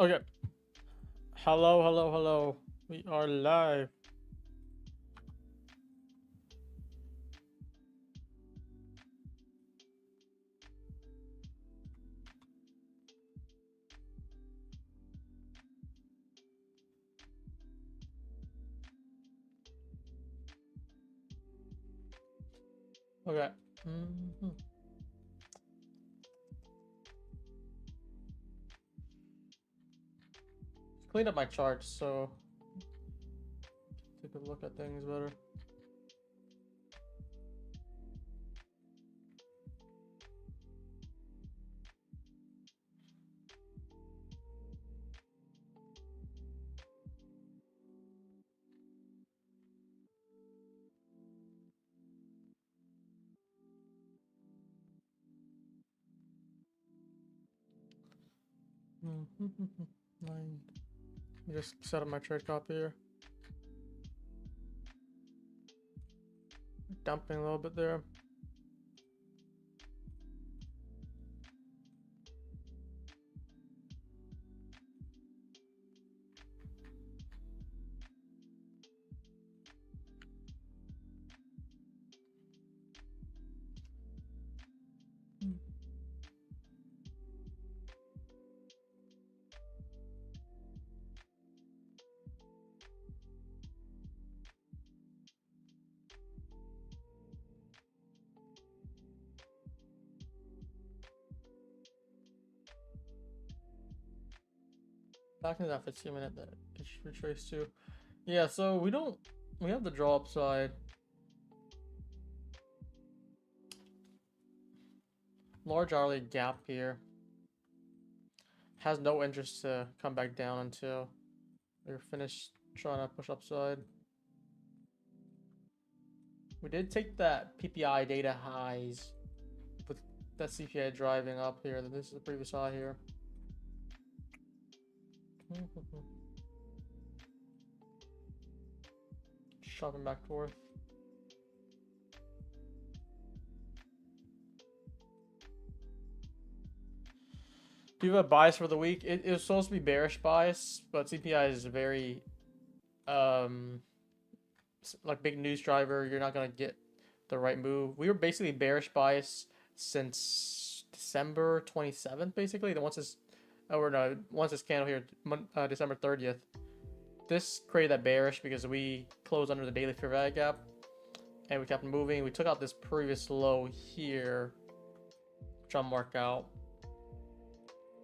Okay. Hello, hello, hello. We are live. Okay. Mhm. Cleaned up my charts, so take a look at things better. Nine. Let me just set up my trade copy here. Dumping a little bit there. Back in that 15-minute that it should retrace to. Yeah, so we have the draw upside. Large hourly gap here. Has no interest to come back down until we're finished trying to push upside. We did take that PPI data highs with that CPI driving up here. This is the previous high here. Shopping back forth. Do you have a bias for the week? It was supposed to be bearish bias, but CPI is very like big news driver. You're not gonna get the right move. We were basically bearish bias since December 27th, basically. Then once this candle here, December 30th, this created that bearish because we closed under the daily fair value gap, and we kept moving. We took out this previous low here, which I'll mark out.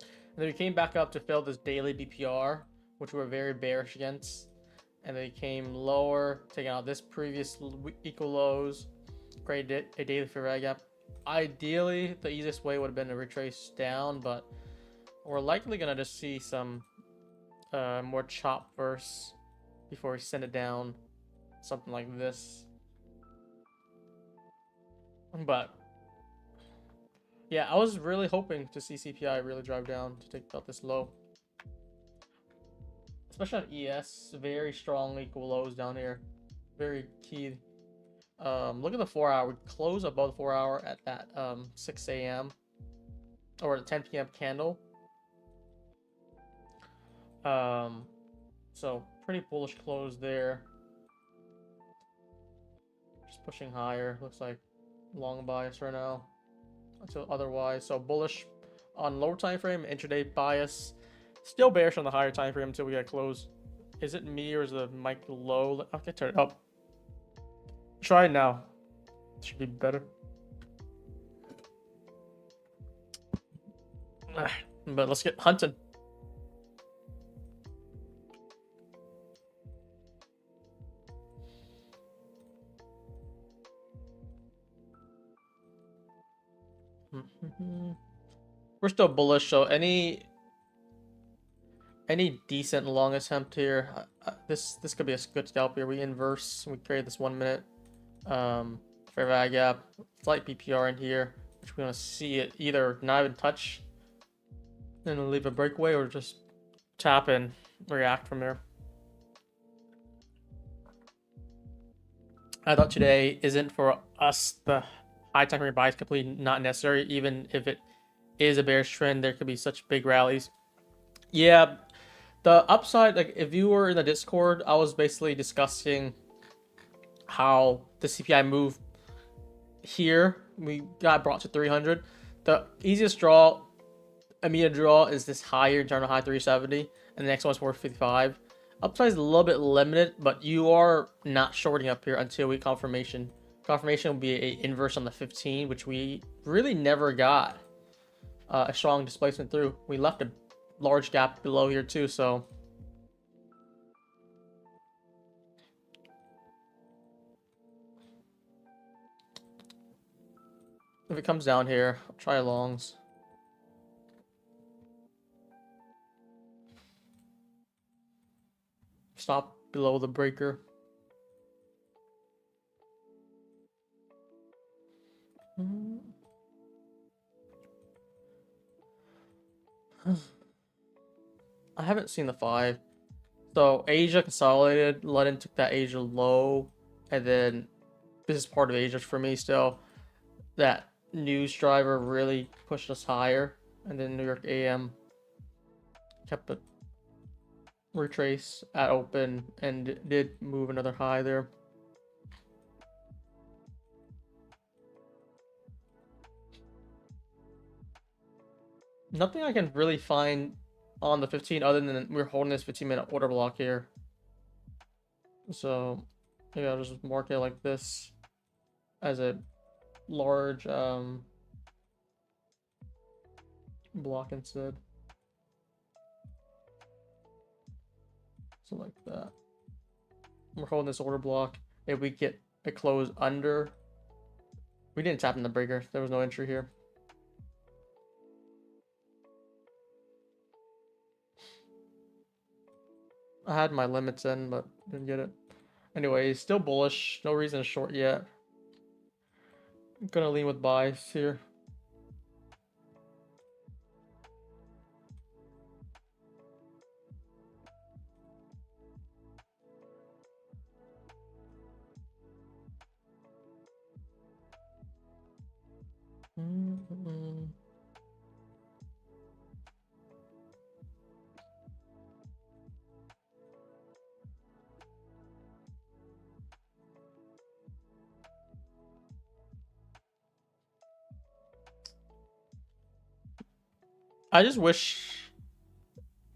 And then we came back up to fill this daily BPR, which we were very bearish against. And then we came lower, taking out this previous equal lows, created a daily fair value gap. Ideally, the easiest way would have been to retrace down, but we're likely going to just see some more chop first before we send it down, something like this. But yeah, I was really hoping to see CPI really drive down to take out this low, especially on ES. Very strong equal lows down here, very key. Look at the 4 hour. We close above the 4 hour at that 6 a.m. or the 10 p.m. candle. So pretty bullish close there. Just pushing higher. Looks like long bias right now. Until otherwise, so bullish on lower time frame, intraday bias. Still bearish on the higher time frame until we get close. Is it me or is the mic low? Okay, turn it up. Try it now. Should be better. But let's get hunting. We're still bullish, so any decent long attempt here, this could be a good scalp here. We inverse, we create this 1 minute fair value gap, slight PPR in here, which we're gonna see it either not even touch and leave a breakaway, or just tap and react from there. I thought today isn't for us. The high time frame buy is completely not necessary. Even if it is a bearish trend, there could be such big rallies. Yeah, The upside, like if you were in the Discord, I was basically discussing how the CPI move here. We got brought to 300. The easiest draw, immediate draw, is this higher internal high 370, and the next one's 455. Upside is a little bit limited, but you are not shorting up here until we confirmation. Confirmation will be a inverse on the 15, which we really never got a strong displacement through. We left a large gap below here too, so if it comes down here, I'll try longs. Stop below the breaker. I haven't seen the 5. So Asia consolidated, London took that Asia low, and then this is part of Asia for me still. That news driver really pushed us higher, and then New York AM kept it retrace at open and did move another high there. Nothing I can really find on the 15 other than we're holding this 15-minute order block here. So maybe I'll just mark it like this as a large block instead. So like that. We're holding this order block. If we get a close under, we didn't tap in the breaker. There was no entry here. I had my limits in, but didn't get it. Anyway, still bullish. No reason to short yet. I'm gonna lean with buys here. I just wish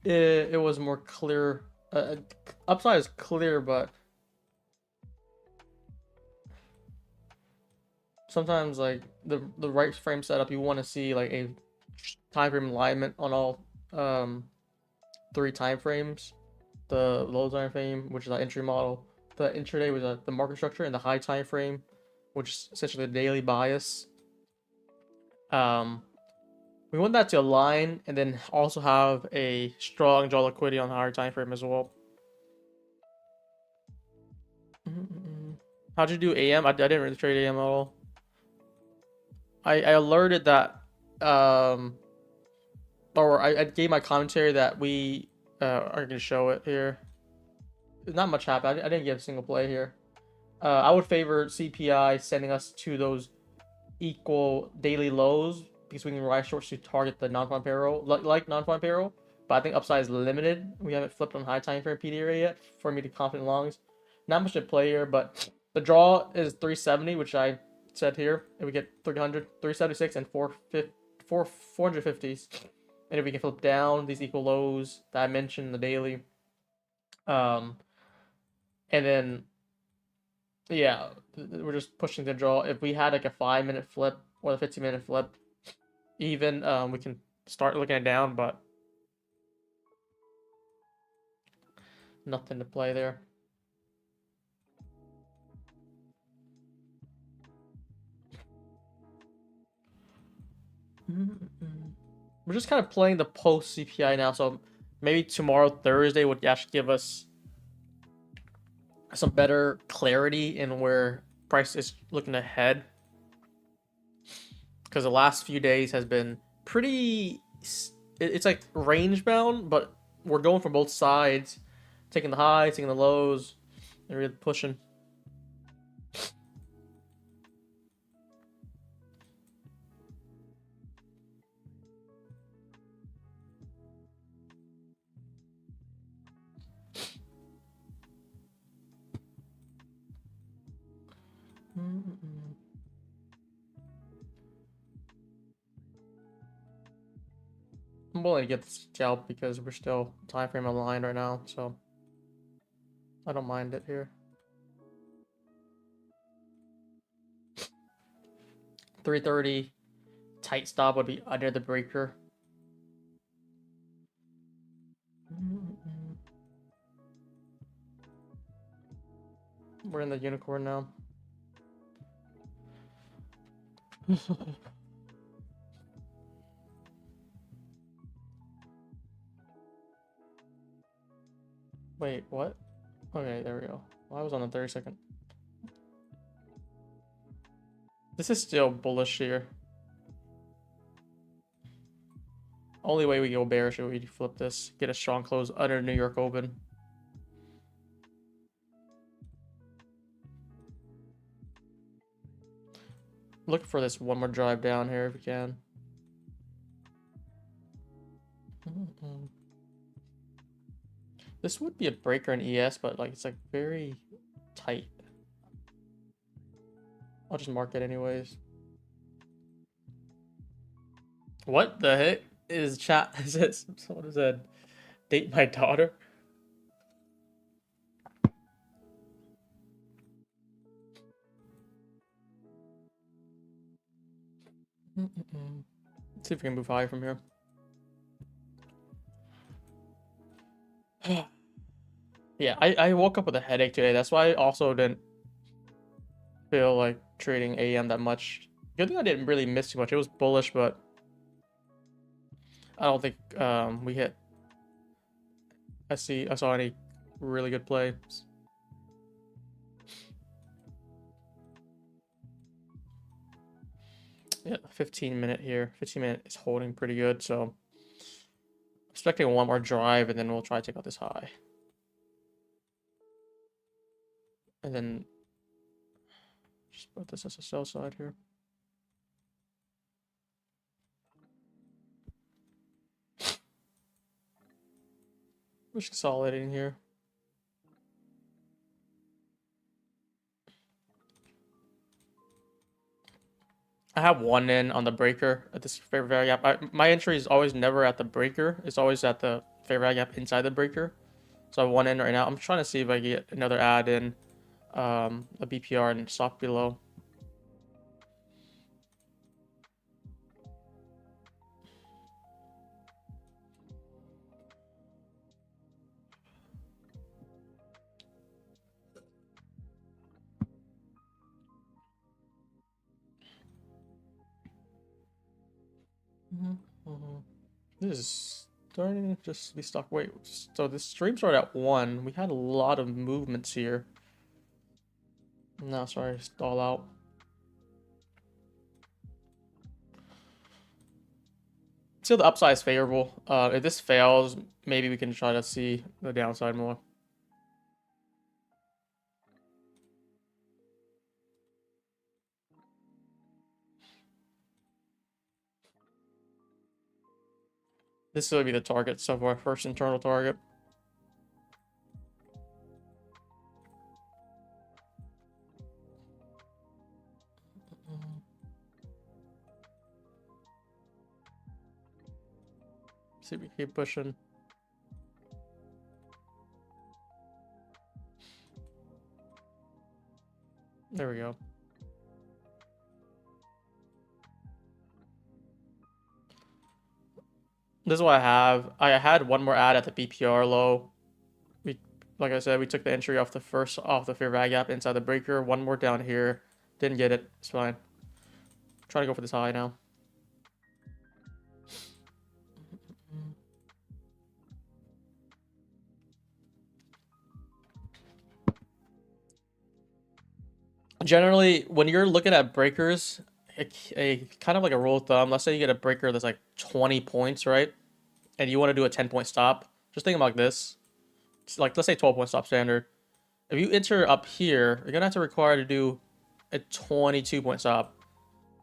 it was more clear. Upside is clear, but sometimes like the right frame setup, you want to see like a time frame alignment on all 3 time frames. The low time frame, which is the entry model, the intraday was the market structure, and the high time frame, which is essentially the daily bias. We want that to align, and then also have a strong draw liquidity on the higher time frame as well. How'd you do AM? I didn't really trade AM at all. I alerted that, or I gave my commentary that we are going to show it here. Not much happened. I didn't give a single play here. I would favor CPI sending us to those equal daily lows, because we can ride shorts to target the non-farm payroll, like non-farm payroll. But I think upside is limited. We haven't flipped on high time frame PDA yet for me to confident longs. Not much to play here, but the draw is 370, which I said here. If we get 300, 376, and 450s, and if we can flip down these equal lows that I mentioned in the daily, and then yeah, we're just pushing the draw. If we had like a 5-minute flip or a 15-minute flip, even we can start looking at down, but nothing to play there. We're just kind of playing the post CPI now, so maybe tomorrow, Thursday, would actually give us some better clarity in where price is looking ahead. Because the last few days has been pretty, it's like range bound, but we're going from both sides, taking the highs, taking the lows, and really pushing. I'm willing to get this scalp because we're still time frame aligned right now, so I don't mind it here. 330 tight stop would be under the breaker. We're in the unicorn now. Wait, what? Okay, there we go. Well, I was on the 30-second. This is still bullish here. Only way we go bearish is we flip this, get a strong close under New York Open. Look for this one more drive down here if we can. This would be a breaker in ES, but like it's like very tight. I'll just mark it anyways. What the heck is chat? Is it someone who said date my daughter? Let's see if we can move high from here. Yeah, I woke up with a headache today. That's why I also didn't feel like trading AM that much. Good thing I didn't really miss too much. It was bullish, but I don't think we hit. I saw any really good plays. Yeah, 15-minute here. 15-minute is holding pretty good, so expecting one more drive, and then we'll try to take out this high. And then just put this as a sell side here. We're just consolidating here. I have one in on the breaker at this fair value gap. My entry is always never at the breaker. It's always at the fair value gap inside the breaker. So I have one in right now. I'm trying to see if I get another add in a BPR and stop below. This is starting to just be stuck. Wait, so this stream started at 1. We had a lot of movements here. No, sorry, stall out. Still, the upside is favorable. If this fails, maybe we can try to see the downside more. This will be the target, so our first internal target. See if we keep pushing. There we go. This is what I have. I had one more add at the BPR low. Like I said, we took the entry off the fair value gap inside the breaker. One more down here. Didn't get it. It's fine. Trying to go for this high now. Generally, when you're looking at breakers, a kind of like a rule of thumb, let's say you get a breaker that's like 20 points, right? And you want to do a 10-point stop. Just think like this. It's like, let's say 12-point stop standard. If you enter up here, you're going to have to require to do a 22-point stop.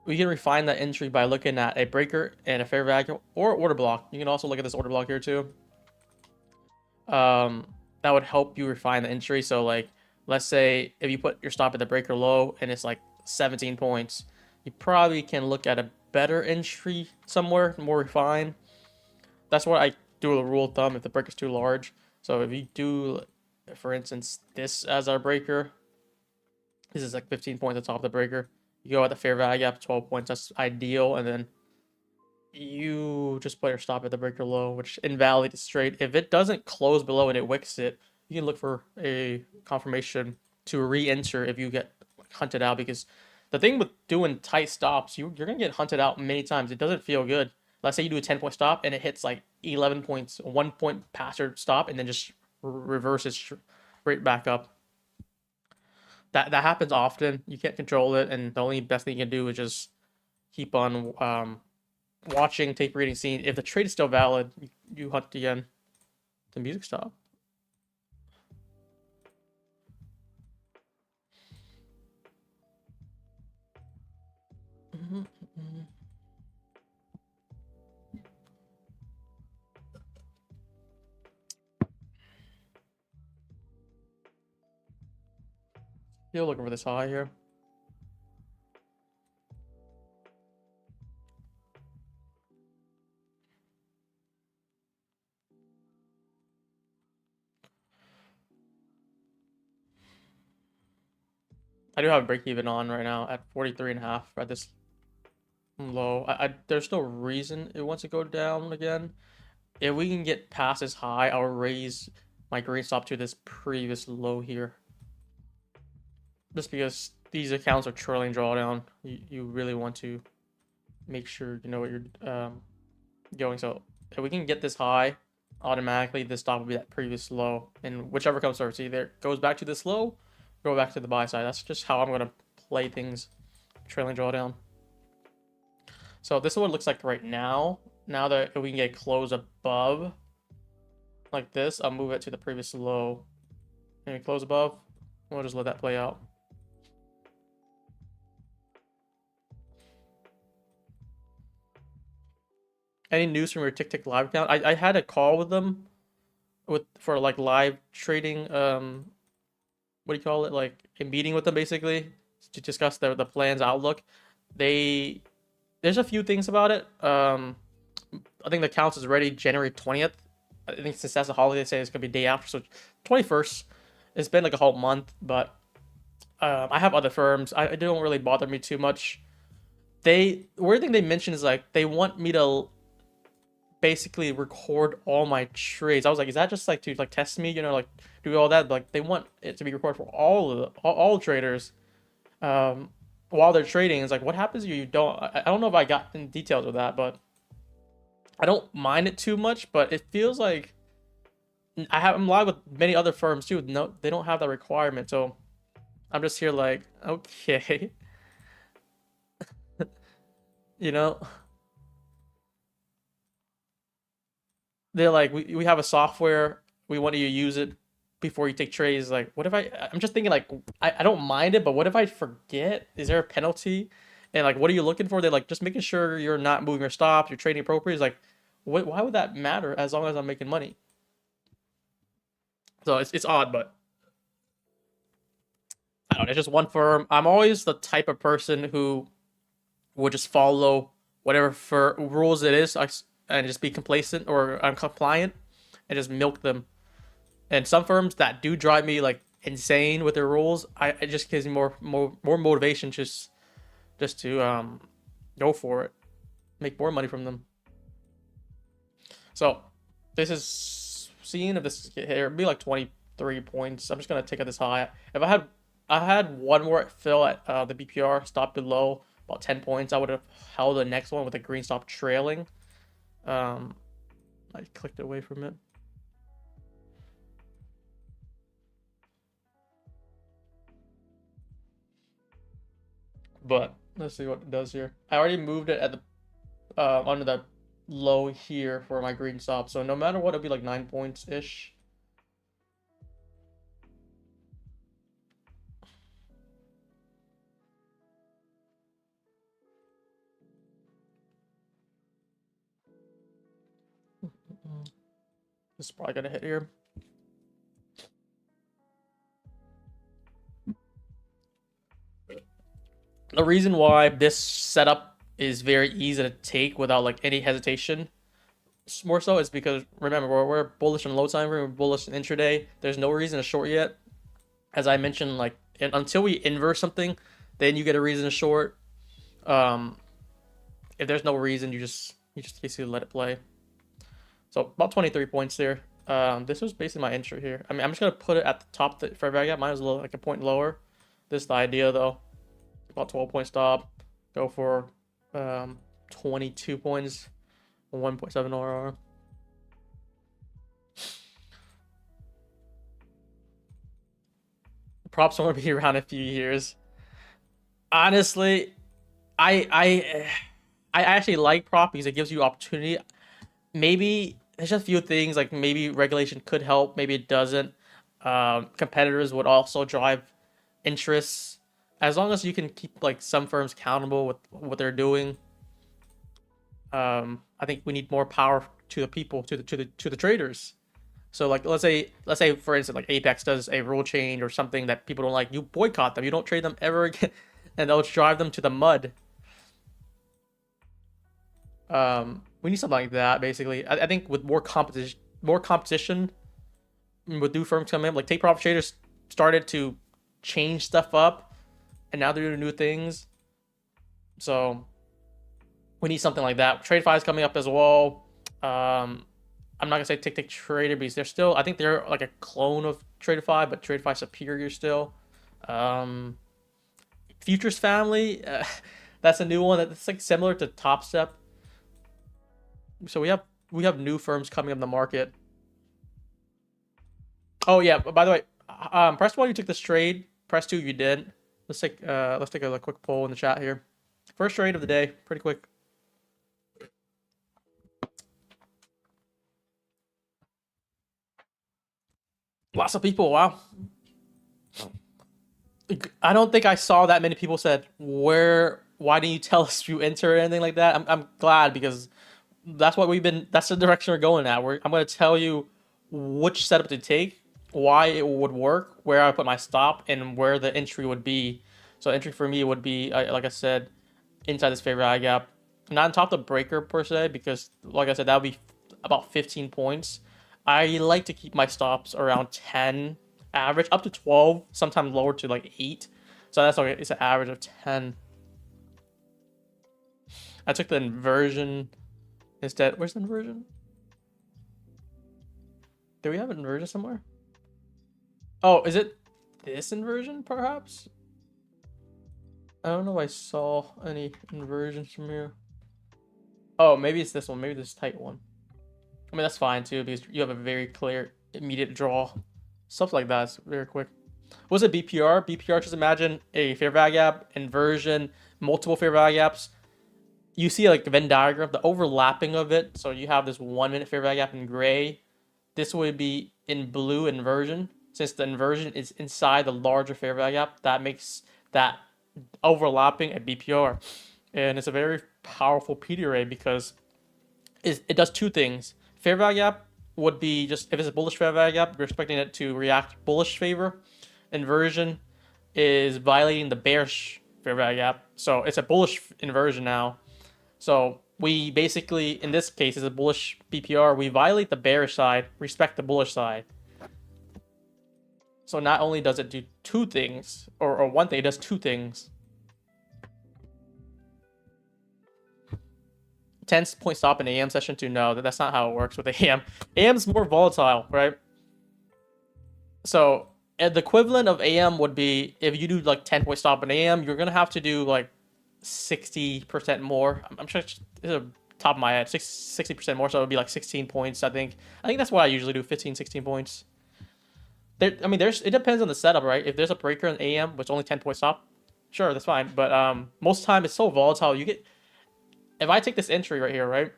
We can refine that entry by looking at a breaker and a fair value or order block. You can also look at this order block here too. That would help you refine the entry. So like, let's say if you put your stop at the breaker low and it's like 17 points. You probably can look at a better entry somewhere, more refined. That's what I do a rule of thumb if the break is too large. So if you do, for instance, this as our breaker, this is like 15 points at the top of the breaker. You go at the fair value gap, 12 points. That's ideal. And then you just put your stop at the breaker low, which invalidates straight. If it doesn't close below and it wicks it, you can look for a confirmation to re-enter if you get hunted out. Because the thing with doing tight stops, you're going to get hunted out many times. It doesn't feel good. Let's say you do a 10-point stop and it hits like 11 points, 1 point past your stop, and then just reverses straight back up. That happens often. You can't control it, and the only best thing you can do is just keep on watching, tape reading, seeing if the trade is still valid. You hunt again. The music stopped. Still looking for this high here. I do have a break even on right now at 43.5 at this low. There's no reason it wants to go down again. If we can get past this high, I'll raise my green stop to this previous low here. Just because these accounts are trailing drawdown, you really want to make sure you know what you're going. So if we can get this high, automatically this stop will be that previous low, and whichever comes first, either it goes back to this low, go back to the buy side. That's just how I'm gonna play things, trailing drawdown. So this is what it looks like right now. Now that if we can get close above like this, I'll move it to the previous low. And we close above, we'll just let that play out. Any news from your TickTick live account? I had a call with them for like live trading. What do you call it? Like a meeting with them basically to discuss the plan's outlook. There's a few things about it. I think the accounts is ready January 20th. I think since that's a holiday, they say it's gonna be day after, so 21st. It's been like a whole month, but I have other firms. I don't really bother me too much. Weird thing they mentioned is like they want me to basically record all my trades. I was like, is that just like to like test me, you know, like do all that? But, like they want it to be recorded for all traders while they're trading. It's like, what happens if you don't? I don't know if I got in details with that, but I don't mind it too much. But it feels like I'm live with many other firms too. No, they don't have that requirement, so I'm just here like, okay, you know. They're like, we have a software, we want you to use it before you take trades. Like, what if I'm just thinking like, I don't mind it, but what if I forget? Is there a penalty? And like, what are you looking for? They're like, just making sure you're not moving your stops, you're trading appropriately. It's like, why would that matter as long as I'm making money? So it's odd, but I don't know, it's just one firm. I'm always the type of person who would just follow whatever for rules it is and just be complacent or uncompliant and just milk them. And some firms that do drive me like insane with their rules, it just gives me more motivation just to go for it, make more money from them. So this is seeing if this here, it'd be like 23 points. I'm just gonna take it this high. If I had one more fill at the BPR stop below about 10 points, I would have held the next one with a green stop trailing. I clicked away from it. But let's see what it does here. I already moved it at the under the low here for my green stop. So no matter what, it'll be like 9 points ish. This is probably gonna hit here. The reason why this setup is very easy to take without like any hesitation, more so, is because remember we're bullish on low time frame, we're bullish in intraday. There's no reason to short yet. As I mentioned, like until we inverse something, then you get a reason to short. If there's no reason, you just basically let it play. So about 23 points there. This was basically my entry here. I mean, I'm just gonna put it at the top of the fair value gap. Mine was a little like a point lower. This is the idea though. About 12-point stop. Go for 22 points, 1.7 RR. Props won't be around in a few years. Honestly, I actually like prop because it gives you opportunity. Maybe there's just a few things like maybe regulation could help, maybe it doesn't. Competitors would also drive interests as long as you can keep like some firms accountable with what they're doing. I think we need more power to the people, to the traders. So like let's say for instance like Apex does a rule change or something that people don't like, you boycott them, you don't trade them ever again, and they'll drive them to the mud. We need something like that basically. I think with more competition with new firms coming in, like take profit traders started to change stuff up and now they're doing new things. So we need something like that. TradeFi is coming up as well. I'm not gonna say Tick Trader because they're still, I think they're like a clone of TradeFi, but TradeFi superior still. Futures Family, that's a new one that's like similar to Top Step. So we have new firms coming on the market. Oh yeah, by the way, press 1 you took this trade, press 2 you didn't. Let's take a quick poll in the chat here. First trade of the day, pretty quick. Lots of people, wow. I don't think I saw that many people said, why didn't you tell us you enter or anything like that? I'm glad because that's what that's the direction we're going at. I'm going to tell you which setup to take, why it would work, where I put my stop, and where the entry would be. So entry for me would be, like I said, inside this fair value gap. Not on top of the breaker per se, because like I said, that would be about 15 points. I like to keep my stops around 10 average, up to 12, sometimes lower to like 8. So that's okay, it's an average of 10. I took the inversion instead. Where's the inversion? Do we have an inversion somewhere? Oh, is it this inversion perhaps? I don't know if I saw any inversions from here. Oh, maybe it's this one, maybe this tight one. I mean, that's fine too, because you have a very clear immediate draw. Stuff like that is very quick. What's a BPR? BPR, just imagine a fair value gap, inversion, multiple fair value gaps. You see like the Venn diagram, the overlapping of it. So you have this 1 minute fair value gap in gray. This would be in blue inversion. Since the inversion is inside the larger fair value gap, that makes that overlapping a BPR. And it's a very powerful PD array because it does two things. Fair value gap would be just, if it's a bullish fair value gap, we're expecting it to react bullish favor. Inversion is violating the bearish fair value gap. So it's a bullish inversion now. So we basically, in this case, is a bullish BPR. We violate the bearish side, respect the bullish side. So not only does it do two things, or one thing, it does two things. 10-point stop in AM session 2. No, that's not how it works with AM. AM is more volatile, right? So the equivalent of AM would be if you do like 10-point stop in AM, you're gonna have to do like 60% more. I'm sure it's the top of my head, 60% more. So it would be like 16 points. I think that's what I usually do, 15, 16 points. I mean, it depends on the setup, right? If there's a breaker in AM, which only 10-point stop, sure, that's fine. But most of the time it's so volatile. If I take this entry right here, right,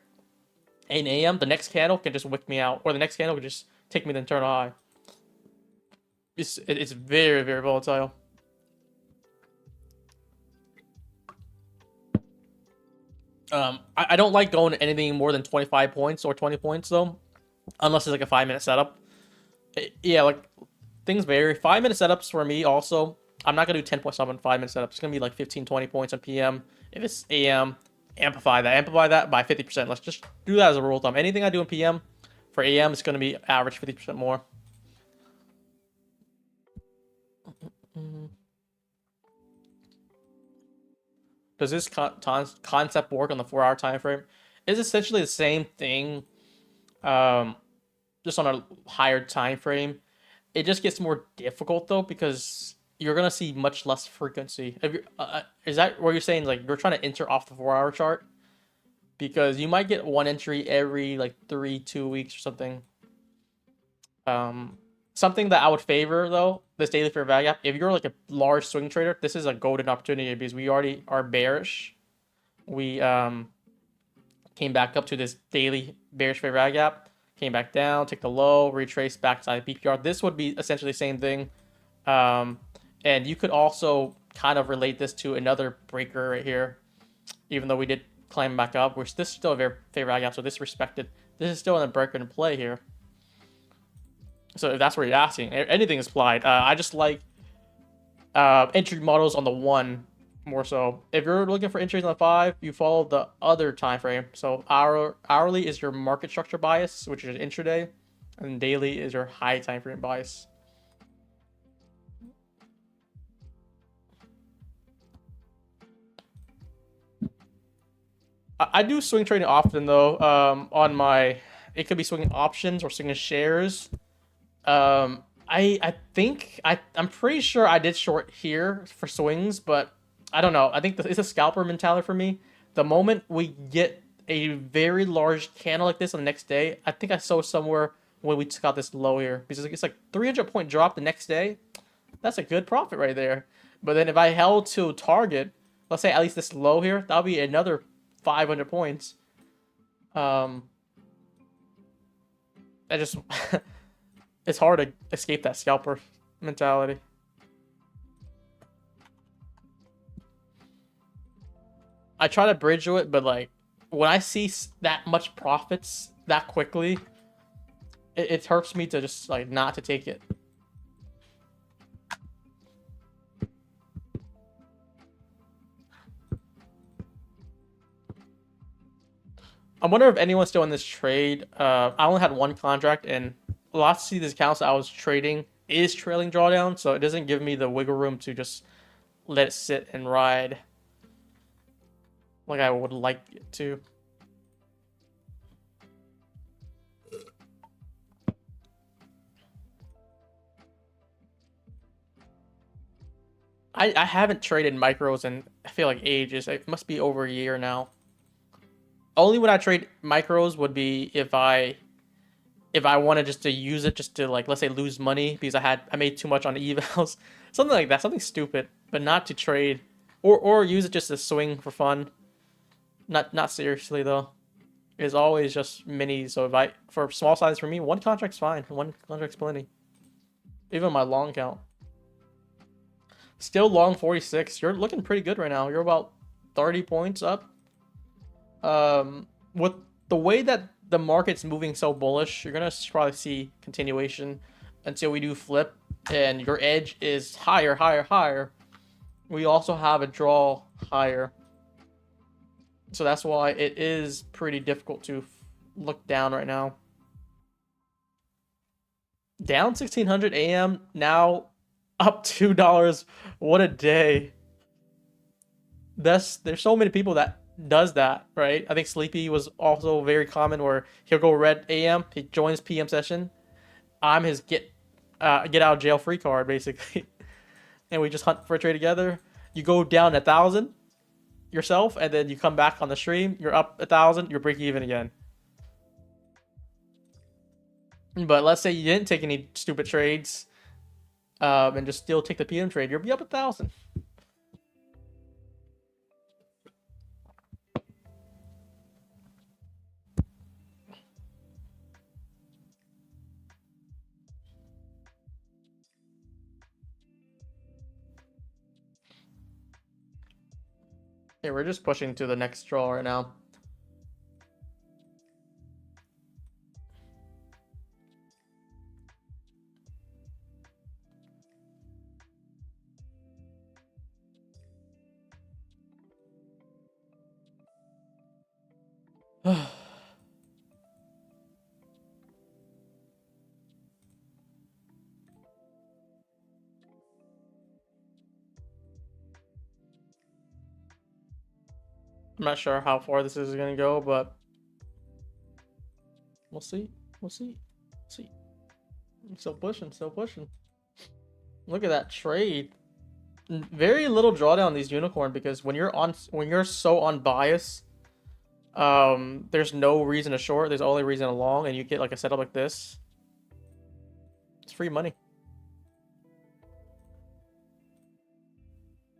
in AM, the next candle can just wick me out, or the next candle can just take me to the internal high. It's very, very volatile. I don't like going to anything more than 25 points or 20 points though, unless it's like a 5-minute setup. Yeah, like things vary. 5-minute setups for me also I'm not gonna do 10 points up on 5-minute setup. It's gonna be like 15, 20 points on PM. If it's AM, amplify that by 50%. Let's just do that as a rule of thumb. Anything I do in PM for AM is gonna be average 50% more. Does this concept work on the 4-hour time frame? It's essentially the same thing, just on a higher time frame. It just gets more difficult though because you're gonna see much less frequency. If you're, is that what you're saying? Like you're trying to enter off the 4-hour chart because you might get one entry every like 2 weeks or something. Something that I would favor though, this daily fair value gap. If you're like a large swing trader, this is a golden opportunity because we already are bearish. We came back up to this daily bearish fair value gap, came back down, took the low, retraced back to the BPR. This would be essentially the same thing. And you could also kind of relate this to another breaker right here. Even though we did climb back up, which this is still a very fair value gap, so this respected. This is still in a breaker in play here. So if that's what you're asking, anything is applied. I just like entry models on the 1 more so. If you're looking for entries on the 5, you follow the other time frame. So hourly is your market structure bias, which is intraday, and daily is your high time frame bias. I do swing trading often though. On my, it could be swinging options or swinging shares. I think I'm pretty sure I did short here for swings, but I don't know. I think it's a scalper mentality for me. The moment we get a very large candle like this on the next day, I think I saw somewhere when we took out this low here because it's like 300-point drop the next day. That's a good profit right there. But then if I held to target, let's say at least this low here, that'll be another 500 points. I just it's hard to escape that scalper mentality. I try to bridge to it, but like when I see that much profits that quickly, it hurts me to just like not to take it. I wonder if anyone's still in this trade. I only had one contract, and lots of these accounts that I was trading is trailing drawdown, so it doesn't give me the wiggle room to just let it sit and ride like I would like it to. I haven't traded micros in I feel like ages. It must be over a year now. Only when I trade micros would be if I wanted just to use it just to like let's say lose money because I made too much on evals, something like that, something stupid, but not to trade or use it just to swing for fun. Not seriously though. It's always just minis. So if for small size for me, one contract's fine. One contract's plenty. Even my long count. Still long 46. You're looking pretty good right now. You're about 30 points up. With the way that the market's moving so bullish, you're gonna probably see continuation until we do flip and your edge is higher, higher, higher. We also have a draw higher. So that's why it is pretty difficult to look down right now. Down 1600 AM, now up $2. What a day. There's so many people that does that, right? I think Sleepy was also very common where he'll go red AM, he joins PM session. I'm his get out of jail free card basically. And we just hunt for a trade together. You go down 1,000 yourself and then you come back on the stream, you're up 1,000, you're break even again. But let's say you didn't take any stupid trades and just still take the PM trade, you'll be up 1,000. Yeah, we're just pushing to the next draw right now. I'm not sure how far this is gonna go, but we'll see. We'll see. See. I'm still pushing. Still pushing. Look at that trade. Very little drawdown on these unicorn because when you're so on bias, there's no reason to short. There's only reason to long, and you get like a setup like this. It's free money.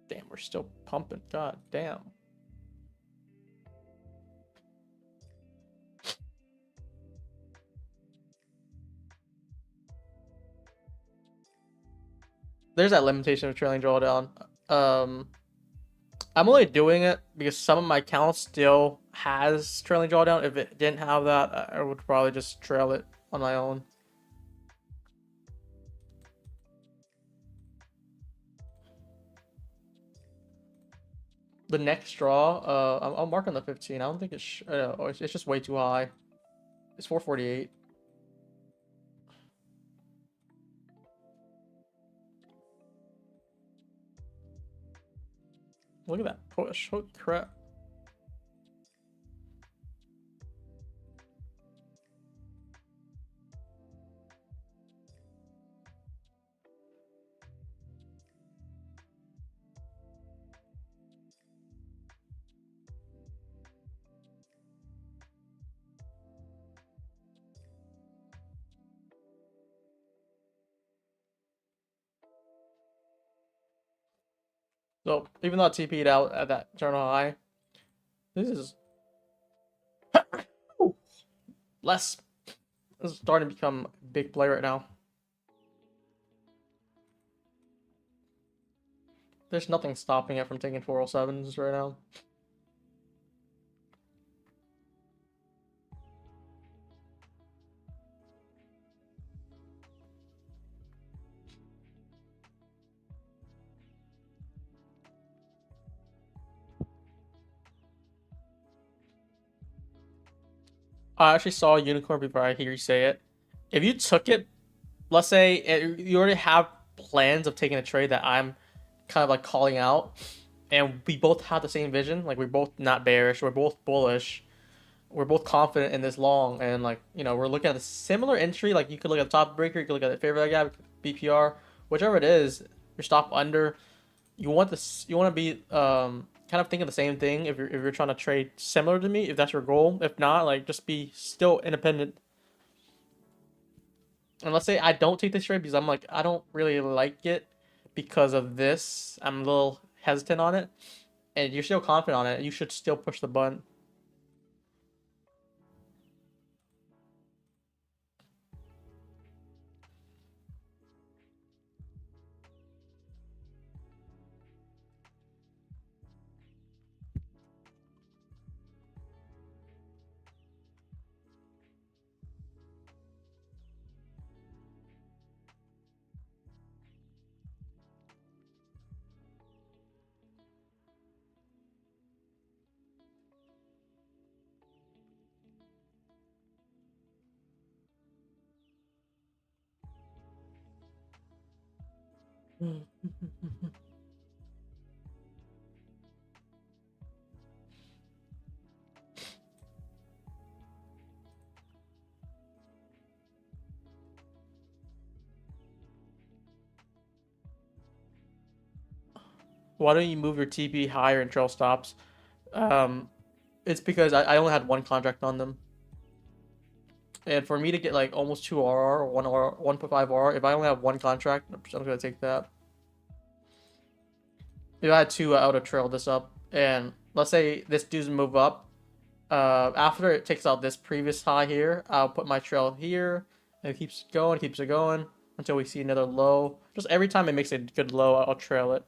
Damn, we're still pumping. God damn. There's that limitation of trailing drawdown. I'm only doing it because some of my accounts still has trailing drawdown. If it didn't have that, I would probably just trail it on my own. The next draw, I'll mark on the 15. I don't think it's just way too high. It's 448. Look at that push. Holy crap. So even though I TP'd out at that journal high, this is less. This is starting to become a big play right now. There's nothing stopping it from taking 407s right now. I actually saw a unicorn before I hear you say it. If you took it, let's say you already have plans of taking a trade that I'm kind of like calling out, and we both have the same vision. Like we're both not bearish, we're both bullish, we're both confident in this long, and like we're looking at a similar entry. Like you could look at the top breaker, you could look at the favorite gap, BPR, whichever it is, your stop under. You want this. You want to be kind of thinking the same thing if you're trying to trade similar to me, if that's your goal. If not, like just be still independent. And let's say I don't take this trade because I'm like, I don't really like it because of this. I'm a little hesitant on it. And you're still confident on it. You should still push the button. Why don't you move your TP higher and trail stops? It's because I only had one contract on them. And for me to get like almost 2 RR or 1 RR, 1.5 RR, if I only have one contract, I'm just gonna take that. If I had two, I would have trailed this up. And let's say this doesn't move up. After it takes out this previous high here, I'll put my trail here. And it keeps it going until we see another low. Just every time it makes a good low, I'll trail it.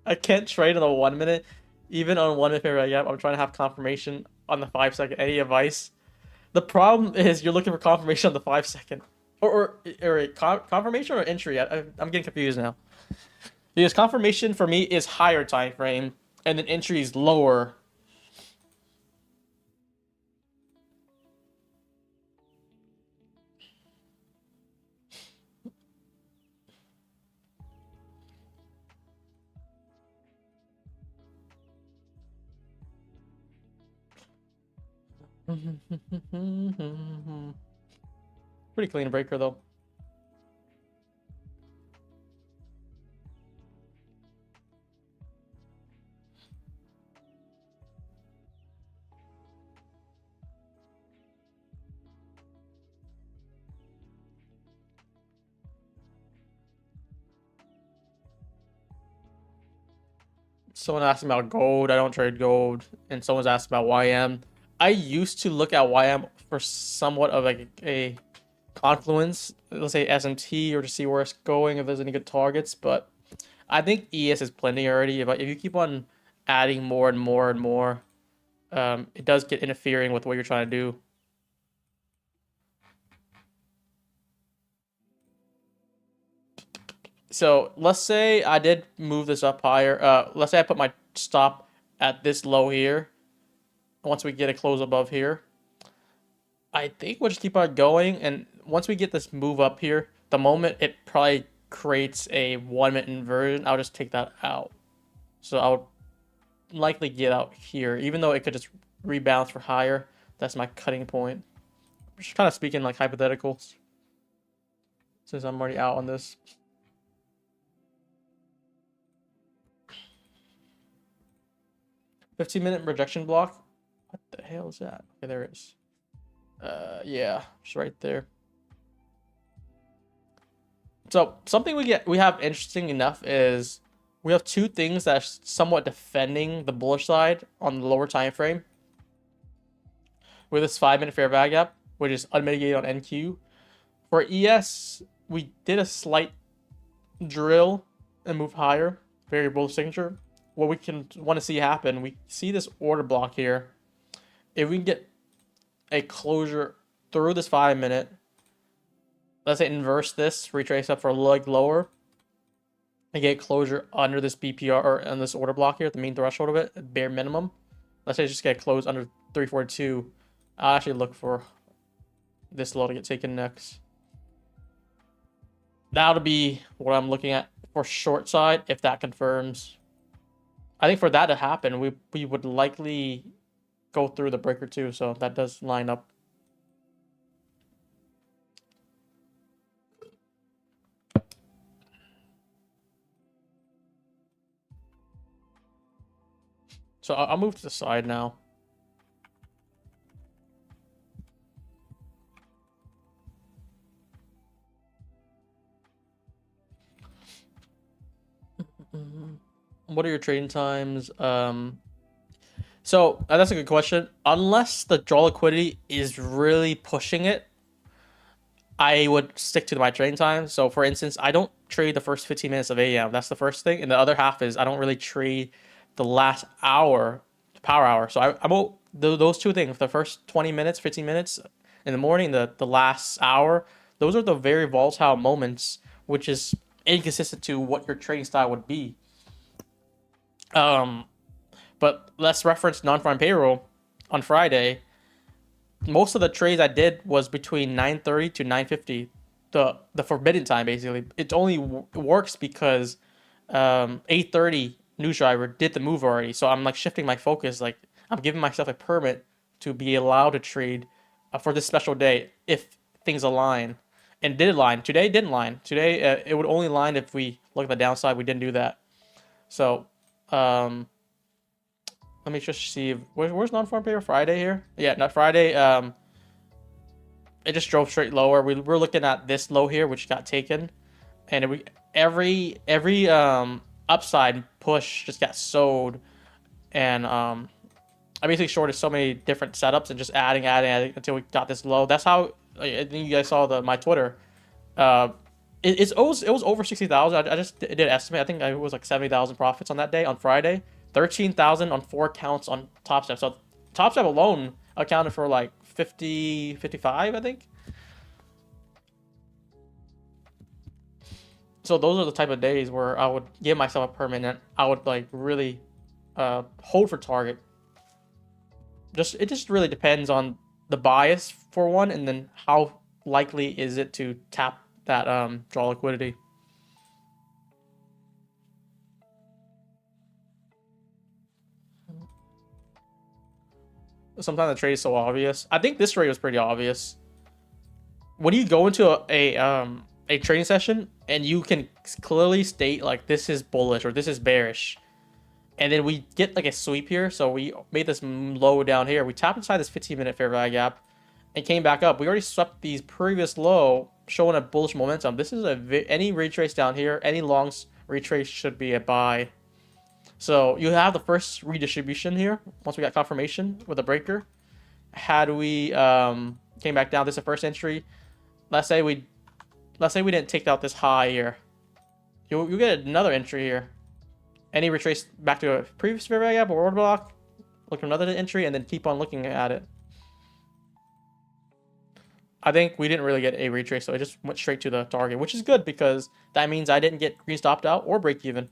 I can't trade in the 1 minute. Even on 1 minute favorite gap, I'm trying to have confirmation on the 5 second. Any advice? The problem is you're looking for confirmation on the 5 second. Or confirmation or entry? I'm getting confused now. Because confirmation for me is higher time frame, and then entries lower. Pretty clean breaker though. Someone asked me about gold. I don't trade gold. And someone's asked about YM. I used to look at YM for somewhat of like a confluence, let's say SMT, or to see where it's going, if there's any good targets. But I think ES is plenty already. If you keep on adding more and more and more, it does get interfering with what you're trying to do. So let's say I did move this up higher. Let's say I put my stop at this low here. Once we get a close above here, I think we'll just keep on going. And once we get this move up here, the moment it probably creates a 1 minute inversion, I'll just take that out. So I'll likely get out here, even though it could just rebalance for higher. That's my cutting point. I'm just kind of speaking like hypotheticals, since I'm already out on this. $15-minute rejection block. What the hell is that? Okay, there it is. Yeah, it's right there. So something we have interesting enough is we have two things that are somewhat defending the bullish side on the lower time frame. With this 5-minute fair value gap, which is unmitigated on NQ. For ES, we did a slight drill and move higher. Very bullish signature. What we can want to see happen, we see this order block here. If we can get a closure through this 5-minute, let's say inverse this, retrace up for a leg lower, and get closure under this BPR or on this order block here, the mean threshold of it, bare minimum. Let's say just get closed under 342. I'll actually look for this low to get taken next. That'll be what I'm looking at for short side if that confirms. I think for that to happen, we would likely go through the breaker too, so that does line up. So I'll move to the side now. What are your trading times? So that's a good question. Unless the draw liquidity is really pushing it, I would stick to my trading time. So for instance, I don't trade the first 15 minutes of AM. That's the first thing. And the other half is I don't really trade the last hour, the power hour. So I'm those two things, the first 20 minutes, 15 minutes in the morning, the last hour, those are the very volatile moments, which is inconsistent to what your trading style would be. But let's reference non-farm payroll on Friday. Most of the trades I did was between 9:30 to 9:50, the forbidden time basically. It only works because 8:30 news driver did the move already. So I'm like shifting my focus. Like I'm giving myself a permit to be allowed to trade for this special day if things align. And did align. Today didn't line. Today it would only line if we look at the downside. We didn't do that. So let me just see. Where's non-farm payroll? Friday here? Yeah, not Friday. It just drove straight lower. We're looking at this low here, which got taken, and every upside push just got sold, and I basically shorted so many different setups and just adding until we got this low. That's how I think you guys saw my Twitter. It was over 60,000. I just did an estimate. I think it was like 70,000 profits on that day on Friday. 13,000 on 4 accounts on Top Step. So Top Step alone accounted for like 50, 55, I think. So those are the type of days where I would give myself a permit and I would like really hold for target. It just really depends on the bias for one, and then how likely is it to tap that draw liquidity. Sometimes the trade is so obvious. I think this trade was pretty obvious. When you go into a trading session and you can clearly state like this is bullish or this is bearish, and then we get like a sweep here, so we made this low down here. We tapped inside this 15-minute fair value gap and came back up. We already swept these previous low, showing a bullish momentum. This is any retrace down here, any longs retrace should be a buy. So you have the first redistribution here once we got confirmation with a breaker. Had we came back down, this is the first entry. Let's say we didn't take out this high here. You get another entry here. Any retrace back to a previous fair value gap or order block. Look for another entry and then keep on looking at it. I think we didn't really get a retrace, so it just went straight to the target, which is good because that means I didn't get green stopped out or break even.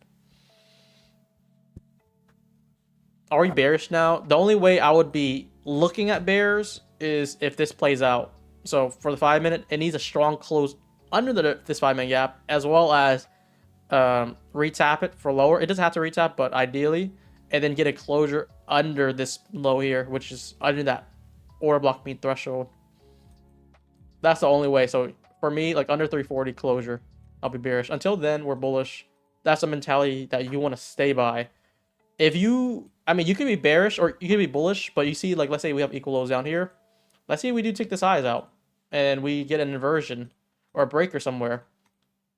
Are we bearish now? The only way I would be looking at bears is if this plays out. So for the 5-minute, it needs a strong close under this 5-minute gap, as well as retap it for lower. It doesn't have to retap, but ideally, and then get a closure under this low here, which is under that order block mean threshold. That's the only way. So for me, like under 340 closure, I'll be bearish. Until then, we're bullish. That's a mentality that you want to stay by. If you, I mean, you can be bearish or you can be bullish, but you see, like, let's say we have equal lows down here. Let's say we do take the size out and we get an inversion or a breaker somewhere.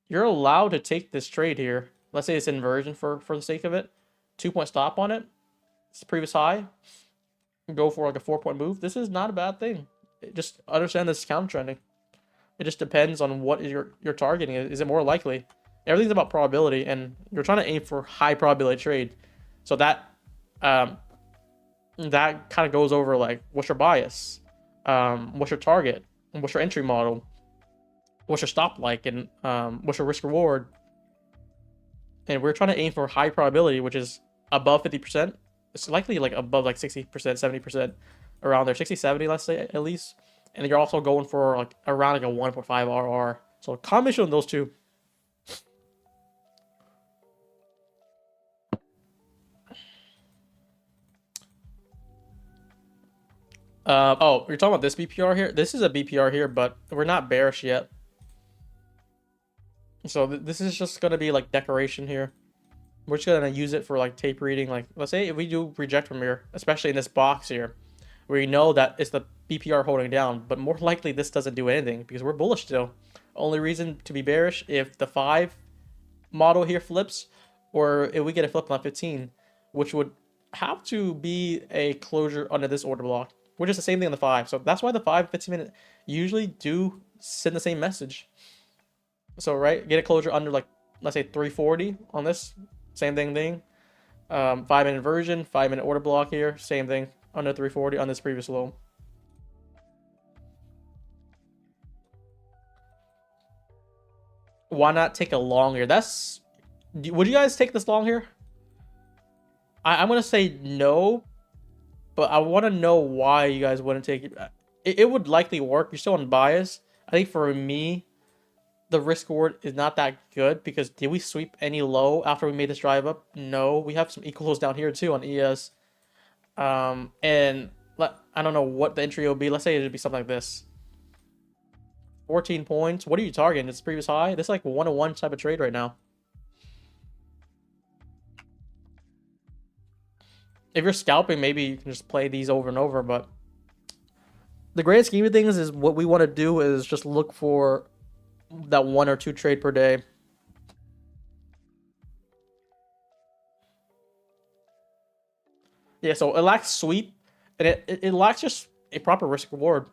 You're allowed to take this trade here. Let's say it's inversion for the sake of it. 2-point stop on it. It's the previous high. Go for like a 4-point move. This is not a bad thing. Just understand this is counter trending. It just depends on what you're targeting. Is it more likely? Everything's about probability, and you're trying to aim for high probability trade. So that kind of goes over like what's your bias, what's your target, what's your entry model, what's your stop like, and what's your risk reward. And we're trying to aim for high probability, which is above 50%. It's likely like above like 60%, 70%, around there, 60, 70, let's say at least. And then you're also going for like around like a 1.5 RR. So a combination of those two. Oh, you're talking about this BPR here? This is a BPR here, but we're not bearish yet. So this is just going to be like decoration here. We're just going to use it for like tape reading. Like, let's say if we do reject from here, especially in this box here, where you know that it's the BPR holding down, but more likely this doesn't do anything because we're bullish still. Only reason to be bearish if the 5 model here flips, or if we get a flip on 15, which would have to be a closure under this order block, which is the same thing on the 5. So that's why the 5 15-minute usually do send the same message. So right, get a closure under like, let's say 340 on this, same thing. 5-minute inversion, 5-minute order block here, same thing, under 340 on this previous low. Why not take a long here? Would you guys take this long here? I'm gonna say no, but I want to know why you guys wouldn't take it. It would likely work. You're still on bias. I think for me, the risk reward is not that good because did we sweep any low after we made this drive up? No, we have some equal lows down here too on ES. And I don't know what the entry will be. Let's say it'd be something like this. 14 points. What are you targeting? It's previous high. This is like 1-on-1 type of trade right now. If you're scalping, maybe you can just play these over and over, but the grand scheme of things is what we want to do is just look for that 1 or 2 trade per day. Yeah, so it lacks sweep, and it lacks just a proper risk reward.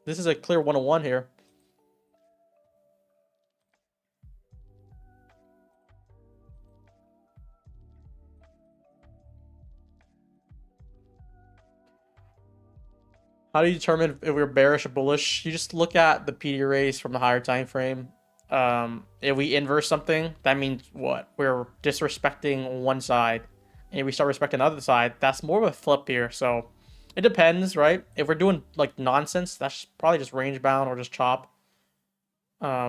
This is a clear 1-on-1 here. How do you determine if we're bearish or bullish? You just look at the PD rays from the higher time frame. If we inverse something, that means what? We're disrespecting one side. and we start respecting the other side, that's more of a flip here. So it depends, right? If we're doing like nonsense, that's probably just range bound or just chop.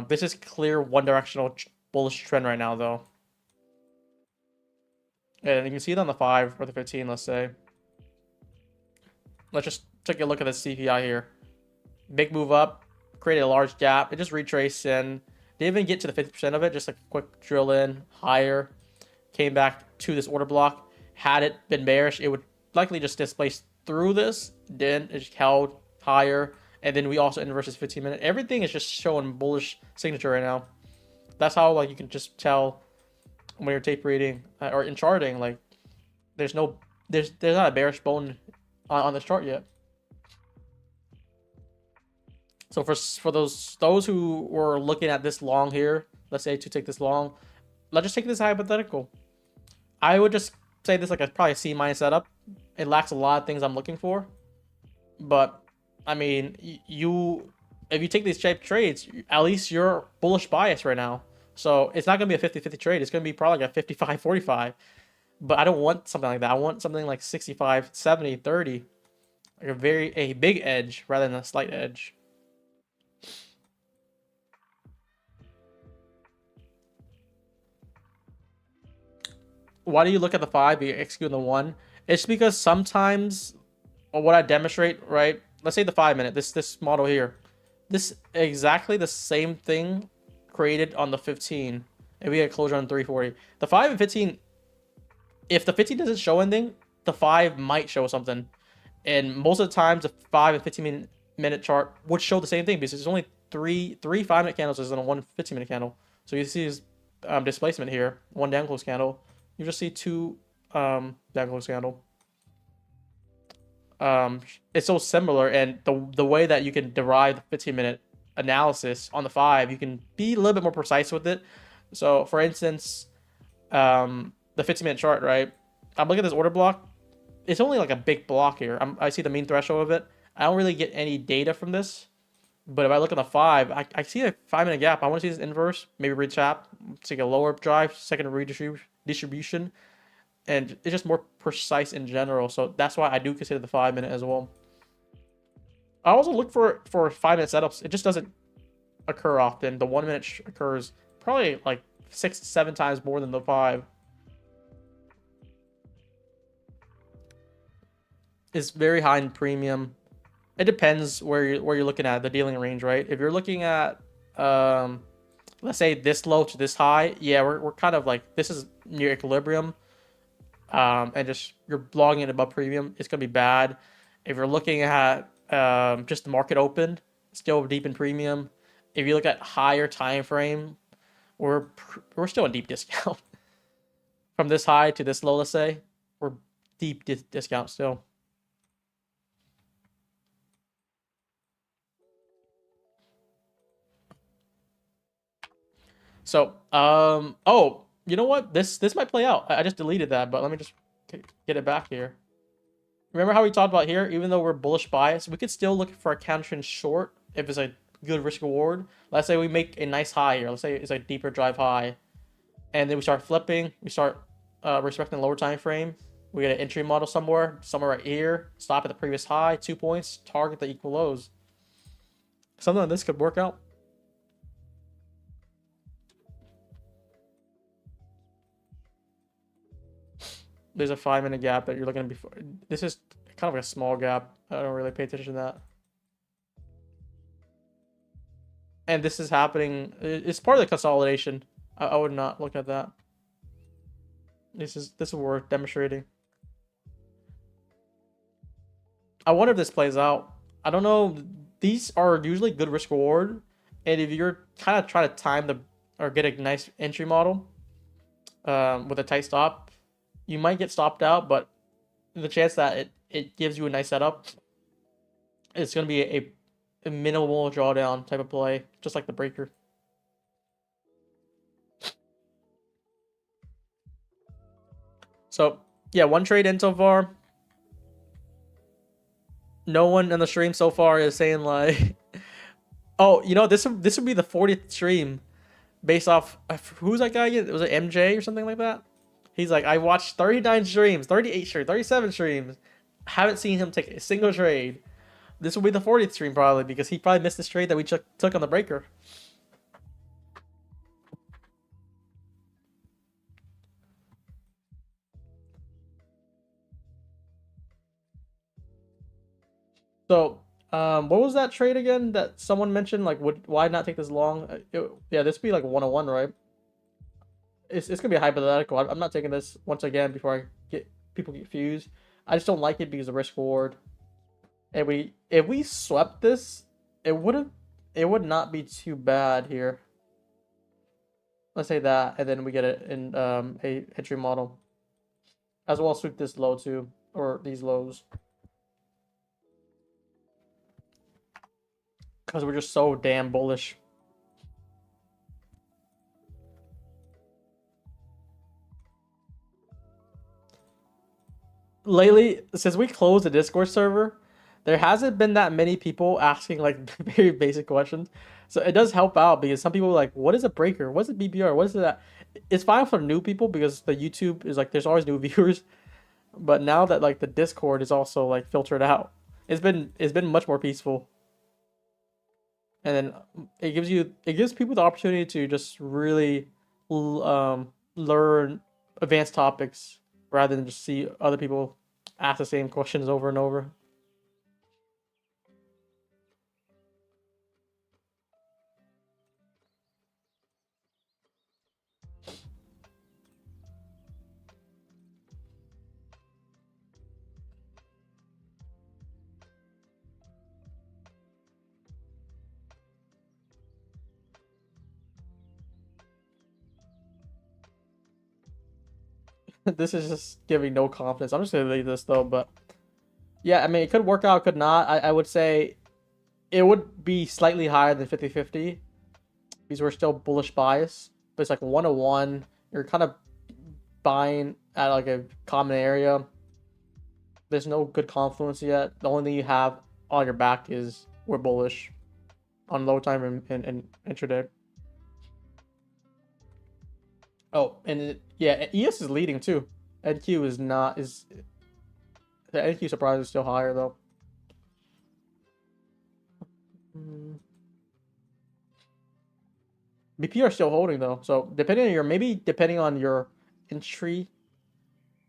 This is clear one directional bullish trend right now though. And you can see it on the 5 or the 15, let's say. Let's just take a look at the CPI here. Big move up, created a large gap. It just retraced in. Didn't even get to the 50% of it, just like a quick drill in higher. Came back to this order block. Had it been bearish, it would likely just displace through this. Then it just held higher. And then we also inverted 15-minute. Everything is just showing bullish signature right now. That's how like you can just tell when you're tape reading or in charting, like there's not a bearish bone on this chart yet. So for those who were looking at this long here, let's say to take this long, let's just take this hypothetical. I would just say this like probably a C- setup. It lacks a lot of things I'm looking for, but I mean, if you take these type trades, at least you're bullish bias right now. So it's not going to be a 50-50 trade. It's going to be probably like a 55-45. But I don't want something like that. I want something like 65-70, 30. Like a big edge rather than a slight edge. Why do you look at the 5, you execute the 1? It's because sometimes, or what I demonstrate, right? Let's say the 5-minute, this model here. This exactly the same thing created on the 15, and we had closure on 340. The 5 and 15, if the 15 doesn't show anything, the 5 might show something. And most of the times, the 5 and 15-minute chart would show the same thing because there's only three 5-minute candles and one 15-minute candle. So you see this displacement here, one down close candle. You just see two down close candle. It's so similar, and the way that you can derive the 15-minute analysis on the 5, you can be a little bit more precise with it. So for instance, the 15-minute chart, right? I'm looking at this order block. It's only like a big block here. I see the mean threshold of it. I don't really get any data from this, but if I look at the 5, I see a 5-minute gap. I want to see this inverse, maybe retap, take a lower drive, second redistribution, and it's just more precise in general. So that's why I do consider the 5-minute as well. I also look for 5-minute setups. It just doesn't occur often. The 1-minute occurs probably like 6 to 7 times more than the 5. It's very high in premium. It depends where you're looking at the dealing range, right? If you're looking at let's say this low to this high, yeah, we're kind of like this is near equilibrium. And just you're logging it above premium, it's gonna be bad. If you're looking at just the market open, still deep in premium. If you look at higher time frame, we're still in deep discount. From this high to this low, let's say, we're deep discount still. So, oh, you know what? This might play out. I just deleted that, but let me just get it back here. Remember how we talked about here? Even though we're bullish bias, we could still look for a counter short if it's a good risk reward. Let's say we make a nice high here. Let's say it's a deeper drive high, and then we start flipping. We start respecting the lower time frame. We get an entry model somewhere right here. Stop at the previous high, 2 points. Target the equal lows. Something like this could work out. There's a 5-minute gap that you're looking at before. This is kind of like a small gap. I don't really pay attention to that. And this is happening. It's part of the consolidation. I would not look at that. This is what we're demonstrating. I wonder if this plays out. I don't know. These are usually good risk reward, and if you're kind of trying to time or get a nice entry model with a tight stop, you might get stopped out, but the chance that it gives you a nice setup, it's going to be a minimal drawdown type of play, just like the breaker. So, yeah, one trade in so far. No one in the stream so far is saying like, oh, you know, this would be the 40th stream based off, who's that guy again? Was it MJ or something like that? He's like, I watched 39 streams, 38 streams, 37 streams. Haven't seen him take a single trade. This will be the 40th stream probably because he probably missed this trade that we took on the breaker. So, what was that trade again that someone mentioned? Like, why not take this long? Yeah, this would be like 101, right? It's gonna be a hypothetical. I'm not taking this once again before I get people confused. I just don't like it because of risk reward. And if we swept this, it would not be too bad here. Let's say that, and then we get it in a entry model. As well as sweep this low too, or these lows. Because we're just so damn bullish. Lately, since we closed the Discord server, there hasn't been that many people asking like very basic questions. So it does help out because some people are like, what is a breaker? What's a BPR? What is that? It's fine for new people because the YouTube is like there's always new viewers. But now that like the Discord is also like filtered out, it's been much more peaceful. And then it gives people the opportunity to just really learn advanced topics rather than just see other people ask the same questions over and over. This is just giving no confidence. I'm just gonna leave this though, but yeah, I mean it could work out, could not. I would say it would be slightly higher than 50-50 because we're still bullish bias, but it's like 101. You're kind of buying at like a common area. There's no good confluence yet. The only thing you have on your back is we're bullish on low time and intraday. Oh, and yeah, ES is leading too. NQ is not the NQ surprise is still higher though. BP are still holding though. So depending on your entry,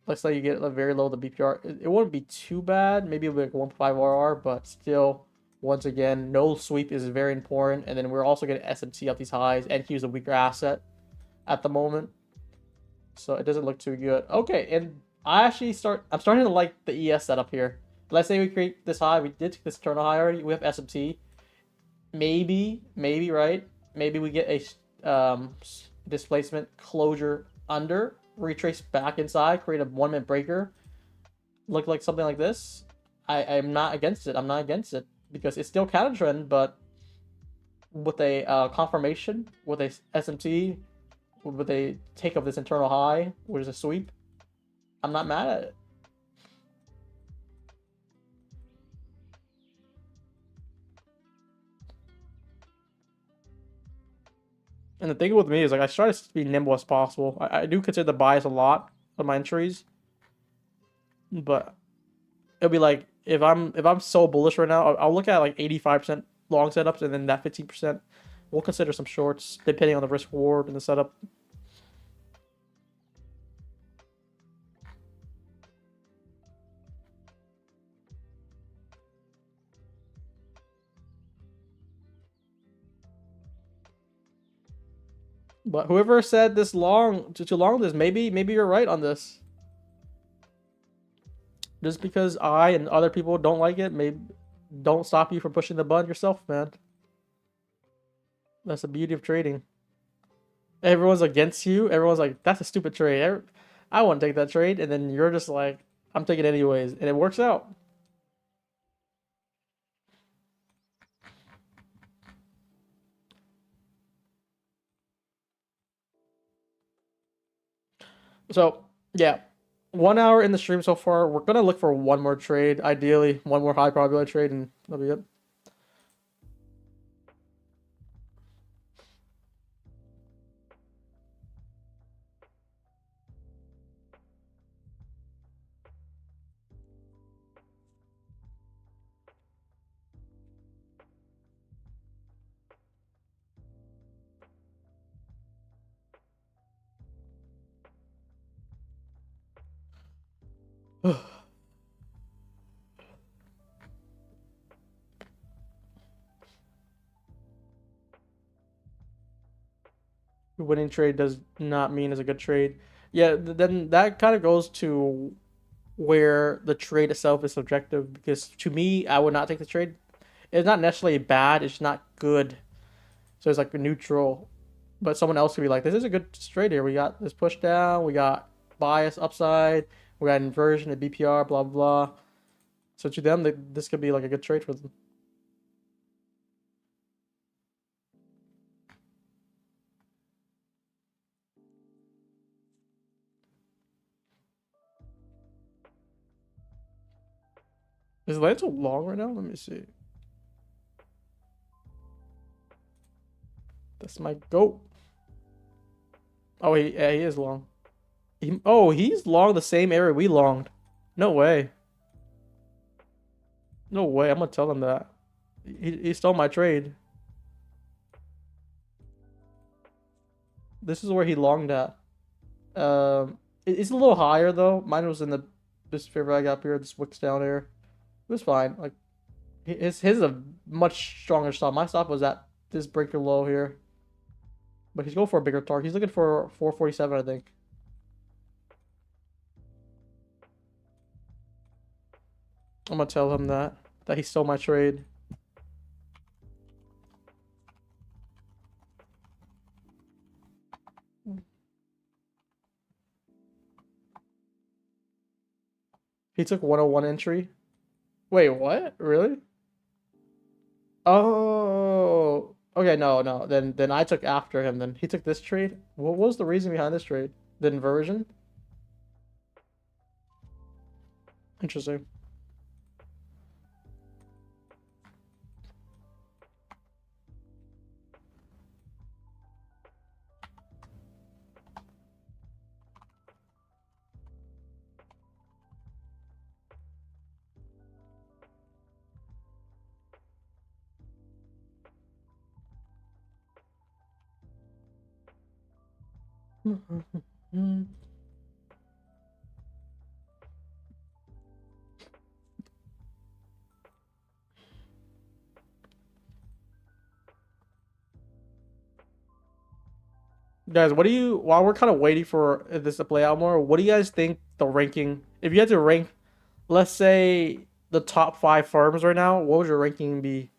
let's say you get a very low the BPR, it wouldn't be too bad. Maybe it'll be like 1.5 RR, but still, once again, no sweep is very important. And then we're also getting SMT up these highs. NQ is a weaker asset at the moment, so it doesn't look too good. Okay, and I'm starting to like the ES setup here. Let's say we create this high. We did this turtle high already. We have SMT. Maybe right. Maybe we get a displacement closure under, retrace back inside, create a 1 minute breaker, look like something like this. I'm not against it. I'm not against it because it's still counter trend, but with a confirmation, with a SMT, with a take of this internal high, which is a sweep, I'm not mad at it. And the thing with me is like I try to be nimble as possible. I do consider the bias a lot of my entries, but it'll be like if I'm so bullish right now, I'll look at like 85% long setups, and then that 15% we'll consider some shorts depending on the risk reward and the setup. But whoever said this too long this, maybe you're right on this. Just because I and other people don't like it, maybe don't stop you from pushing the button yourself, man. That's the beauty of trading. Everyone's against you. Everyone's like, that's a stupid trade. I wouldn't take that trade. And then you're just like, I'm taking it anyways. And it works out. So, yeah. 1 hour in the stream so far. We're going to look for one more trade. Ideally, one more high probability trade, and that'll be it. Winning trade does not mean it's a good trade. Yeah, then that kind of goes to where the trade itself is subjective, because to me, I would not take the trade. It's not necessarily bad, it's not good. So it's like a neutral. But someone else could be like, this is a good trade here. We got this push down, we got bias upside, we got inversion at BPR, blah, blah, blah. So to them, this could be like a good trade for them. Is Lance so long right now? Let me see. That's my goat. Oh, yeah, he is long. He's long the same area we longed. No way. No way. I'm gonna tell him that. He stole my trade. This is where he longed at. It's a little higher though. Mine was in this favorite I got up here, this wicks down here. It was fine. Like his is a much stronger stop. My stop was at this breaker low here. But he's going for a bigger target. He's looking for 447, I think. I'm gonna tell him that he stole my trade. He took 101 entry. Wait, what? Really? Oh, okay. No. Then I took after him. Then he took this trade. What was the reason behind this trade? The inversion. Interesting. Guys, what do you, while we're kind of waiting for this to play out more, what do you guys think the ranking, if you had to rank, let's say the top 5 firms right now, what would your ranking be?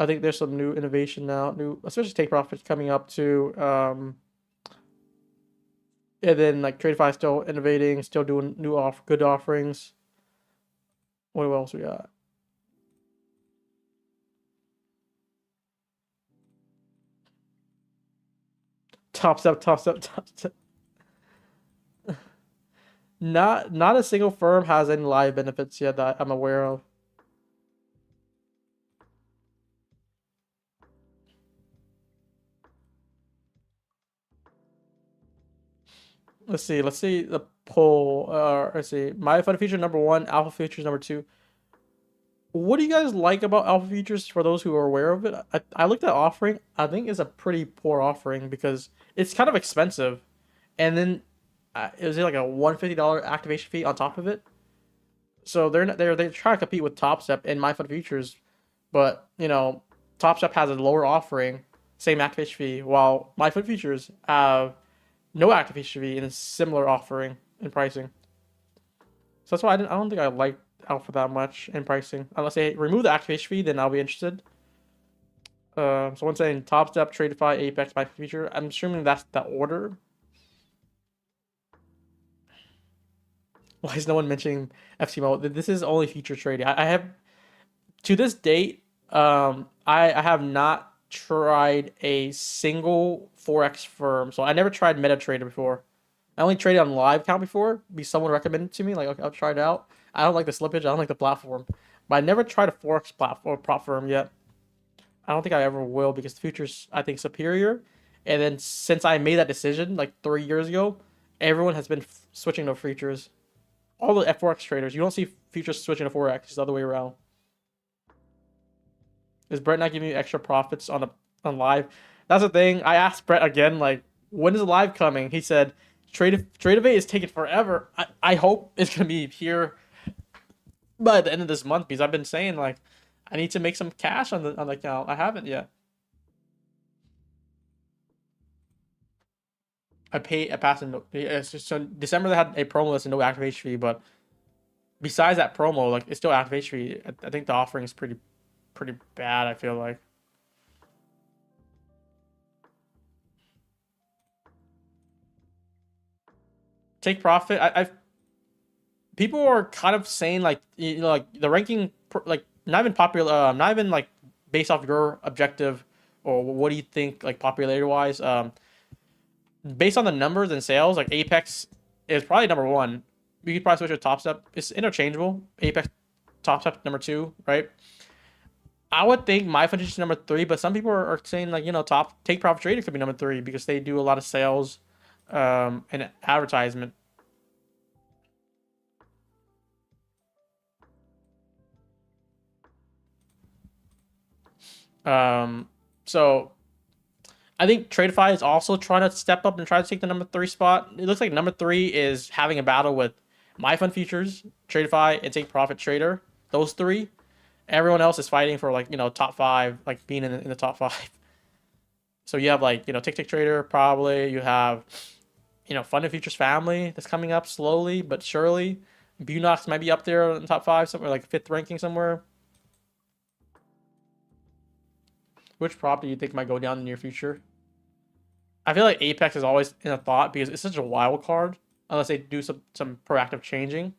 I think there's some new innovation now, especially take profits coming up too. And then like TradeFi still innovating, still doing good offerings. What else we got? Top step. Not a single firm has any live benefits yet that I'm aware of. Let's see the poll. Let's see. My fund feature number 1, alpha features number 2. What do you guys like about alpha features for those who are aware of it? I looked at offering. I think it's a pretty poor offering because it's kind of expensive. And then it was like a $150 activation fee on top of it. So they're trying to compete with TopStep and my fund features, but you know, TopStep has a lower offering, same activation fee, while my fund features have no activation fee and a similar offering and pricing. So that's why I don't think I like Alpha that much in pricing. Unless they remove the activation fee, then I'll be interested. Someone saying TopStep, TradeFi, Apex, my feature. I'm assuming that's the order. Why is no one mentioning FTMO? This is only future trading. I have, to this date, I have not tried a single Forex firm. So I never tried MetaTrader before. I only traded on live count before. Someone recommended it to me. Like, okay, I'll try it out. I don't like the slippage. I don't like the platform. But I never tried a Forex platform prop firm yet. I don't think I ever will because the future's, I think, superior. And then since I made that decision like 3 years ago, everyone has been switching to futures. All the Forex traders, you don't see futures switching to Forex. It's the other way around. Is Brett not giving you extra profits on live? That's the thing. I asked Brett again, like, when is the live coming? He said Trade of is taking forever. I hope it's gonna be here by the end of this month because I've been saying like I need to make some cash on the account. I haven't yet. I passed in so December they had a promo that's a no activation fee, but besides that promo, like it's still activation fee. I think the offering is pretty bad. I feel like. Take profit. I've people are kind of saying like like the ranking like not even popular, not even like based off your objective or what do you think like popularity wise. Based on the numbers and sales, like Apex is probably number one. You could probably switch to Top Step. It's interchangeable. Apex, Top Step number two, right? I would think my footage is number three, but some people are saying like top take profit trading could be number three because they do a lot of sales, and advertisement. So I think TradeFi is also trying to step up and try to take the number three spot. It looks like number three is having a battle with MyFund Futures, TradeFi, and Take Profit Trader. Those three. Everyone else is fighting for like top five, like being in the top five. So you have like Tick Tick Trader probably. You have Funded Futures Family that's coming up slowly but surely. Bunox might be up there in the top five somewhere, like fifth ranking somewhere. Which prop do you think might go down in the near future? I feel like Apex is always in a thought because it's such a wild card unless they do some proactive changing.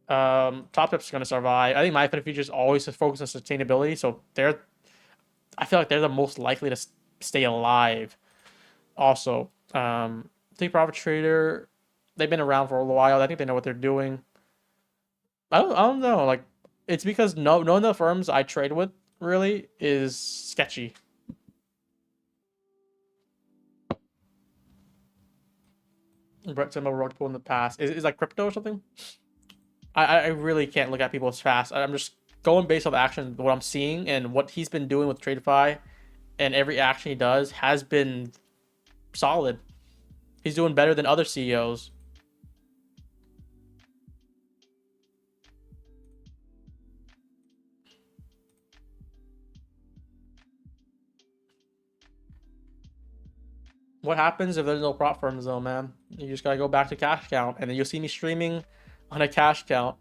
Top Tip's going to survive. I think my Infinite Futures always focus on sustainability, so I feel like they're the most likely to stay alive. Also, Take Profit Trader, they've been around for a while. I think they know what they're doing. I don't know. Like, it's because none of the firms I trade with really is sketchy. Brett Simba rug pull in the past is like crypto or something. I really can't look at people as fast. I'm just going based off action, what I'm seeing and what he's been doing with TradeFi, and every action he does has been solid. He's doing better than other CEOs. What happens if there's no prop firms though, man? You just gotta go back to cash count, and then you'll see me streaming on a cash count.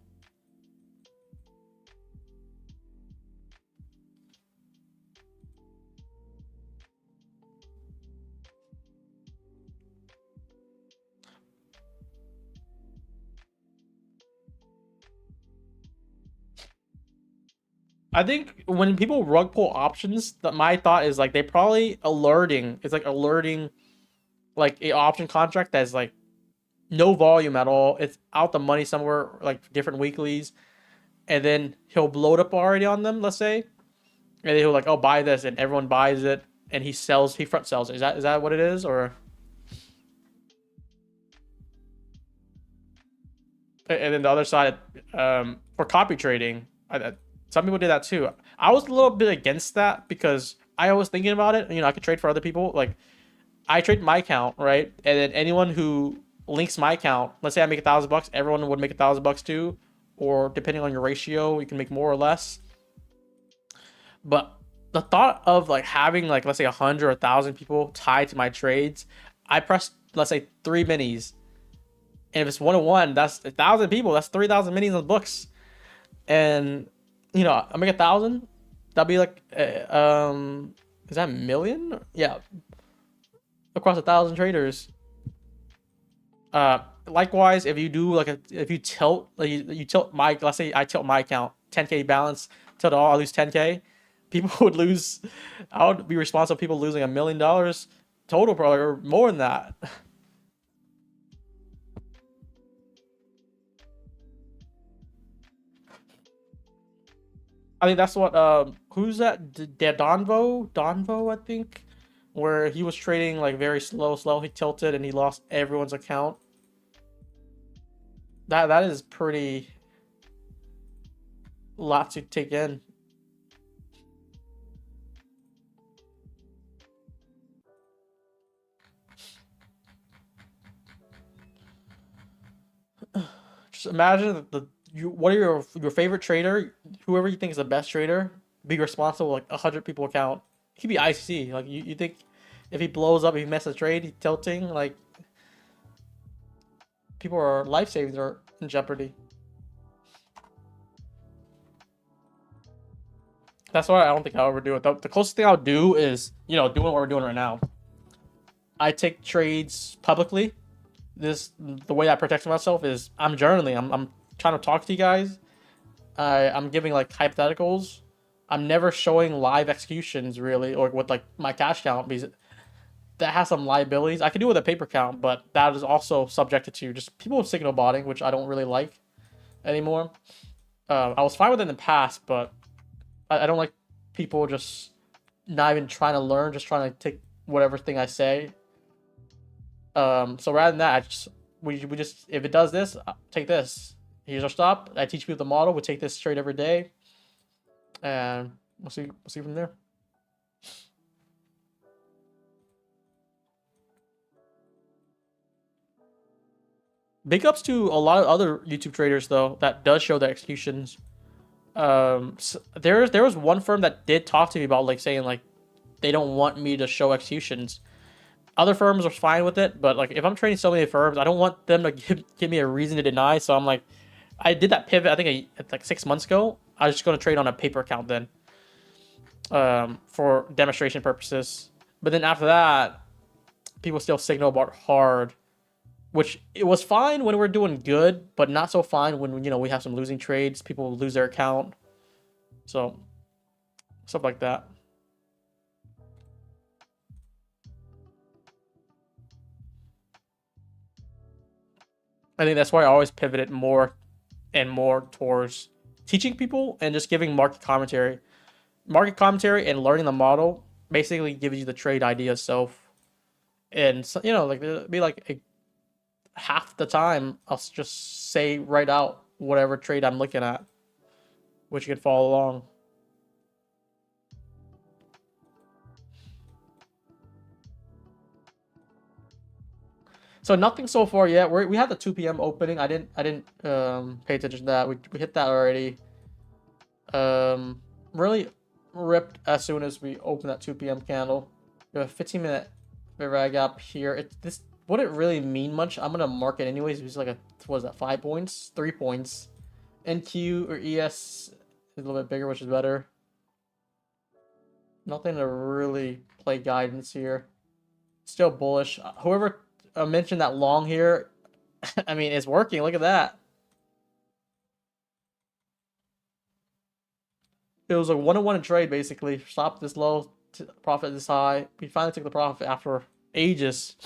I think when people rug pull options, that my thought is like they probably alerting. It's like alerting like a option contract that's like no volume at all. It's out the money somewhere, like different weeklies, and then he'll blow it up already on them. Let's say, and then he'll like, oh, buy this, and everyone buys it, and he front sells it. Is that what it is, or? And then the other side, for copy trading, some people did that too. I was a little bit against that because I was thinking about it. I could trade for other people. Like I trade my account, right? And then anyone who links my account, let's say I make $1,000, everyone would make $1,000 too, or depending on your ratio, you can make more or less. But the thought of like having like let's say 100 or 1,000 people tied to my trades, I press let's say 3 minis, and if it's 1-on-1, that's 1,000 people. That's 3,000 minis on the books, and I make 1,000. That'll be like, is that a million? Yeah, across 1,000 traders. Likewise, if you do like if you tilt, like you tilt my, let's say I tilt my account 10K balance, tilt it all, I lose 10K. People would lose. I would be responsible for people losing $1 million total, probably, or more than that. I think that's what who's that? Donvo, I think, where he was trading like very slow. He tilted and he lost everyone's account. That is pretty lot to take in. Just imagine what are your favorite trader, whoever you think is the best trader, be responsible like 100 people account. He could be ICC. Like you think if he blows up, if he messes a trade, he's tilting, like people are life savings are in jeopardy. That's why I don't think I'll ever do it. The closest thing I'll do is, doing what we're doing right now. I take trades publicly. The way I protect myself is I'm journaling. I'm trying to talk to you guys. I'm giving like hypotheticals. I'm never showing live executions really, or with like my cash count, because that has some liabilities. I can do it with a paper count, but that is also subjected to just people signal botting, which I don't really like anymore. I was fine with it in the past, but I don't like people just not even trying to learn, just trying to take whatever thing I say. So rather than that, we just if it does this, take this. Here's our stop. I teach people the model. We take this trade every day, and we'll see from there. Big ups to a lot of other YouTube traders though that does show their executions. There was one firm that did talk to me about like saying like they don't want me to show executions. Other firms are fine with it, but like if I'm trading so many firms, I don't want them to give me a reason to deny. So I'm like, I did that pivot. I think like 6 months ago. I was just going to trade on a paper account then, for demonstration purposes. But then after that, people still signal about hard, which it was fine when we're doing good, but not so fine when we have some losing trades. People lose their account, so stuff like that. I think that's why I always pivoted more and more towards teaching people and just giving market commentary. Market commentary and learning the model basically gives you the trade idea itself. And so, like it'll be like half the time I'll just say right out whatever trade I'm looking at, which you can follow along. So nothing so far yet. We had the 2 p.m. opening. I didn't pay attention to that. We hit that already. Really ripped as soon as we opened that 2 p.m. candle. We have a 15-minute rag up here. This wouldn't really mean much. I'm gonna mark it anyways. It's like what is that? 5 points, 3 points. NQ or ES is a little bit bigger, which is better. Nothing to really play guidance here. Still bullish. Whoever mentioned that long here, I mean, it's working. Look at that. It was a 1-on-1 trade basically. Stop this low, profit this high. We finally took the profit after ages.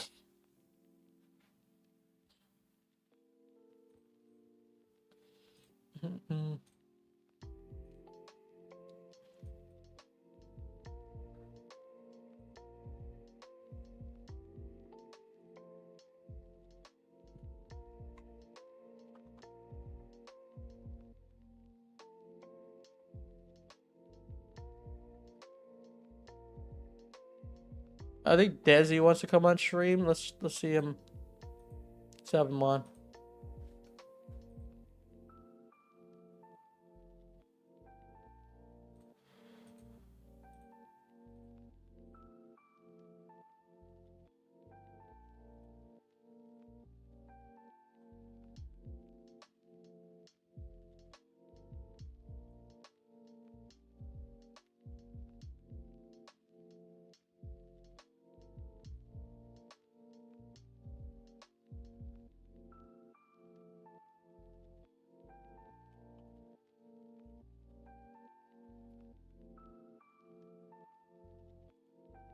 I think Desi wants to come on stream. Let's see him. Let's have him on.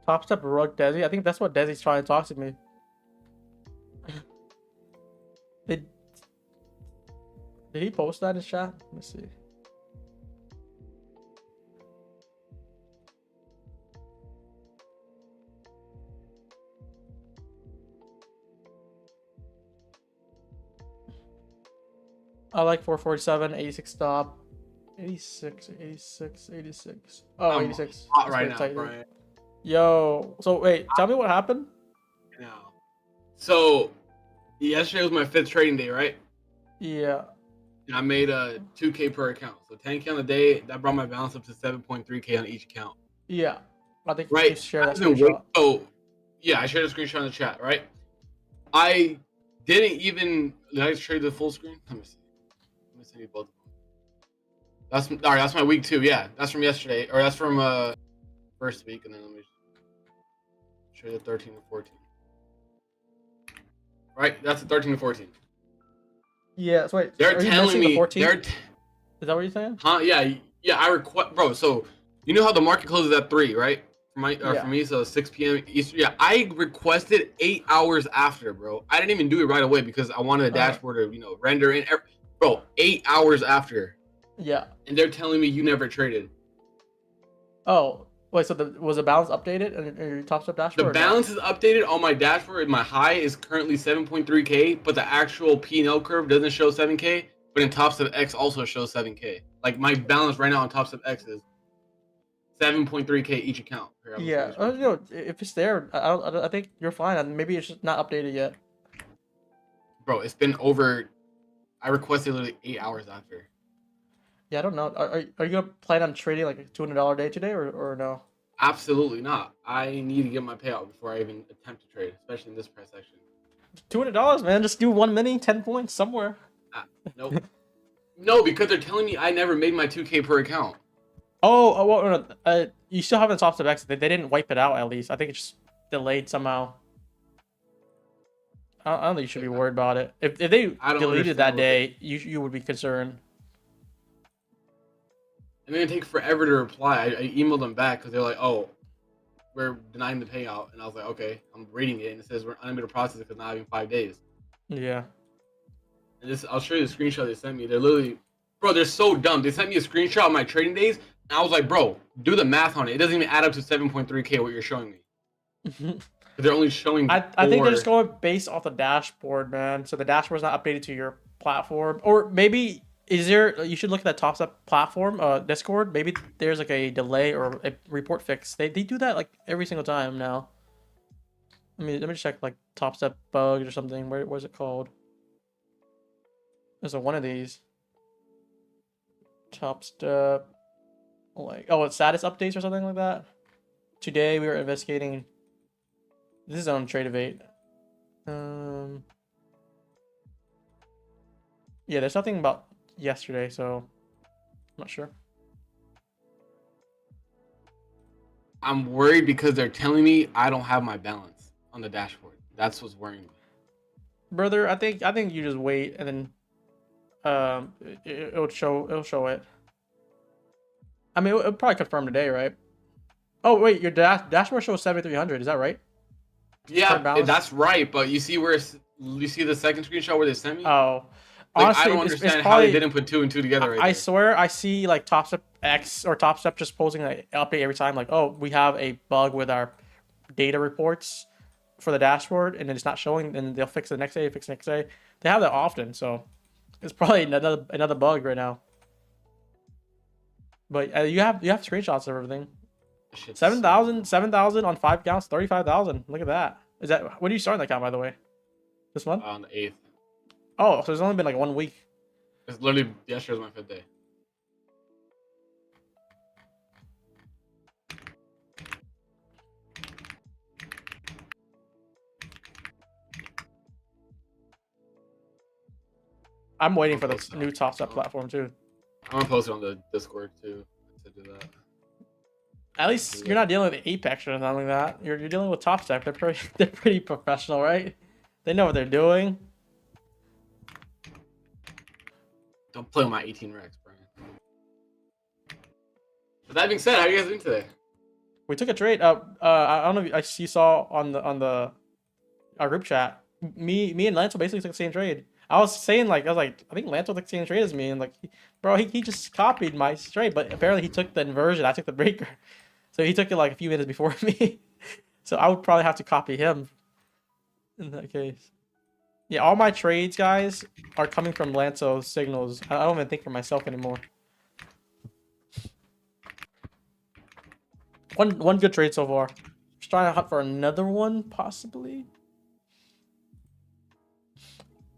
Top step rug Desi. I think that's what Desi's trying to talk to me. Did he post that in his chat? Let me see. I like 447, 86 stop. 86, 86, 86. Oh, 86. Right now, Brian. Yo, so wait, tell me what happened. No. So, yesterday was my 5th trading day, right? Yeah. And I made a 2K per account. So 10K on the day, that brought my balance up to 7.3K on each account. Yeah. I think you Right? share that I've been waiting. screenshot. Oh, yeah, I shared a screenshot in the chat, right? I didn't even. Did I trade the full screen? Let me see. Let me send you both of them. That's all right. That's my week 2. Yeah, that's from yesterday, or that's from first week, and then let me show you the 13 and 14. Right, that's the 13 and 14. Yeah. So wait, They're are you telling missing the me 14? they're. Is that what you're saying? Huh? Yeah. I request, bro. So you know how the market closes at 3, right? For me, so 6 p.m. Eastern. Yeah, I requested 8 hours after, bro. I didn't even do it right away because I wanted the dashboard to render in. Bro, 8 hours after. Yeah. And they're telling me you never traded. Oh, wait. So was the balance updated in your Top Step dashboard? The balance is updated on my dashboard. My high is currently 7.3K, but the actual P&L curve doesn't show 7K. But in Top Step X also shows 7K. Like my balance right now on Top Step X is 7.3K each account. Yeah, if it's there, I think you're fine. Maybe it's just not updated yet. Bro, it's been over. I requested literally 8 hours after. Yeah, I don't know. Are you gonna plan on trading like a $200 a day today or no? Absolutely not. I need to get my payout before I even attempt to trade, especially in this price section. $200, man. Just do 1 mini, 10 points somewhere. Nope. No, because they're telling me I never made my 2K per account. Oh, well, no, you still have the Top Step X. They didn't wipe it out at least. I think it's just delayed somehow. I don't think you should be worried about it. If they deleted that day, you would be concerned. And then it takes forever to reply. I emailed them back because they're like, "Oh, we're denying the payout," and I was like, "Okay." I'm reading it and it says we're unable to process it because not having 5 days. Yeah. And I'll show you the screenshot they sent me. They're literally, bro, they're so dumb. They sent me a screenshot of my trading days, and I was like, "Bro, do the math on it. It doesn't even add up to 7.3K what you're showing me." They're only showing. I think they're just going based off the dashboard, man. So the dashboard's not updated to your platform, or maybe you should look at that Top Step platform, Discord. Maybe there's like a delay or a report fix. They do that like every single time now. Let me check like Top Step bugs or something. Where's it called? There's one of these. Top Step, like it's status updates or something like that. Today we were investigating. This is on Tradeovate. Yeah, there's nothing about yesterday, so I'm not sure. I'm worried because they're telling me I don't have my balance on the dashboard. That's what's worrying me. Brother, I think you just wait and then it'll show it. I mean, it'll probably confirm today, right? Oh wait, your dashboard shows 7,300. Is that right? Yeah, that's right. But you see the second screenshot where they sent me? Oh, like, honestly, I don't understand how they didn't put 2 and 2 together. I swear, I see like Top Step X or Top Step just posting an update every time. Like, oh, we have a bug with our data reports for the dashboard, and then it's not showing. And they'll fix it the next day. They have that often, so it's probably another bug right now. But you have screenshots of everything. 7,000 on 5 counts, 35,000. Look at that. Is that when are you starting that count, by the way? This month? On the 8th. Oh, so it's only been like 1 week. It's literally yesterday was my 5th day. I'm waiting for the new Top Step platform too. I'm gonna post it on the Discord too to do that. At least you're not dealing with Apex or something like that. You're dealing with Top Step. They're pretty professional, right? They know what they're doing. Don't play with my 18 Rex, Brian. But that being said, how are you guys doing today? We took a trade. I don't know if you saw on our group chat. Me and Lance basically took the same trade. I think Lance took the same trade as me, and like, bro, he just copied my trade, but apparently he took the inversion. I took the breaker, so he took it like a few minutes before me. So I would probably have to copy him in that case. Yeah, all my trades, guys, are coming from Lance's signals. I don't even think for myself anymore. One good trade so far. Just trying to hunt for another one, possibly.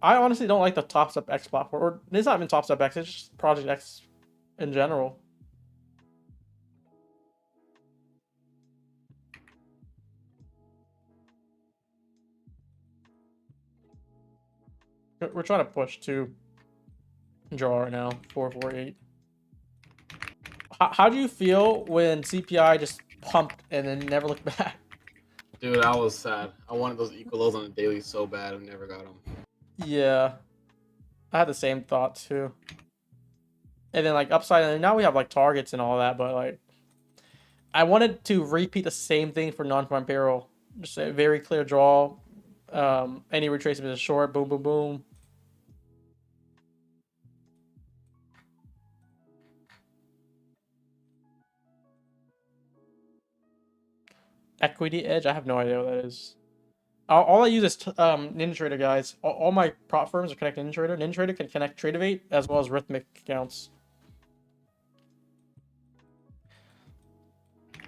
I honestly don't like the Top Step X platform, or it's not even Top Step X. It's just Project X in general. We're trying to push to draw right now, 448. How do you feel when CPI just pumped and then never looked back? Dude, I was sad. I wanted those equal lows on the daily so bad. I never got them. Yeah, I had the same thought too. And then like upside, and now we have like targets and all that, but like I wanted to repeat the same thing for non-farm payroll. Just a very clear draw. Any retracement is short. Boom, boom, boom. Equity edge. I have no idea what that is. All I use is NinjaTrader, guys. All my prop firms are connected to NinjaTrader. NinjaTrader can connect Tradeovate as well as Rhythmic accounts.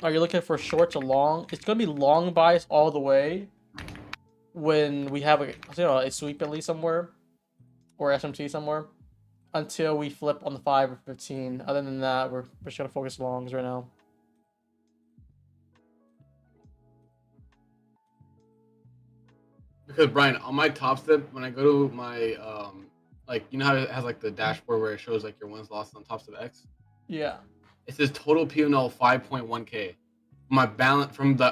Are you looking for short to long? It's gonna be long bias all the way when we have a sweep at least somewhere or SMT somewhere until we flip on the 5 or 15. Other than that, we're just gonna focus longs right now. Because Brian, on my top step, when I go to my like you know how it has like the dashboard where it shows like your wins lost on top step X. Yeah. It says total P&L 5.1k. My balance from the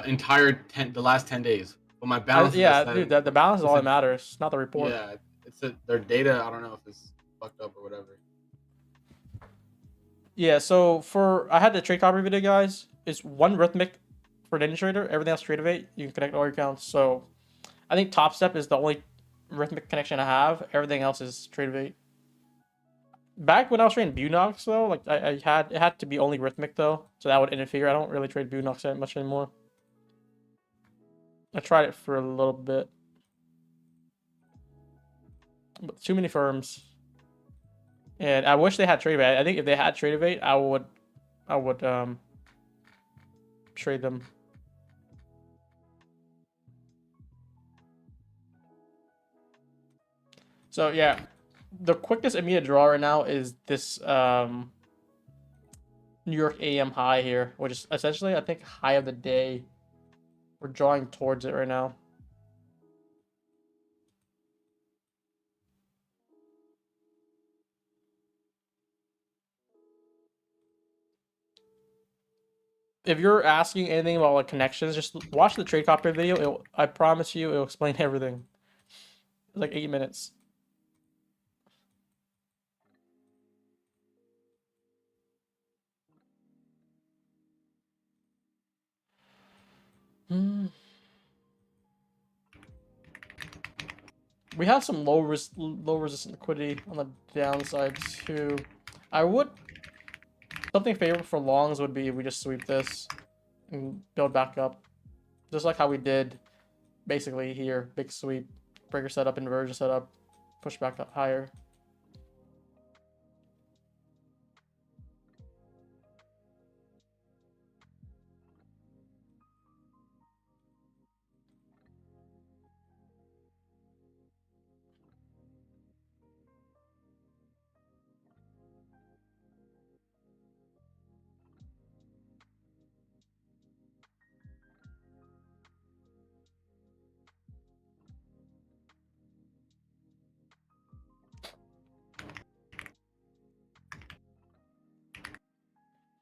the last 10 days. But my balance Yeah, dude, the balance is all that matters, not the report. Yeah, it's their data. I don't know if it's fucked up or whatever. Yeah, so I had the trade copy video, guys. It's one Rhythmic for the trader. Everything else Tradeovate. You can connect all your accounts. So I think Top Step is the only Rhythmic connection I have. Everything else is Tradeovate. Back when I was trading Bunox though, like it had to be only Rhythmic though, so that would interfere. I don't really trade Bunox that much anymore. I tried it for a little bit, but too many firms. And I wish they had Tradeovate. I think if they had Tradeovate, I would trade them. So yeah, the quickest immediate draw right now is this New York AM high here, which is essentially I think high of the day. We're drawing towards it right now. If you're asking anything about like connections, just watch the trade copy video. I promise you, it'll explain everything. It's like 8 minutes. We have some low resistant liquidity on the downside too. Something favorable for longs would be if we just sweep this and build back up, just like how we did basically here. Big sweep, breaker setup, inversion setup, push back up higher.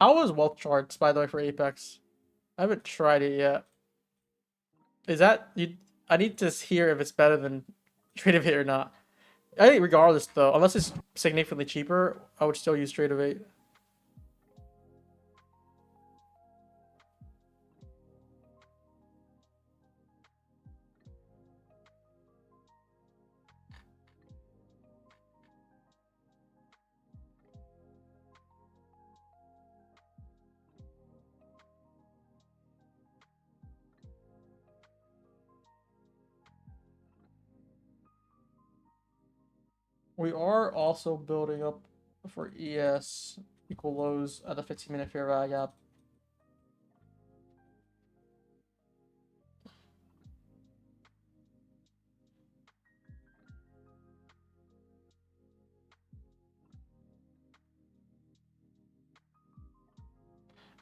How was wealth charts, by the way, for Apex? I haven't tried it yet. Is that you? I need to hear if it's better than Trade of 8 or not. I think regardless though, unless it's significantly cheaper, I would still use Trade of 8. We are also building up for ES equal lows at the 15-minute fair value gap.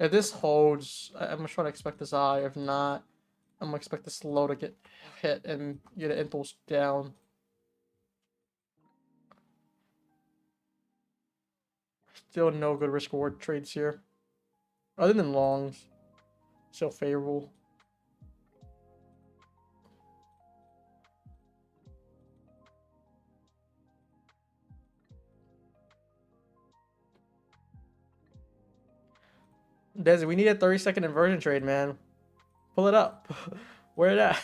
If this holds, I'm gonna try to expect this high. If not, I'm gonna expect this low to get hit and get an impulse down. Still no good risk reward trades here. Other than longs. Still favorable. Desi, we need a 30-second inversion trade, man. Pull it up. Where it at?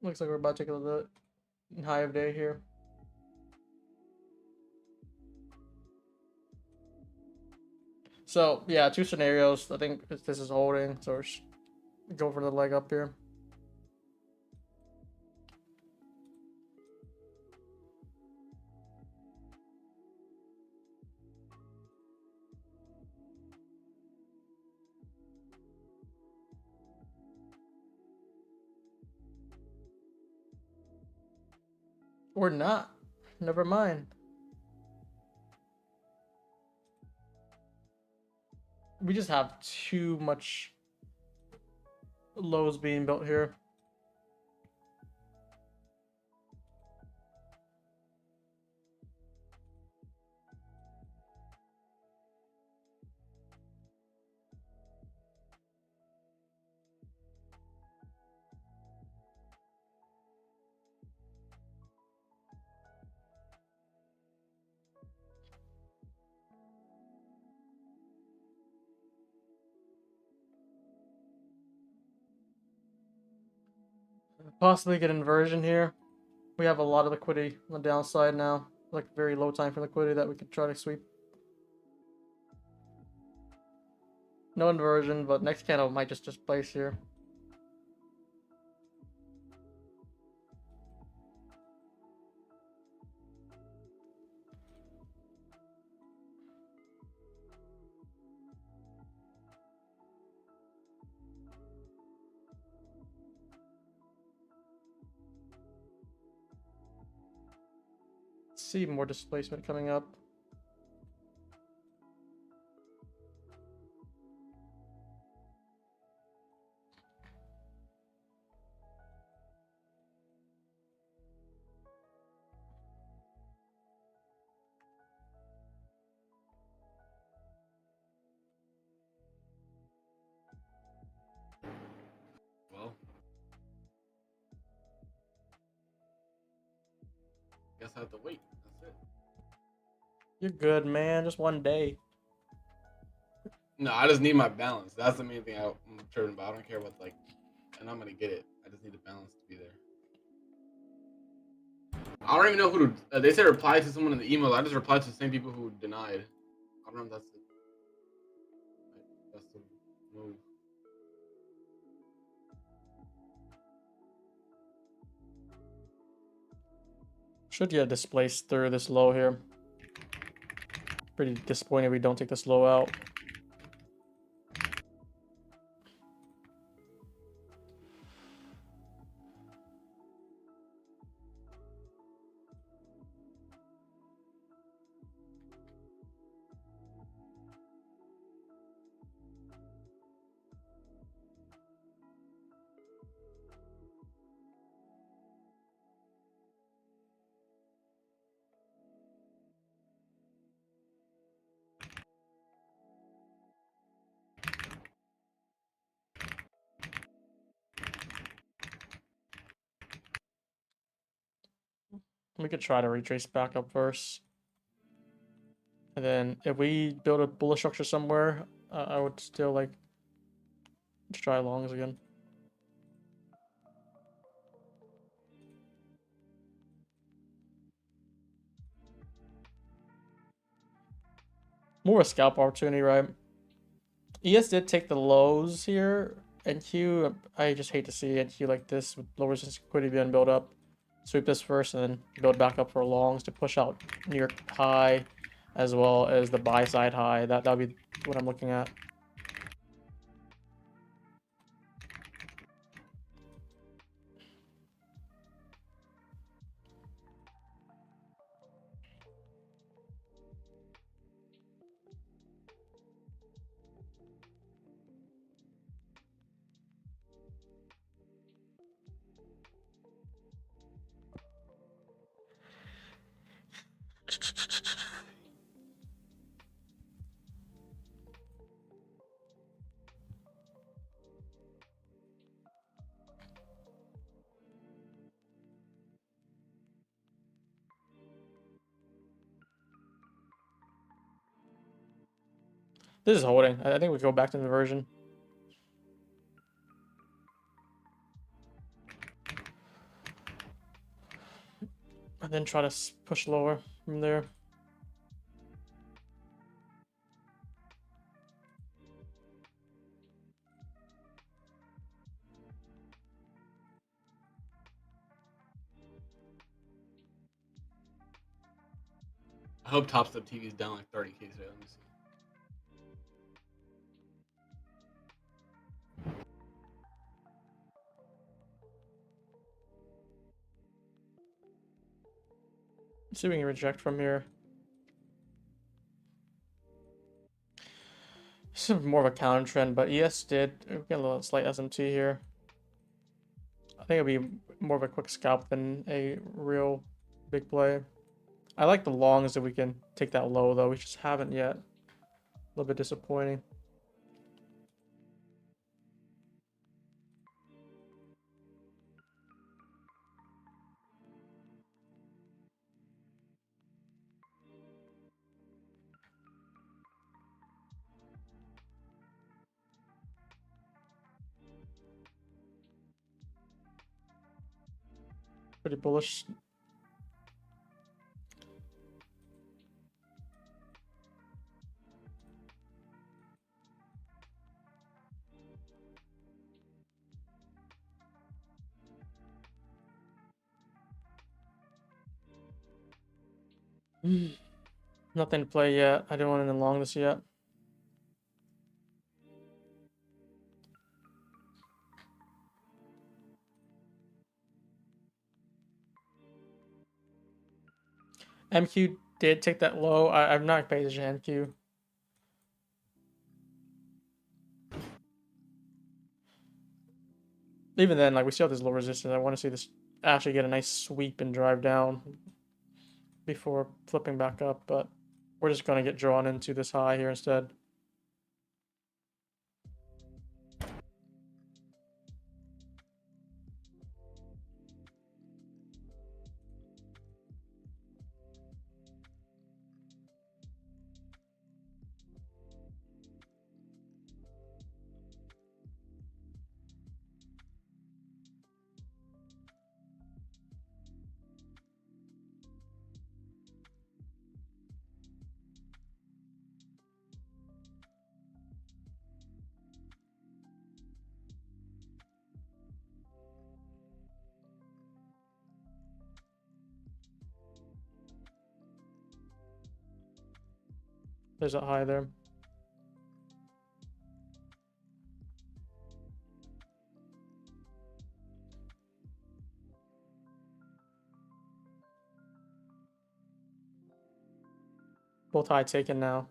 Looks like we're about to take a little high of day here. So yeah, two scenarios. I think this is holding, so we're just go for the leg up here. Or not. Never mind. We just have too much lows being built here. Possibly get inversion here. We have a lot of liquidity on the downside now. Like very low time for liquidity that we could try to sweep. No inversion, but next candle might just displace here. See more displacement coming up. Well, guess I have to wait. That's it. You're good, man. Just one day. No, I just need my balance. That's the main thing I'm concerned about. I don't care what, like, and I'm gonna get it. I just need the balance to be there. I don't even know who to. They said reply to someone in the email. I just replied to the same people who denied. I don't know if that's the move. Should get displaced through this low here. Pretty disappointed we don't take this low out. We could try to retrace back up first. And then if we build a bullish structure somewhere, I would still like to try longs again. More a scalp opportunity, right? ES did take the lows here, and Q, I just hate to see NQ like this with low resistance liquidity being built up. Sweep this first and then build back up for longs to push out New York high as well as the buy side high. That'll be what I'm looking at. This is holding. I think we go back to the inversion. And then try to push lower from there. I hope Top Step TV is down like 30K today. Let me see. Let's see if we can reject from here. This is more of a counter trend, but ES did get a little slight SMT here. I think it'll be more of a quick scalp than a real big play. I like the longs that we can take that low though. We just haven't yet. A little bit disappointing. Pretty bullish. Nothing to play yet. I don't want to long this yet. MQ did take that low. I'm not paying attention to MQ. Even then, like we still have this low resistance. I want to see this actually get a nice sweep and drive down before flipping back up, but we're just going to get drawn into this high here instead. There's a high there. Both high taken now.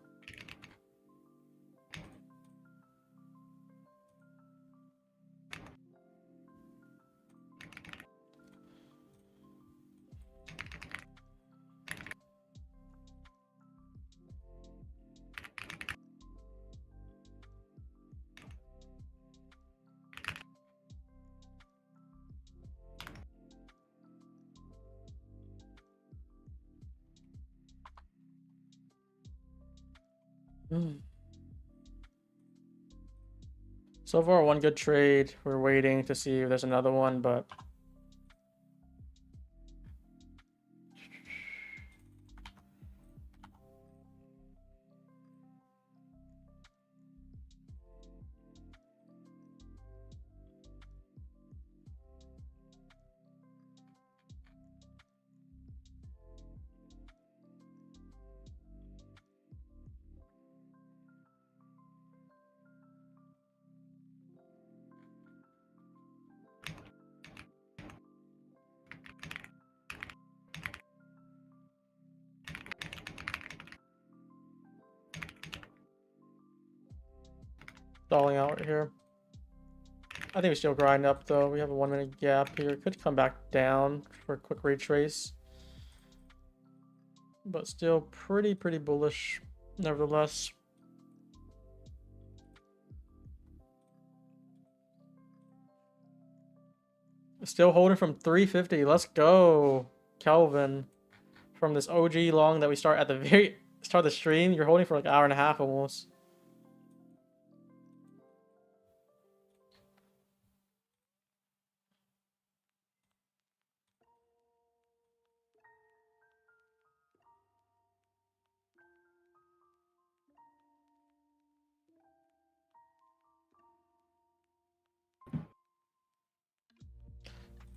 So far, one good trade. We're waiting to see if there's another one, but stalling out right here. I think we still grind up though. We have a 1 minute gap here. Could come back down for a quick retrace. But still pretty bullish nevertheless. Still holding from 350. Let's go, Kelvin. From this OG long that we start at the very start of the stream, you're holding for like an hour and a half almost.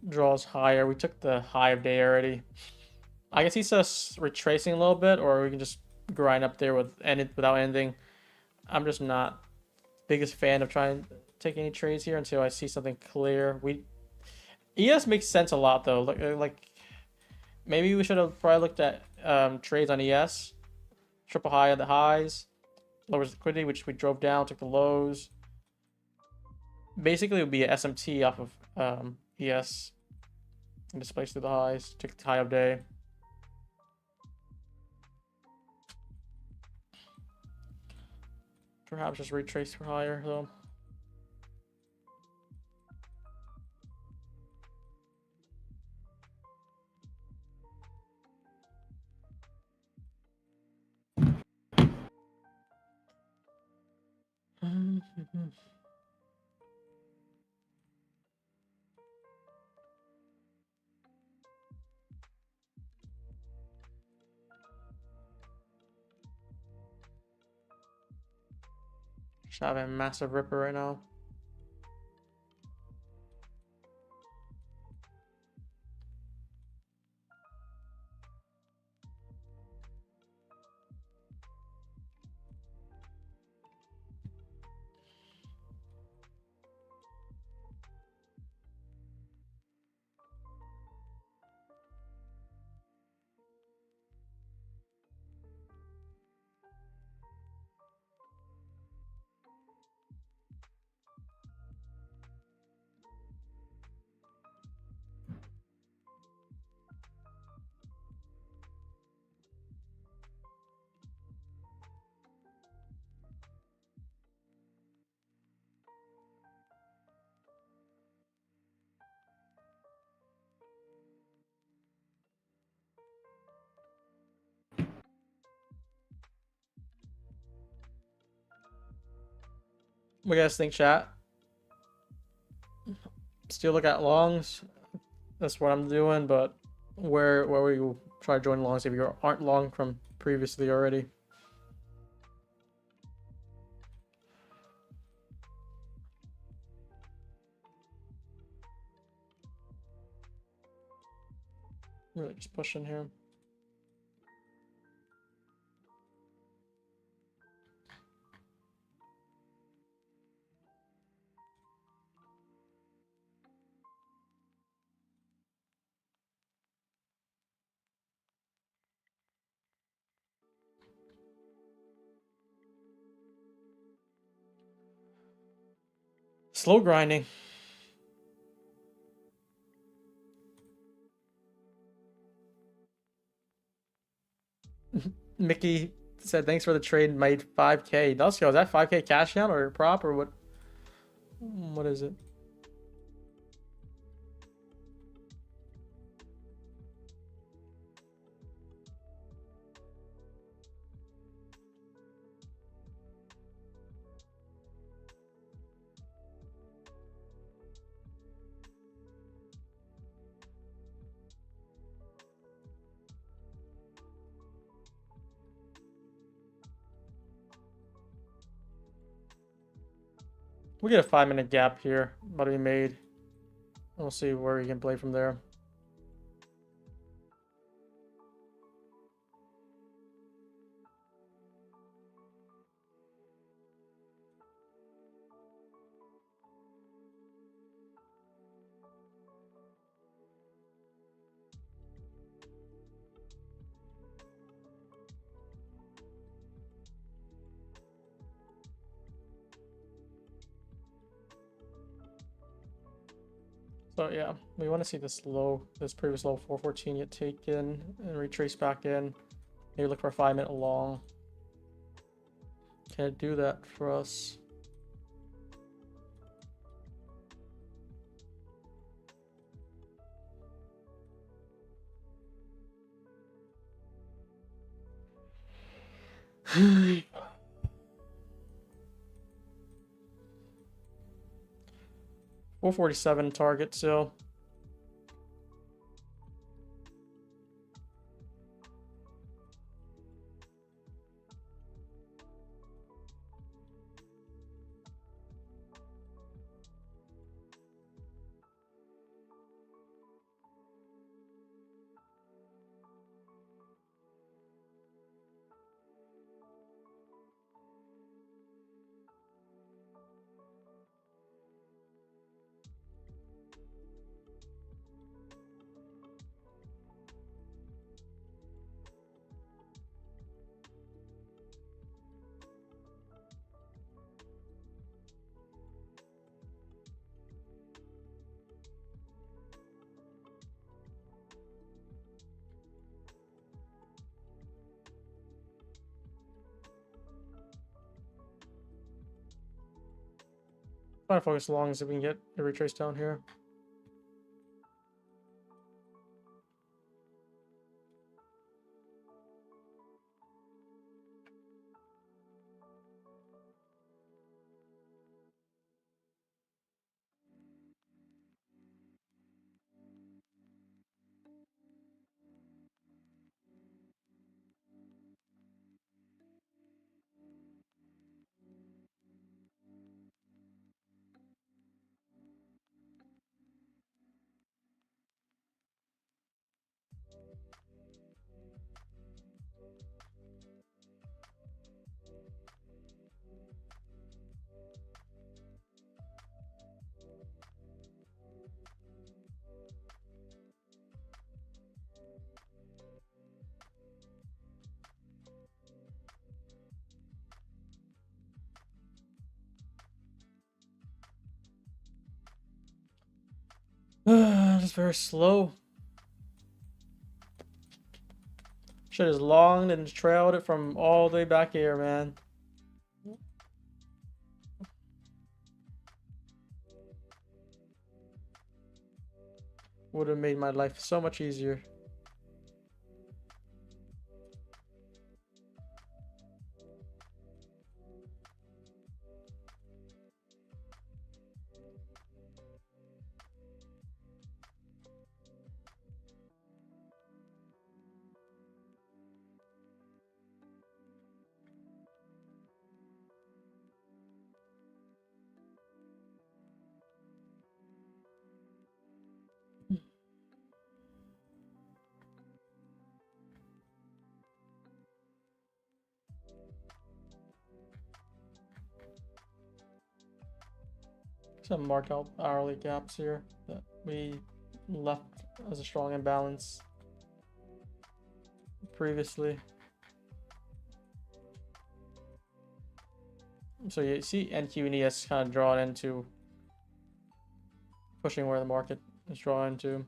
Draws higher. We took the high of day already. I guess he's just retracing a little bit, or we can just grind up there without anything. I'm just not biggest fan of trying to take any trades here until I see something clear. ES makes sense a lot though. Like maybe we should have probably looked at trades on ES. Triple high at the highs, lowers liquidity, which we drove down, took the lows. Basically, it would be a SMT off of ES and displaced through the highs, took the high of day. Perhaps just retrace for higher though. Just having a massive ripper right now. What do you guys think, chat? Still look at longs. That's what I'm doing, but where will you try to join longs if you aren't long from previously already? Really just pushing here. Slow grinding. Mickey said, thanks for the trade, made 5K. Dusco, is that 5K cash down or prop or what? What is it? We get a 5-minute gap here, about to be made. We'll see where we can play from there. So yeah, we want to see this low, this previous low 414 get taken and retrace back in. Maybe look for a 5-minute long. Can it do that for us? $447 target still. Trying to focus long so we can get a retrace down here. Just very slow. Shit is long and trailed it from all the way back here, man. Would have made my life so much easier. Some marked out hourly gaps here that we left as a strong imbalance previously. So you see NQ and ES kind of drawn into pushing where the market is drawn into.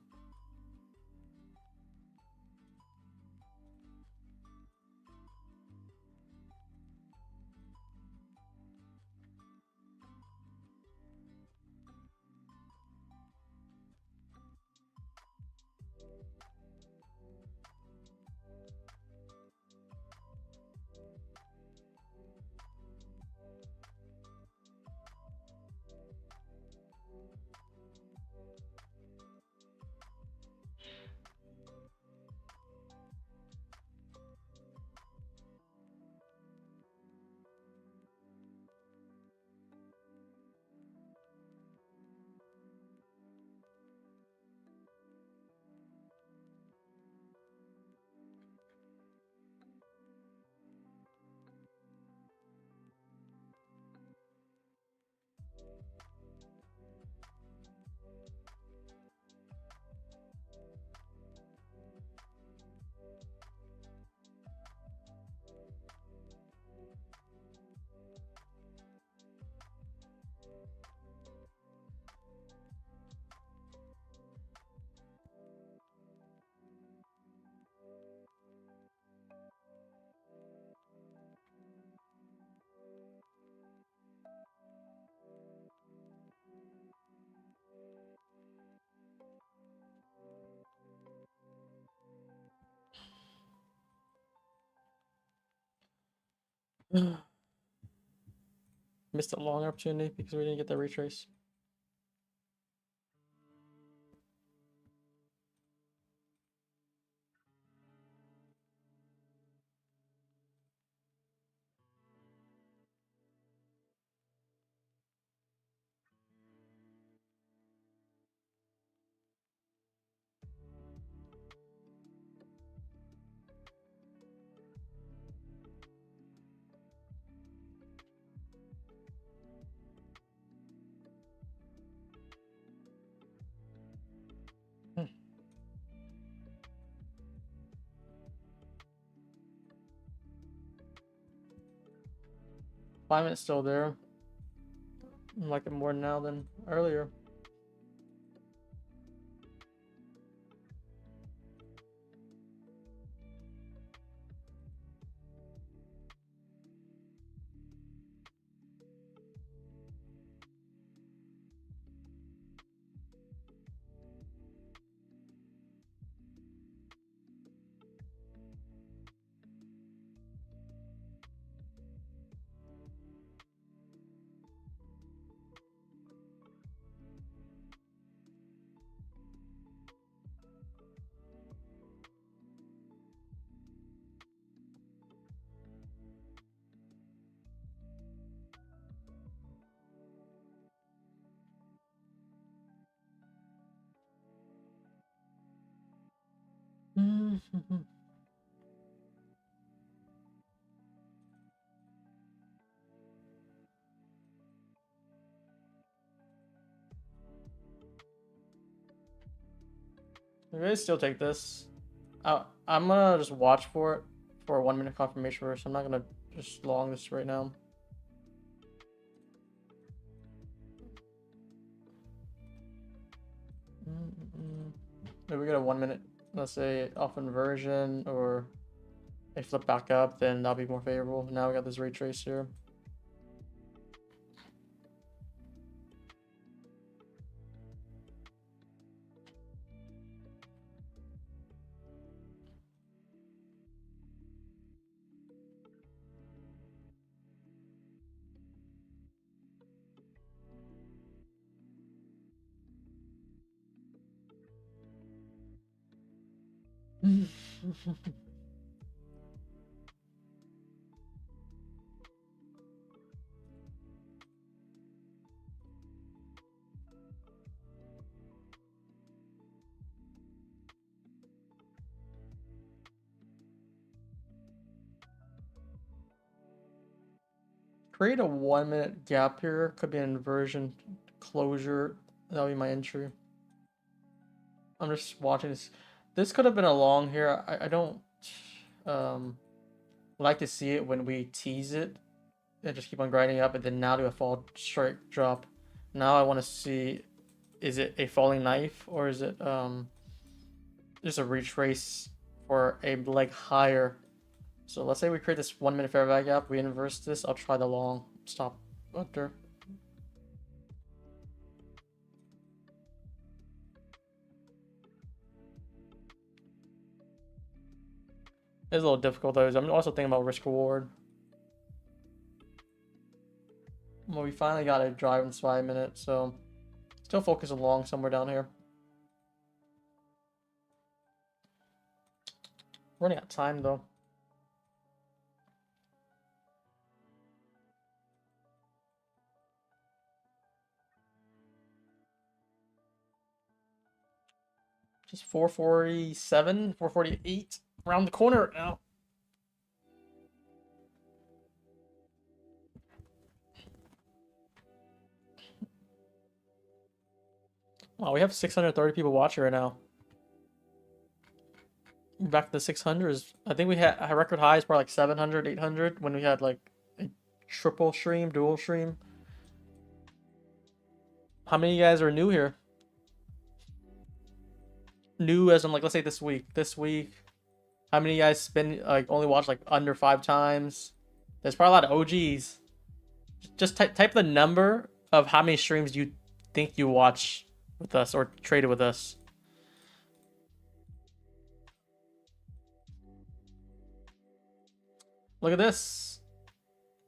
Missed a long opportunity because we didn't get the retrace. Hmm. 5 minutes still there. I like it more now than earlier. Maybe I still take this. I'm gonna just watch for it for a 1 minute confirmation first. I'm not gonna just long this right now. Maybe we get a 1 minute, let's say, off inversion, or they flip back up, then that'll be more favorable. Now we got this retrace here. Create a 1 minute gap here. Could be an inversion closure. That'll be my entry. I'm just watching this. This could have been a long here. I don't like to see it when we tease it and just keep on grinding up, and then now do a fall straight drop. Now I want to see, is it a falling knife, or is it just a retrace for a leg higher? So let's say we create this 1 minute fair value gap, we inverse this, I'll try the long stop under. It's a little difficult though. I'm also thinking about risk reward. Well, we finally got a drive in 5 minutes, so still focus along somewhere down here. Running out of time though. Just 447, 448 around the corner now. Wow, we have 630 people watching right now. Back to the 600s. I think we had a record highs probably like 700, 800 when we had like a triple stream, dual stream. How many of you guys are new here? New as in like, let's say this week. This week. How many of you guys like only watch like under 5 times? There's probably a lot of OGs. Just type the number of how many streams you think you watch with us or traded with us. Look at this.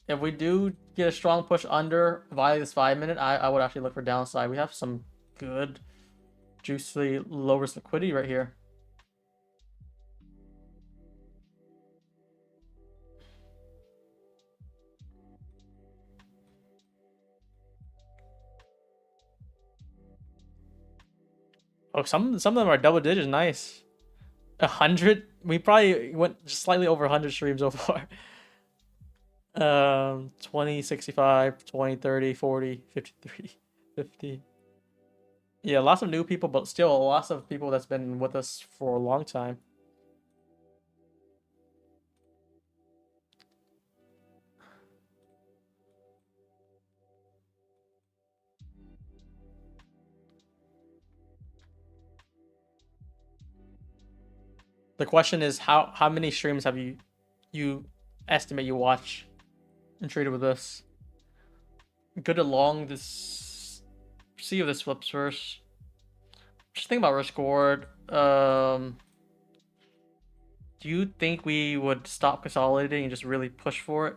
If we do get a strong push under via this 5 minute, I would actually look for downside. We have some good, juicy, low risk liquidity right here. Oh, some of them are double digits. Nice. 100. We probably went just slightly over 100 streams so far. 20, 65, 20, 30, 40, 53, 50. Yeah, lots of new people, but still lots of people that's been with us for a long time. The question is how many streams have you estimate you watch and traded with us? Good along this. See if this flips first. Just think about risk reward. Do you think we would stop consolidating and just really push for it?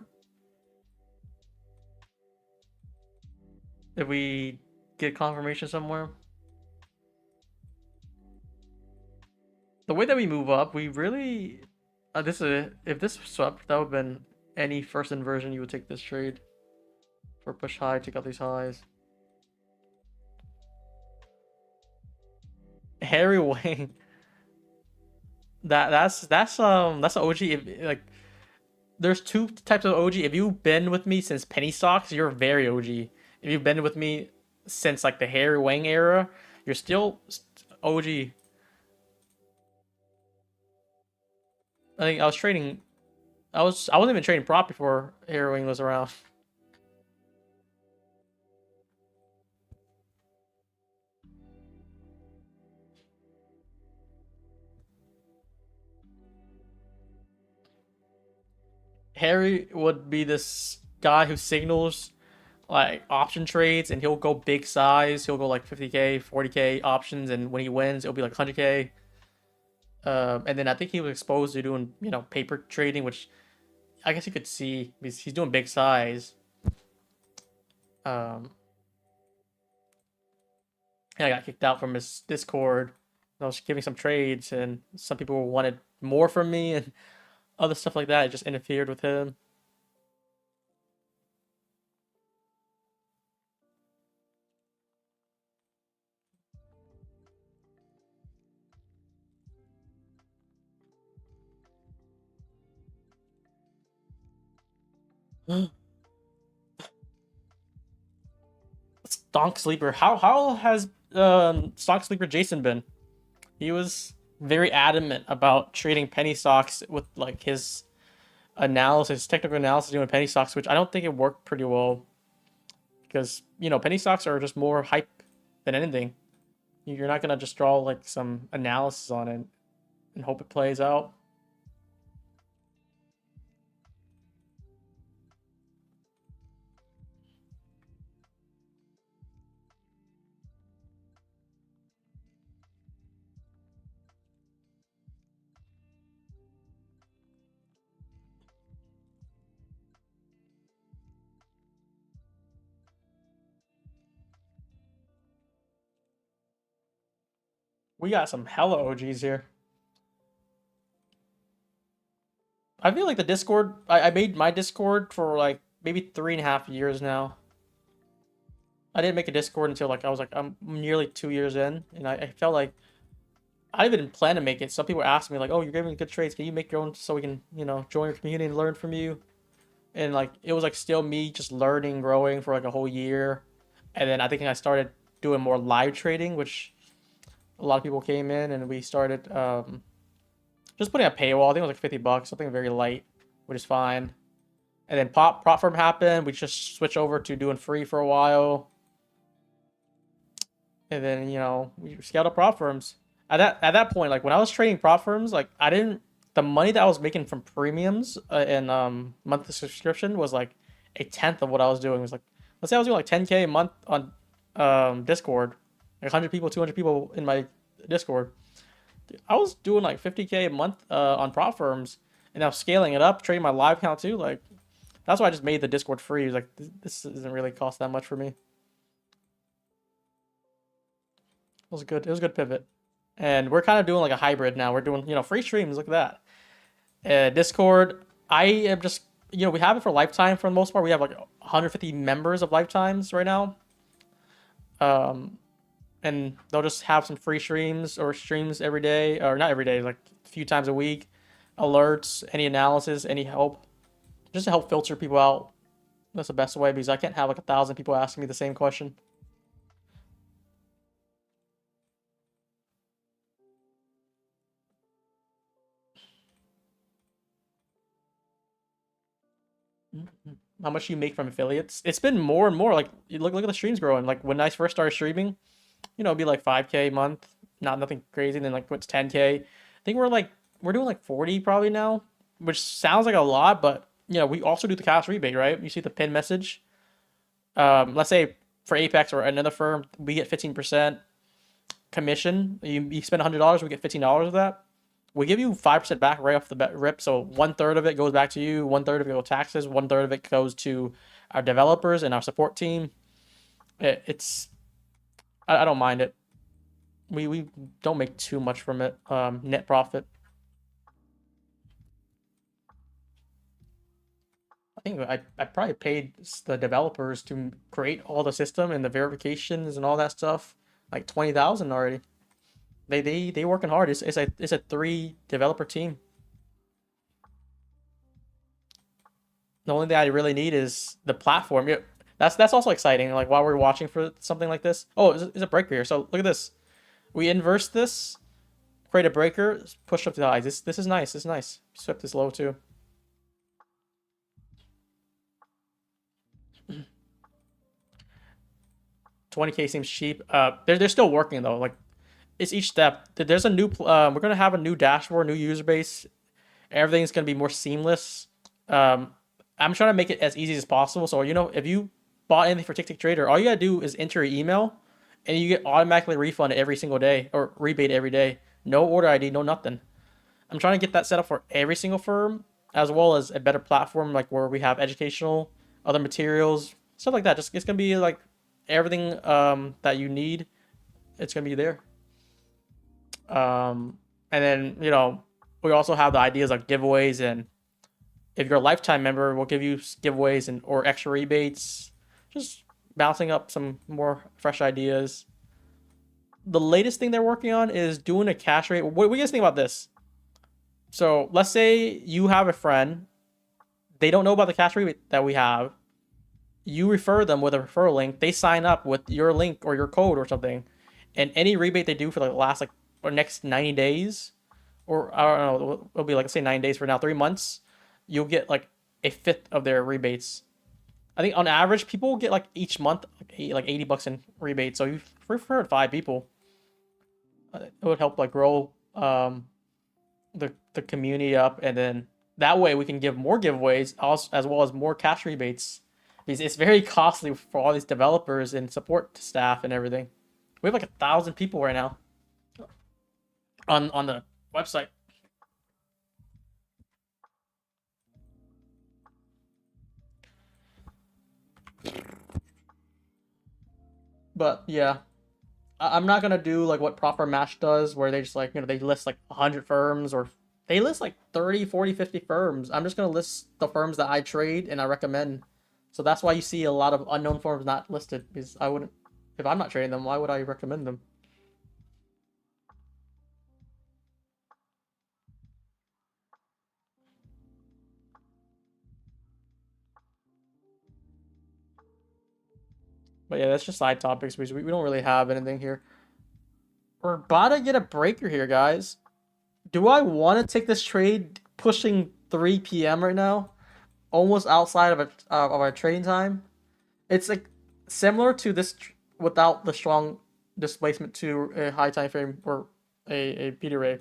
If we get confirmation somewhere? The way that we move up, we really this is if this swept, that would have been any first inversion you would take this trade for push high, take out these highs. Harry Wang. That's an OG. Like there's two types of OG. If you've been with me since penny stocks, you're very OG. If you've been with me since like the Harry Wang era, you're still OG. I think I was trading. I wasn't even trading prop before Harry Wang was around. Harry would be this guy who signals like option trades, and he'll go big size. He'll go like 50K, 40K options, and when he wins, it'll be like 100K. And then I think he was exposed to doing paper trading, which I guess you could see because he's doing big size. And I got kicked out from his Discord. I was giving some trades, and some people wanted more from me, and other stuff like that. It just interfered with him. Stonk Sleeper. How has Stonk Sleeper Jason been? He was very adamant about trading penny stocks with like his analysis, technical analysis doing penny stocks, which I don't think it worked pretty well because penny stocks are just more hype than anything. You're not gonna just draw like some analysis on it and hope it plays out. We got some hella OGs here. I feel like the Discord. I made my Discord for like maybe 3.5 years now. I didn't make a Discord until like I'm nearly 2 years in, and I felt like I didn't plan to make it. Some people asked me like, "Oh, you're giving good trades. Can you make your own so we can join your community and learn from you?" And like it was like still me just learning, growing for like a whole year, and then I think I started doing more live trading, which a lot of people came in, and we started just putting a paywall. I think it was like $50, something very light, which is fine. And then prop firm happened. We just switched over to doing free for a while. And then we scaled up prop firms. At that point, like when I was trading prop firms, like the money that I was making from premiums and monthly subscription was like a tenth of what I was doing. It was like, let's say I was doing like 10K a month on Discord, like 100 people, 200 people in my Discord. I was doing like 50K a month on prop firms, and I was scaling it up, trading my live account too. Like That's why I just made the Discord free. It was like, this doesn't really cost that much for me. It was good. It was a good pivot. And we're kind of doing like a hybrid now. We're doing, free streams. Look at that. Discord, I am just, we have it for lifetime for the most part. We have like 150 members of lifetimes right now. And they'll just have some free streams or streams every day, or not every day, like a few times a week. Alerts, any analysis, any help, just to help filter people out. That's the best way, because I can't have like 1,000 people asking me the same question. How much you make from affiliates? It's been more and more. Like, you look at the streams growing. Like when I first started streaming, it'd be like 5K a month, nothing crazy. And then like what's 10K? I think we're doing like 40 probably now, which sounds like a lot, but we also do the cash rebate, right? You see the pin message. Let's say for Apex or another firm, we get 15% commission. You spend $100, we get $15 of that. We give you 5% back right off the rip. So 1/3 of it goes back to you, 1/3 of it goes taxes, 1/3 of it goes to our developers and our support team. I don't mind it. We don't make too much from it. Net profit. I think I probably paid the developers to create all the system and the verifications and all that stuff like 20,000 already. They working hard. It's a 3 developer team. The only thing I really need is the platform. Yeah, that's also exciting. Like while we're watching for something like this. Oh, it's a breaker here. So look at this. We inverse this, create a breaker, push up the highs. This is nice. This is nice. Swept this low too. $20K seems cheap. They're still working though. Like it's each step. There's a new. We're gonna have a new dashboard, new user base. Everything's gonna be more seamless. I'm trying to make it as easy as possible. So if you bought anything for Tick Trader, all you gotta do is enter your email, and you get automatically refunded every single day or rebate every day. No order ID, no nothing. I'm trying to get that set up for every single firm, as well as a better platform like where we have educational, other materials, stuff like that. Just it's gonna be like everything that you need. It's gonna be there. And then we also have the ideas like giveaways, and if you're a lifetime member, we'll give you giveaways or extra rebates. Just bouncing up some more fresh ideas. The latest thing they're working on is doing a cash rate. What do you guys think about this? So let's say you have a friend, they don't know about the cash rebate that we have. You refer them with a referral link. They sign up with your link or your code or something, and any rebate they do for the last or next 90 days, or I don't know, it'll be like, let's say 9 days for now, 3 months, you'll get like a fifth of their rebates. I think on average, people get like each month like $80 in rebates. So you've referred 5 people. It would help like grow the community up, and then that way we can give more giveaways as well as more cash rebates, because it's very costly for all these developers and support staff and everything. We have like 1,000 people right now on the website. But yeah, I'm not gonna do like what Proper Match does, where they just like they list like 100 firms, or they list like 30, 40, 50 firms. I'm just gonna list the firms that I trade and I recommend. So that's why you see a lot of unknown firms not listed, because I wouldn't, if I'm not trading them, why would I recommend them? But yeah, that's just side topics, because we don't really have anything here. We're about to get a breaker here, guys. Do I want to take this trade pushing 3 p.m. right now? Almost outside of our trading time. It's like similar to this without the strong displacement to a high time frame or a Peter ray.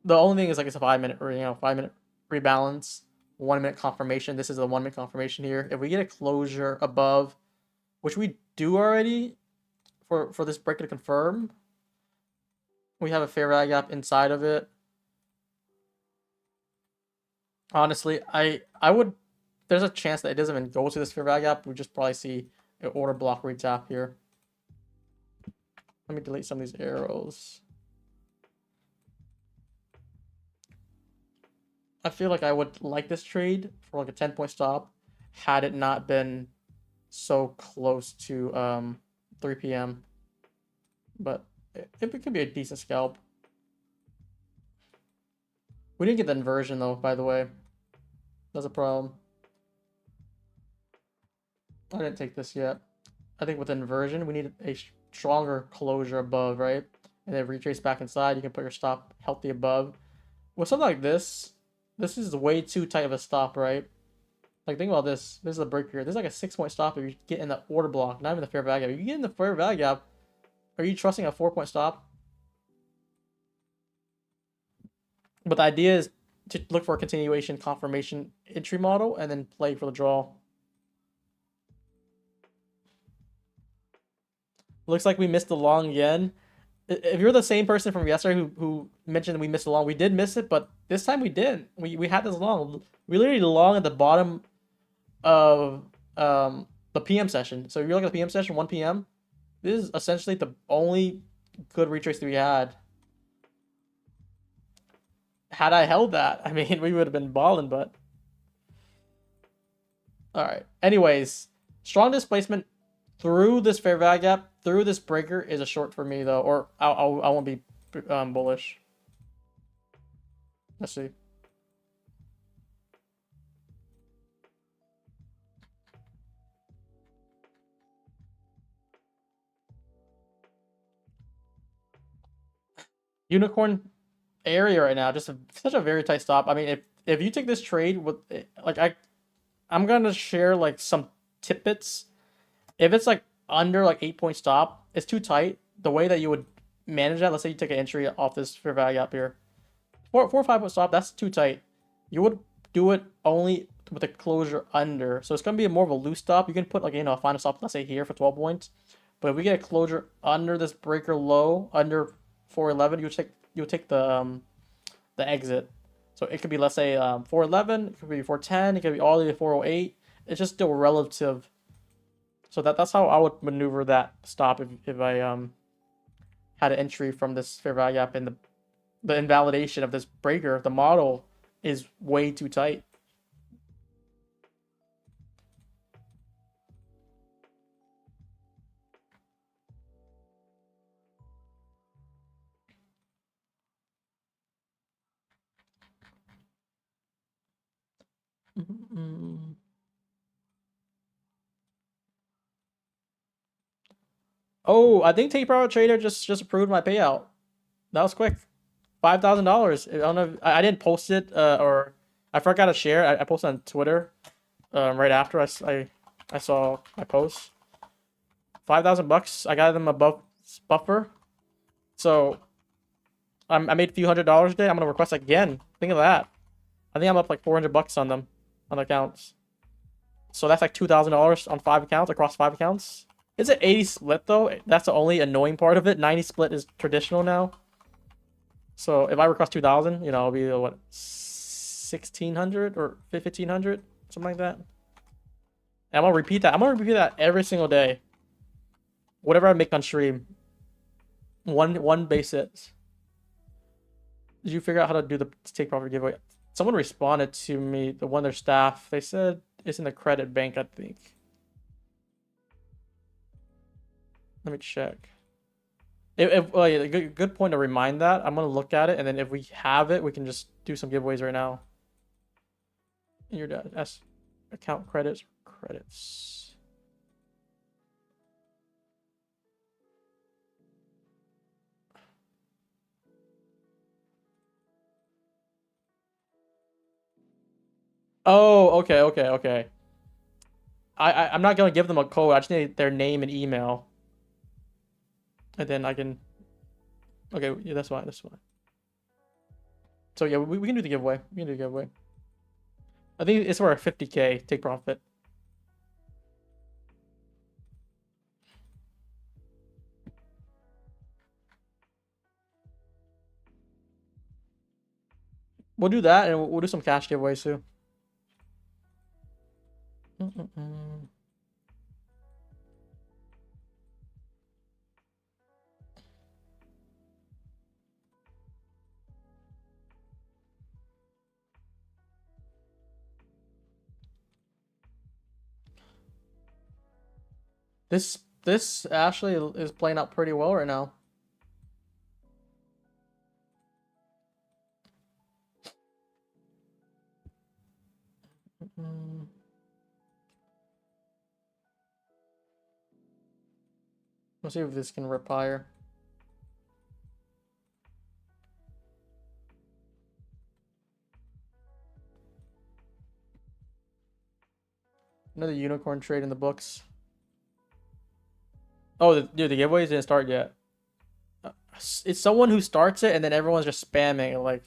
The only thing is like it's a 5 minute or 5 minute rebalance, 1 minute confirmation. This is a 1 minute confirmation here. If we get a closure above, which we do already for this breaker to confirm, we have a fair value gap inside of it. Honestly, I would. There's a chance that it doesn't even go to this fair value gap. We just probably see an order block retap here. Let me delete some of these arrows. I feel like I would like this trade for like a 10-point stop had it not been so close to 3 p.m. But it could be a decent scalp. We didn't get the inversion though, by the way. That's a problem. I didn't take this yet. I think with inversion, we need a stronger closure above, right? And then retrace back inside. You can put your stop healthy above. With something like this is way too tight of a stop, right? Like, think about this. This is a break here. This is like a 6-point stop if you get in the order block, not even the fair value gap. If you get in the fair value gap, are you trusting a 4-point stop? But the idea is to look for a continuation confirmation entry model and then play for the draw. Looks like we missed the long yen. If you're the same person from yesterday who mentioned we missed the long, we did miss it, but this time we didn't. We had this long. We literally long at the bottom of the PM session. So if you're looking at the PM session, 1 p.m., this is essentially the only good retrace that we had. Had I held that, I mean, we would have been balling, but all right. Anyways, strong displacement through this fair value gap, through this breaker is a short for me though, or I won't be bullish. Let's see. Unicorn area right now, just such a very tight stop. I mean, if you take this trade with like I'm gonna share like some tidbits. If it's like under like 8-point stop, it's too tight. The way that you would manage that, let's say you take an entry off this fair value up here, 4 or 5-point stop, that's too tight. You would do it only with a closure under, so it's gonna be more of a loose stop. You can put like a final stop, let's say here for 12 points, but if we get a closure under this breaker low under 411, you take the exit. So it could be, let's say 411, it could be 410, it could be all the way to 408. It's just still relative. So that's how I would maneuver that stop if I had an entry from this fair value gap, and the invalidation of this breaker, the model is way too tight. Oh, I think Take Profit Trader just approved my payout. That was quick. $5,000. I don't know. I didn't post it or I forgot to share. I posted on Twitter right after I saw my post. $5,000. I got them above buffer. So I made a few $100s today. I'm gonna request again. Think of that. I think I'm up like $400 on them on accounts. So that's like $2,000 on 5 accounts across 5 accounts. It's an 80 split though. That's the only annoying part of it. 90 split is traditional now. So if I request 2,000, it'll be what 1,600 or 1,500, something like that. And I'm gonna repeat that. I'm gonna repeat that every single day. Whatever I make on stream. One base hits. Did you figure out how to do the take profit giveaway? Someone responded to me, the one of their staff. They said it's in the credit bank, I think. Let me check. Well, yeah, good point to remind that. I'm gonna look at it, and then if we have it, we can just do some giveaways right now. In your account credits. Oh, okay. I'm not gonna give them a code. I just need their name and email, and then I can. Okay, yeah, that's fine. That's fine. So yeah, we can do the giveaway. We can do the giveaway. I think it's for a 50K take profit. We'll do that, and we'll do some cash giveaways too. This actually is playing out pretty well right now. Let's see if this can rip higher. Another unicorn trade in the books. Oh, dude, the giveaways didn't start yet. It's someone who starts it and then everyone's just spamming. Like,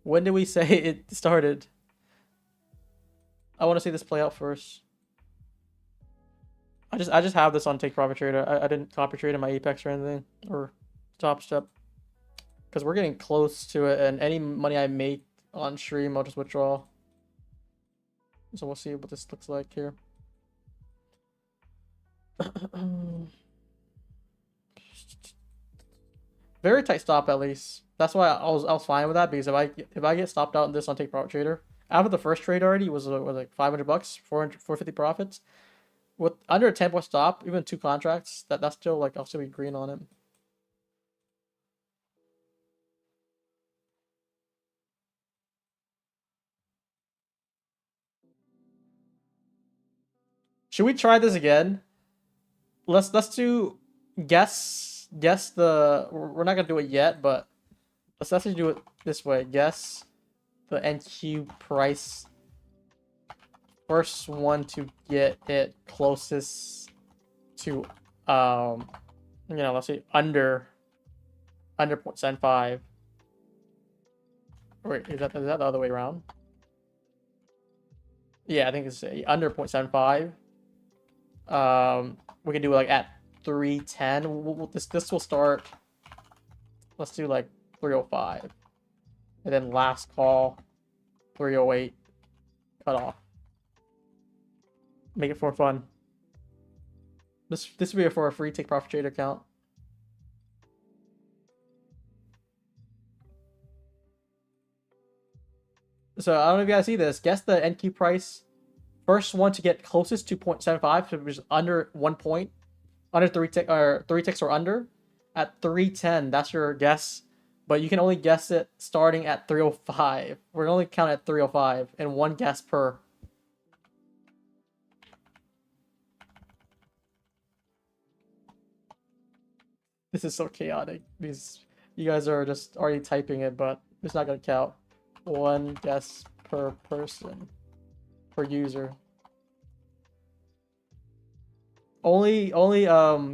when did we say it started? I want to see this play out first. I just have this on Take Profit Trader. I didn't copy trade in my Apex or anything or Top Step because we're getting close to it, and any money I make on stream, I'll just withdraw. So we'll see what this looks like here. Very tight stop at least. That's why I was fine with that, because if I get stopped out in this on Take Profit Trader after the first trade already was like $500, 450 profits. With under a 10-point stop, even 2 contracts, that's still like I'll still be green on it. Should we try this again? Let's do guess the, we're not gonna do it yet, but let's actually do it this way. Guess the NQ price. First one to get it closest to let's say under 0.75. Wait, is that the other way around? Yeah, I think it's under 0.75. We can do like at 310. This will start. Let's do like 305, and then last call 308. Cut off. Make it for fun. This will be for a free Take Profit Trader account. So I don't know if you guys see this. Guess the NQ price. First one to get closest to 0.75, which is under 1 point, under 3 ticks or under, at 310. That's your guess, but you can only guess it starting at 305. We're only counting at 305 and 1 guess per. This is so chaotic. You guys are just already typing it, but it's not gonna count. 1 guess per person, per user. Only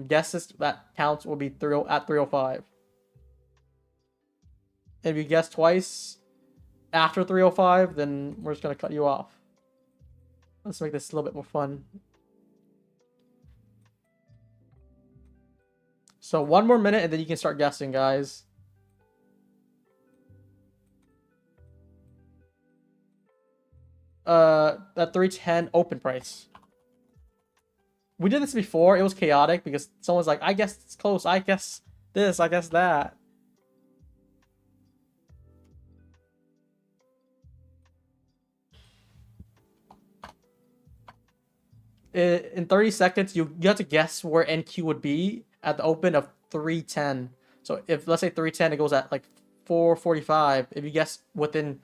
guesses that counts will be at 305. If you guess twice after 305, then we're just gonna cut you off. Let's make this a little bit more fun. So 1 more minute, and then you can start guessing, guys. That 310 open price. We did this before. It was chaotic because someone's like, I guess it's close. I guess this. I guess that. In 30 seconds, you have to guess where NQ would be at the open of 310. So if, let's say 310, it goes at like 445. If you guess within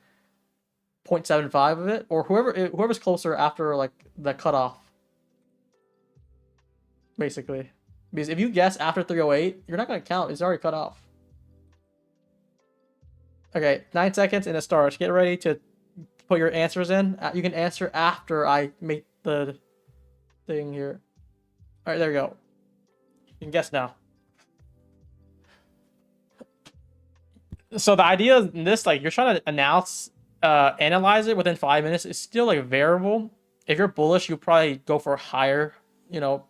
0.75 of it, or whoever's closer after like the cutoff, basically. Because if you guess after 308, you're not going to count. It's already cut off. Okay, 9 seconds and it starts. Get ready to put your answers in. You can answer after I make the thing here. All right, there we go. You can guess now. So the idea in this, like, you're trying to analyze it within 5 minutes. It's still like a variable. If you're bullish, you probably go for a higher,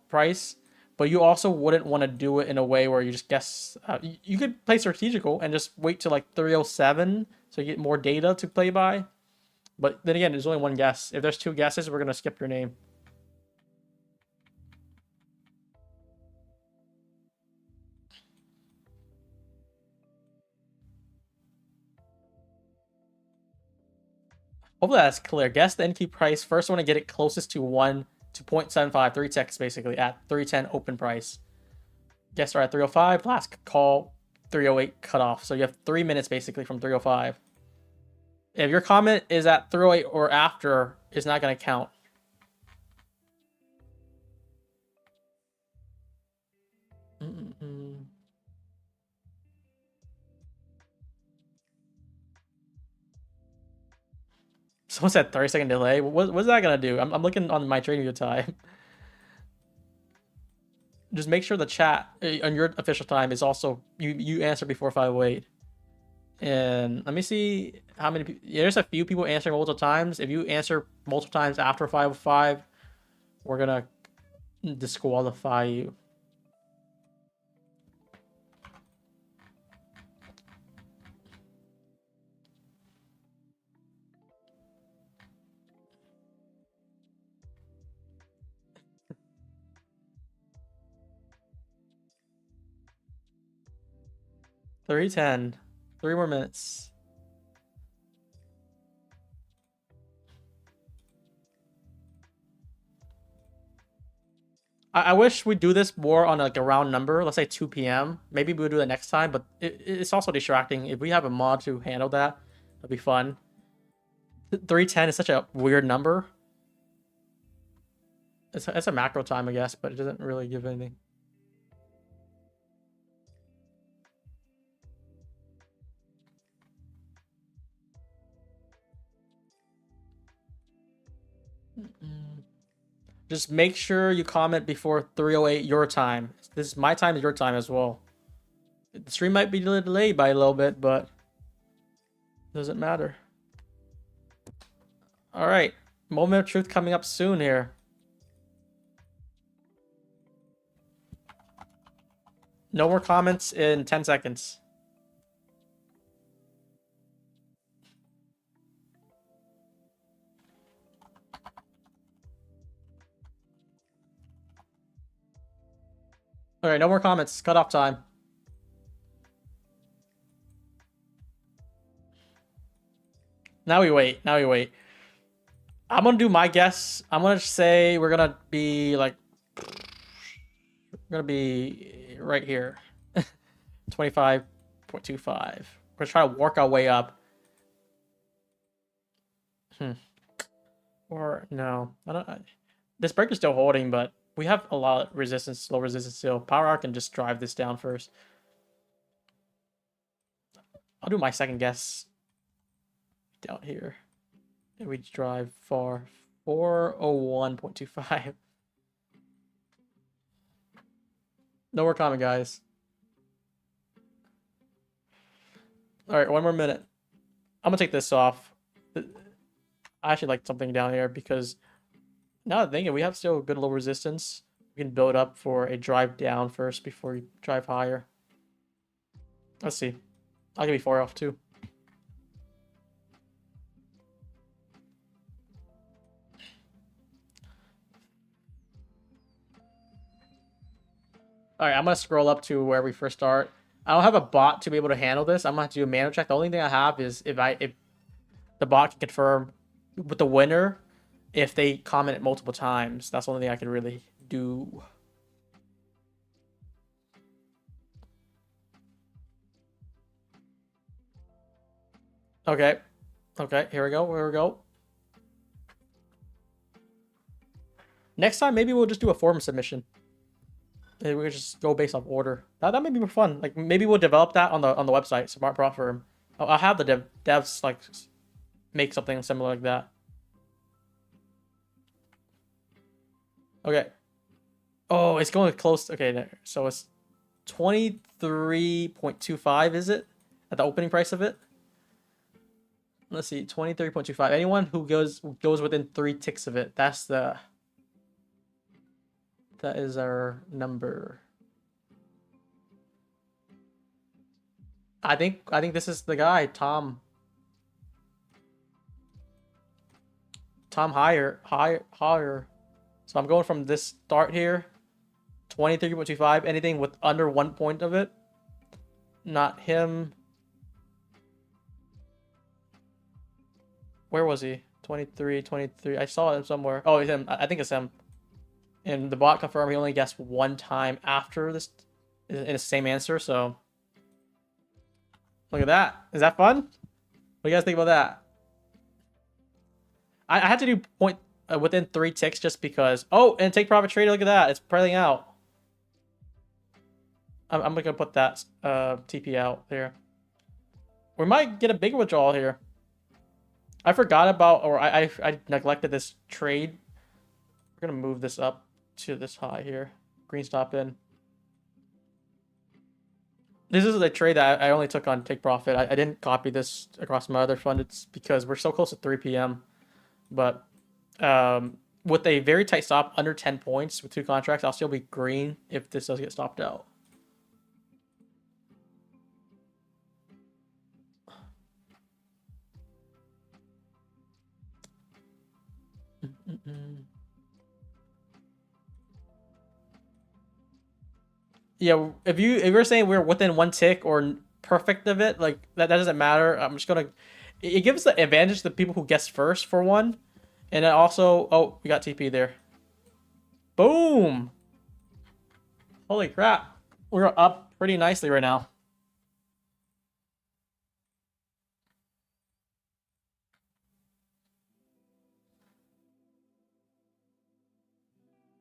price. But you also wouldn't want to do it in a way where you just guess. You could play strategical and just wait till like 307 so you get more data to play by. But then again, there's only one guess. If there's 2 guesses, we're gonna skip your name. Hopefully that's clear. Guess the NQ price. First one to get it closest to 0.75, 3 ticks basically at 310 open price. Guess start at 305, last call 308 cutoff. So you have 3 minutes basically from 305. If your comment is at 308 or after, it's not going to count. Someone said 30-second delay. What's that going to do? I'm looking on my trading view time. Just make sure the chat on your official time is also you answer before 508. And let me see how many people. Yeah, there's a few people answering multiple times. If you answer multiple times after 505, we're gonna disqualify you. $3.10. 3 more minutes. I wish we do this more on like a round number. Let's say 2 p.m. Maybe we'll do that next time, but it's also distracting. If we have a mod to handle that, that'd be fun. 3:10 is such a weird number. It's a macro time, I guess, but it doesn't really give anything. Just make sure you comment before 308 your time. This is my time, is your time as well. The stream might be delayed by a little bit, but doesn't matter. All right, moment of truth coming up soon here. No more comments in 10 seconds. All right, no more comments. Cut off time. Now we wait. Now we wait. I'm gonna do my guess. I'm gonna say we're gonna be like, we're gonna be right here, 25.25. We're gonna try to work our way up. Or no, I don't. This break is still holding, but we have a lot of resistance, low resistance still. Power hour can just drive this down first. I'll do my second guess down here. And we drive far 401.25. No more comment, guys. All right, 1 more minute. I'm gonna take this off. I actually like something down here because now that I'm thinking, we have still good low resistance. We can build up for a drive down first before we drive higher. Let's see. I'll give you 4 off too. All right, I'm gonna scroll up to where we first start. I don't have a bot to be able to handle this. I'm gonna have to do a manual check. The only thing I have is if the bot can confirm with the winner if they comment it multiple times. That's the only thing I can really do. Okay. Okay, here we go. Here we go. Next time, maybe we'll just do a form submission. Maybe we just go based off order. That may be more fun. Like maybe we'll develop that on the website, Smart Prop Firm. I'll have the devs like make something similar like that. Okay. Oh, it's going close. Okay, there. So it's 23.25, is it? At the opening price of it? Let's see, 23.25. Anyone who goes within 3 ticks of it, that is our number. I think this is the guy, Tom. time higher. So I'm going from this start here, 23.25. Anything with under 1 point of it. Not him. Where was he? 23, 23. I saw him somewhere. Oh, it's him. I think it's him. And the bot confirmed he only guessed one time after this in the same answer. So look at that. Is that fun? What do you guys think about that? I had to do point within 3 ticks just because. Oh, and take profit trade. Look at that. It's playing out. I'm gonna put that TP out there. We might get a big withdrawal here. I forgot about, or I neglected this trade. We're gonna move this up to this high here. Green stop in. This is the trade that I only took on take profit. I didn't copy this across my other fund. It's because we're so close to 3 p.m. But with a very tight stop under 10 points with 2 contracts, I'll still be green if this does get stopped out. Yeah, if you're saying we're within 1 tick or perfect of it, like that doesn't matter. I'm just gonna. It gives the advantage to the people who guess first for one, and then also, oh, we got TP there. Boom! Holy crap, we're up pretty nicely right now.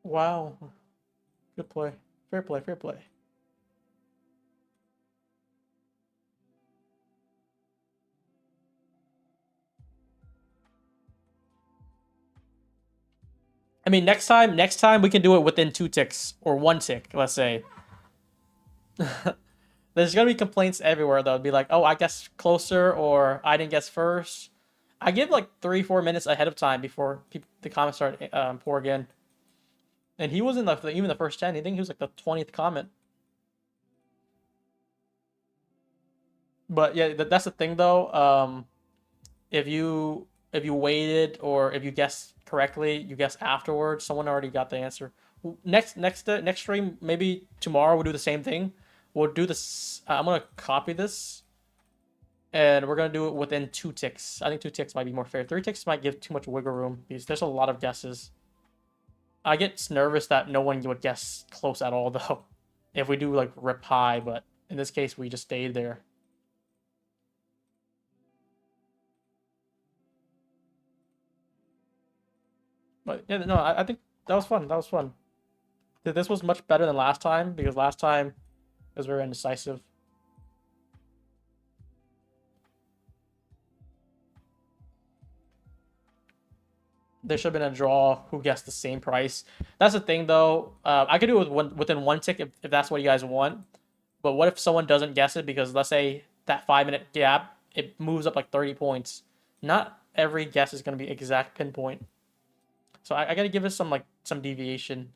Wow, good play, fair play, fair play. I mean, next time we can do it within 2 ticks or 1 tick, let's say. There's gonna be complaints everywhere though. It'd be like, oh, I guess closer, or I didn't guess first. I give like 3-4 minutes ahead of time before the comments start pour again. And he wasn't even the first 10. I think he was like the 20th comment. But yeah, that's the thing though. If you waited, or if you guessed correctly, you guessed afterwards, someone already got the answer. Next stream, maybe tomorrow, we'll do the same thing. We'll do this. I'm gonna copy this, and we're gonna do it within 2 ticks. I think 2 ticks might be more fair. 3 ticks might give too much wiggle room because there's a lot of guesses. I get nervous that no one would guess close at all though, if we do like rip high. But in this case, we just stayed there. But yeah, no, I think that was fun. That was fun. This was much better than last time, because last time it was very indecisive. There should have been a draw who guessed the same price. That's the thing, though. I could do it within 1 tick if that's what you guys want. But what if someone doesn't guess it? Because let's say that 5-minute gap, it moves up like 30 points. Not every guess is going to be exact pinpoint. So I got to give it some deviation.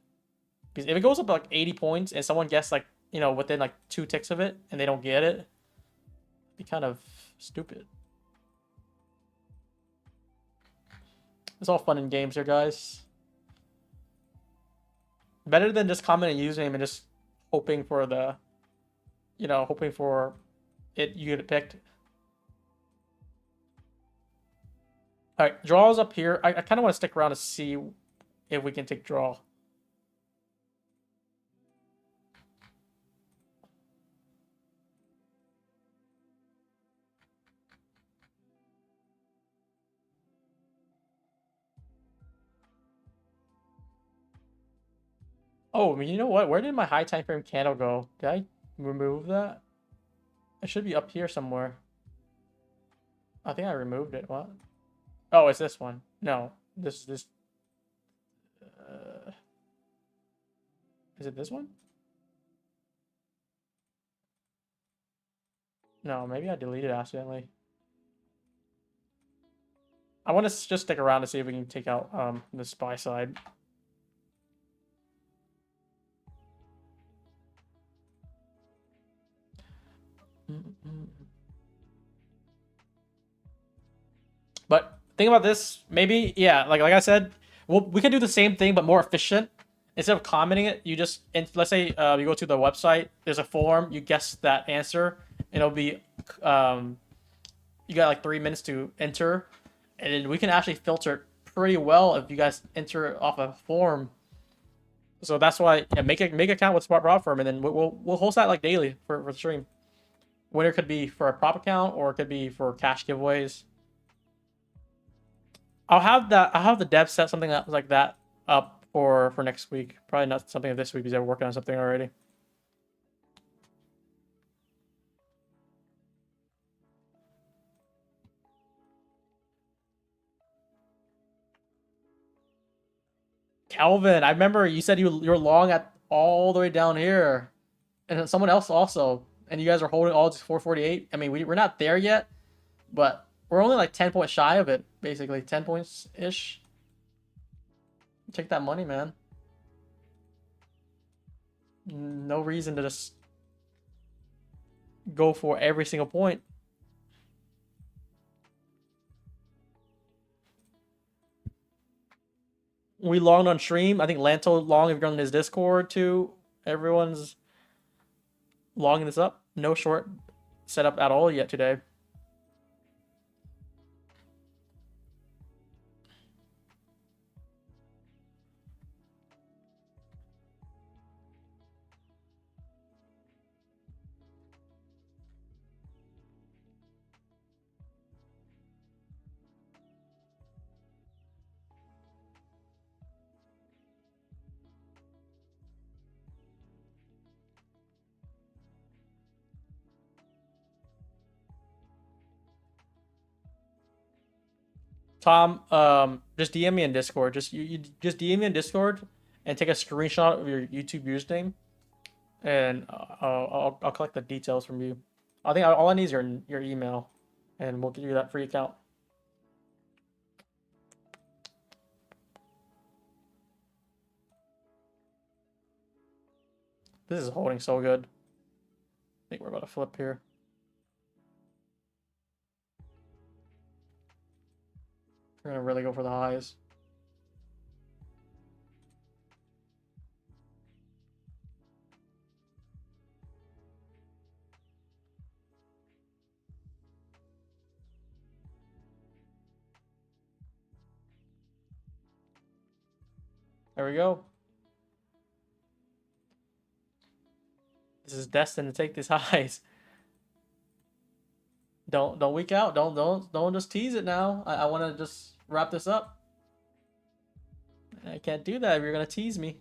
Because if it goes up like 80 points and someone guessed like, within like 2 ticks of it and they don't get it, it'd be kind of stupid. It's all fun and games here, guys. Better than just commenting username and just hoping for the, hoping for it you get it picked. All right, draws up here. I kind of want to stick around to see if we can take draw. Oh, you know what? Where did my high time frame candle go? Did I remove that? It should be up here somewhere. I think I removed it. What? Oh, it's this one. No, this. Is it this one? No, maybe I deleted it accidentally. I want to just stick around to see if we can take out the SPY side. But think about this. Maybe, yeah, like I said, we can do the same thing but more efficient. Instead of commenting it, you just let's say you go to the website. There's a form. You guess that answer, and it'll be you got like 3 minutes to enter, and then we can actually filter it pretty well if you guys enter off a form. So that's why, yeah, make an account with Smart Prop Firm, and then we'll host that like daily for the stream. Winner could be for a prop account or it could be for cash giveaways. I'll have the dev set something like that up for next week. Probably not something this week because they're working on something already. Calvin, I remember you said you're long at all the way down here, and someone else also, and you guys are holding all just 448. I mean, we're not there yet, but we're only like 10 points shy of it, basically 10 points ish. Take that money, man. No reason to just go for every single point. We longed on stream. I think Lanto long if you're on his Discord too. Everyone's longing this up. No short setup at all yet today. Tom, just DM me in Discord. You just DM me in Discord and take a screenshot of your YouTube username, and I'll collect the details from you. I think all I need is your email, and we'll give you that free account. This is holding so good. I think we're about to flip here. We're gonna really go for the highs. There we go. This is destined to take these highs. Don't weak out. Don't just tease it now. I want to just wrap this up. I can't do that if you're gonna tease me.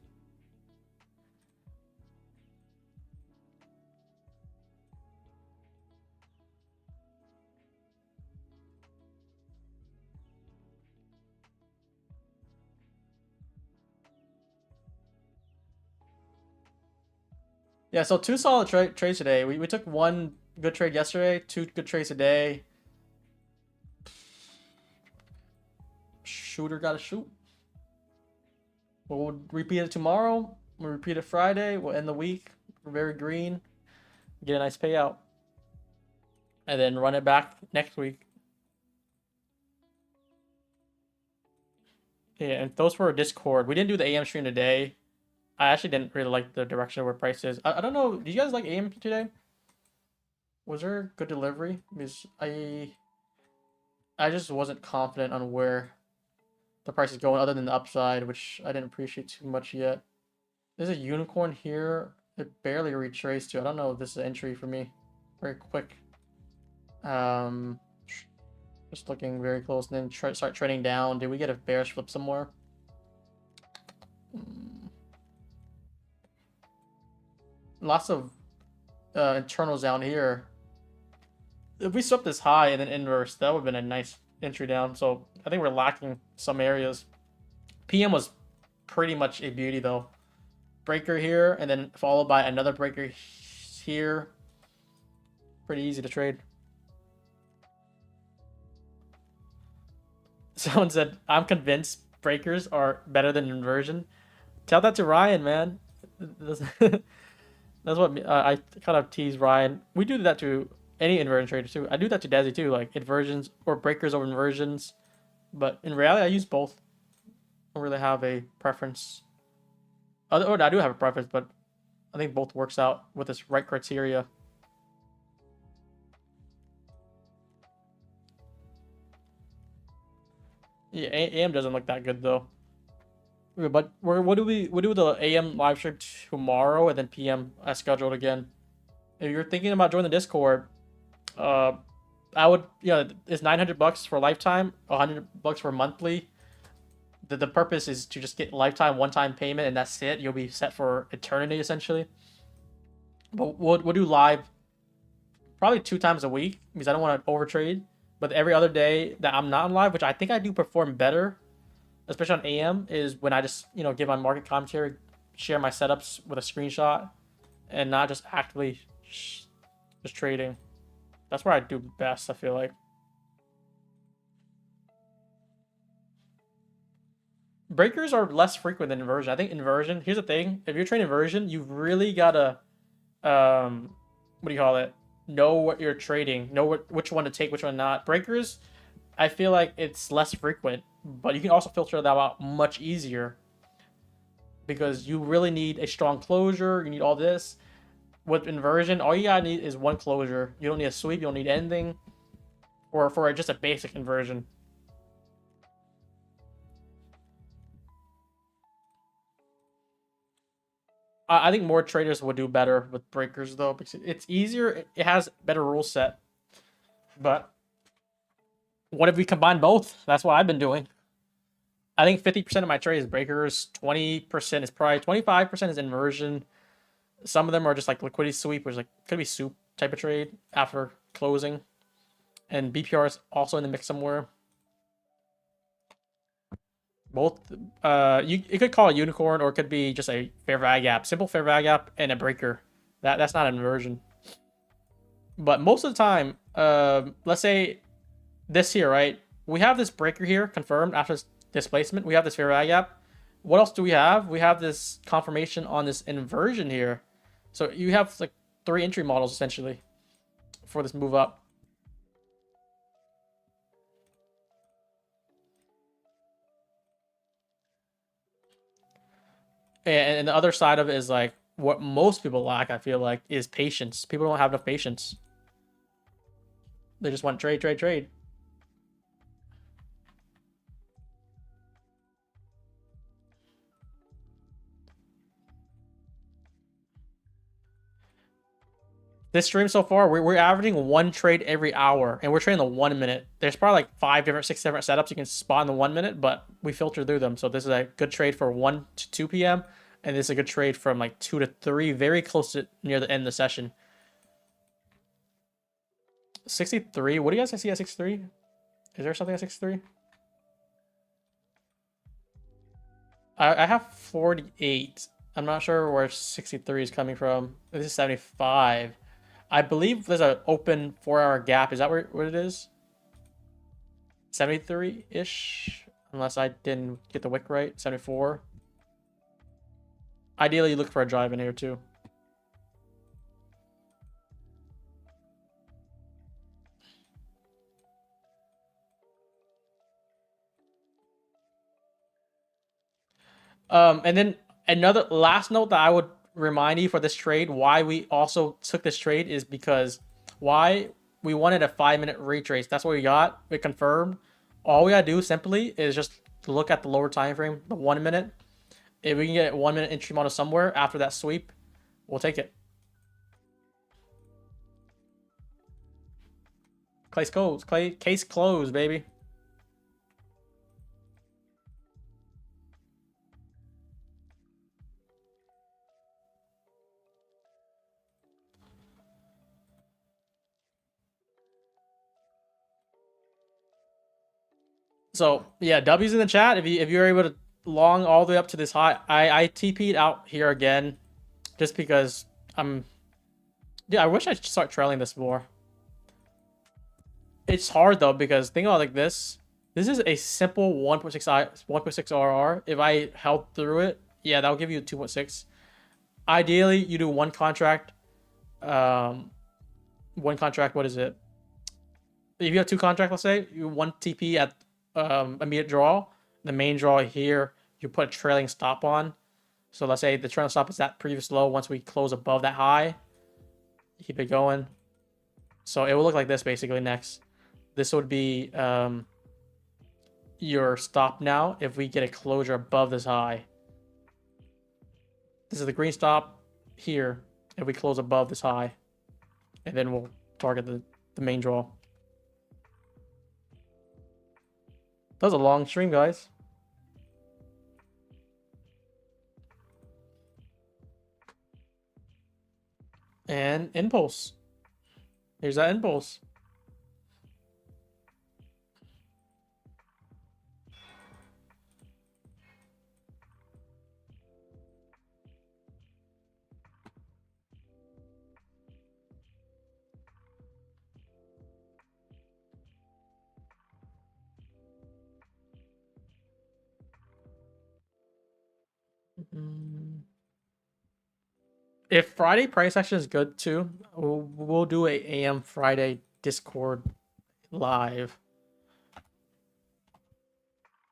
Yeah, so two solid trades today. We took one good trade yesterday, two good trades today. Shooter gotta shoot. We'll repeat it tomorrow. We'll repeat it Friday. We'll end the week. We're very green. Get a nice payout. And then run it back next week. Yeah, and those were Discord. We didn't do the AM stream today. I actually didn't really like the direction of where price is. I don't know. Did you guys like AM today? Was there good delivery? Because I just wasn't confident on where the price is going other than the upside, which I didn't appreciate too much yet. There's a unicorn here. It barely retraced to. I don't know if this is an entry for me. Very quick. Just looking very close and then start trending down. Did we get a bearish flip somewhere? Lots of internals down here. If we swept this high and then inverse, that would have been a nice entry down. So I think we're lacking some areas. PM was pretty much a beauty though. Breaker here and then followed by another breaker here. Pretty easy to trade. Someone said, I'm convinced breakers are better than inversion. Tell that to Ryan, man. That's what I kind of tease Ryan. We do that to any inversion trader too. I do that to Desi too, like inversions or breakers over inversions. But in reality, I use both. I don't really have a preference. Or I do have a preference, but I think both works out with this right criteria. Yeah, AM doesn't look that good though. But what do we do the AM live stream tomorrow and then PM as scheduled again? If you're thinking about joining the Discord, uh, I would, it's $900 for lifetime, $100 for monthly. The purpose is to just get lifetime one-time payment and that's it. You'll be set for eternity essentially. But we'll do live probably 2 times a week because I don't want to overtrade. But every other day that I'm not on live, which I think I do perform better, especially on AM, is when I just give my market commentary, share my setups with a screenshot, and not just actively just trading. That's where I do best, I feel like. Breakers are less frequent than inversion. I think inversion, here's the thing, if you're trading inversion, you've really gotta what do you call it? Know what you're trading, know which one to take, which one not. Breakers, I feel like it's less frequent, but you can also filter that out much easier because you really need a strong closure. You need all this. With inversion, all you gotta need is one closure. You don't need a sweep. You don't need anything, or for just a basic inversion. I think more traders would do better with breakers though because it's easier. It has better rule set. But what if we combine both? That's what I've been doing. I think 50% of my trade is breakers, 20% is probably 25% is inversion. Some of them are just like liquidity sweep, which could be soup type of trade after closing. And BPR is also in the mix somewhere. Both you could call it unicorn or it could be just a fair value gap, simple fair value gap and a breaker. That's not an inversion. But most of the time, let's say this here, right? We have this breaker here confirmed after this displacement. We have this fair value gap. What else do we have? We have this confirmation on this inversion here. So you have like 3 entry models essentially for this move up. And the other side of it is like what most people lack, I feel like, is patience. People don't have enough patience. They just want trade, trade, trade. This stream so far, we're averaging 1 trade every hour, and we're trading the 1 minute. There's probably like 6 different setups you can spot in the 1 minute, but we filter through them. So this is a good trade for 1 to 2 p.m., and this is a good trade from like 2 to 3, very close to near the end of the session. 63. What do you guys see at 63? Is there something at 63? I have 48. I'm not sure where 63 is coming from. This is 75. I believe there's an open 4-hour gap. Is that what it is? 73-ish? Unless I didn't get the wick right. 74. Ideally, you look for a drive in here too. And then another last note that I would remind you for this trade, why we also took this trade is because why we wanted a 5-minute retrace. That's what we got. We confirmed. All we gotta do simply is just look at the lower time frame, the 1 minute. If we can get 1 minute entry model somewhere after that sweep, we'll take it. Case closed, baby. So yeah, W's in the chat. If you're able to long all the way up to this high, I TP'd out here again, just because I wish I should start trailing this more. It's hard though because think about it like this. This is a simple 1.6 RR. If I held through it, yeah, that'll give you 2.6. Ideally, you do one contract. One contract. What is it? If you have 2 contracts, let's say you 1 TP at immediate draw. The main draw here, you put a trailing stop on. So let's say the trailing stop is that previous low. Once we close above that high, keep it going. So it will look like this basically next. This would be your stop now if we get a closure above this high. This is the green stop here if we close above this high. And then we'll target the main draw. That was a long stream, guys. And impulse. Here's that impulse. If Friday price action is good too, we'll do a AM Friday Discord live.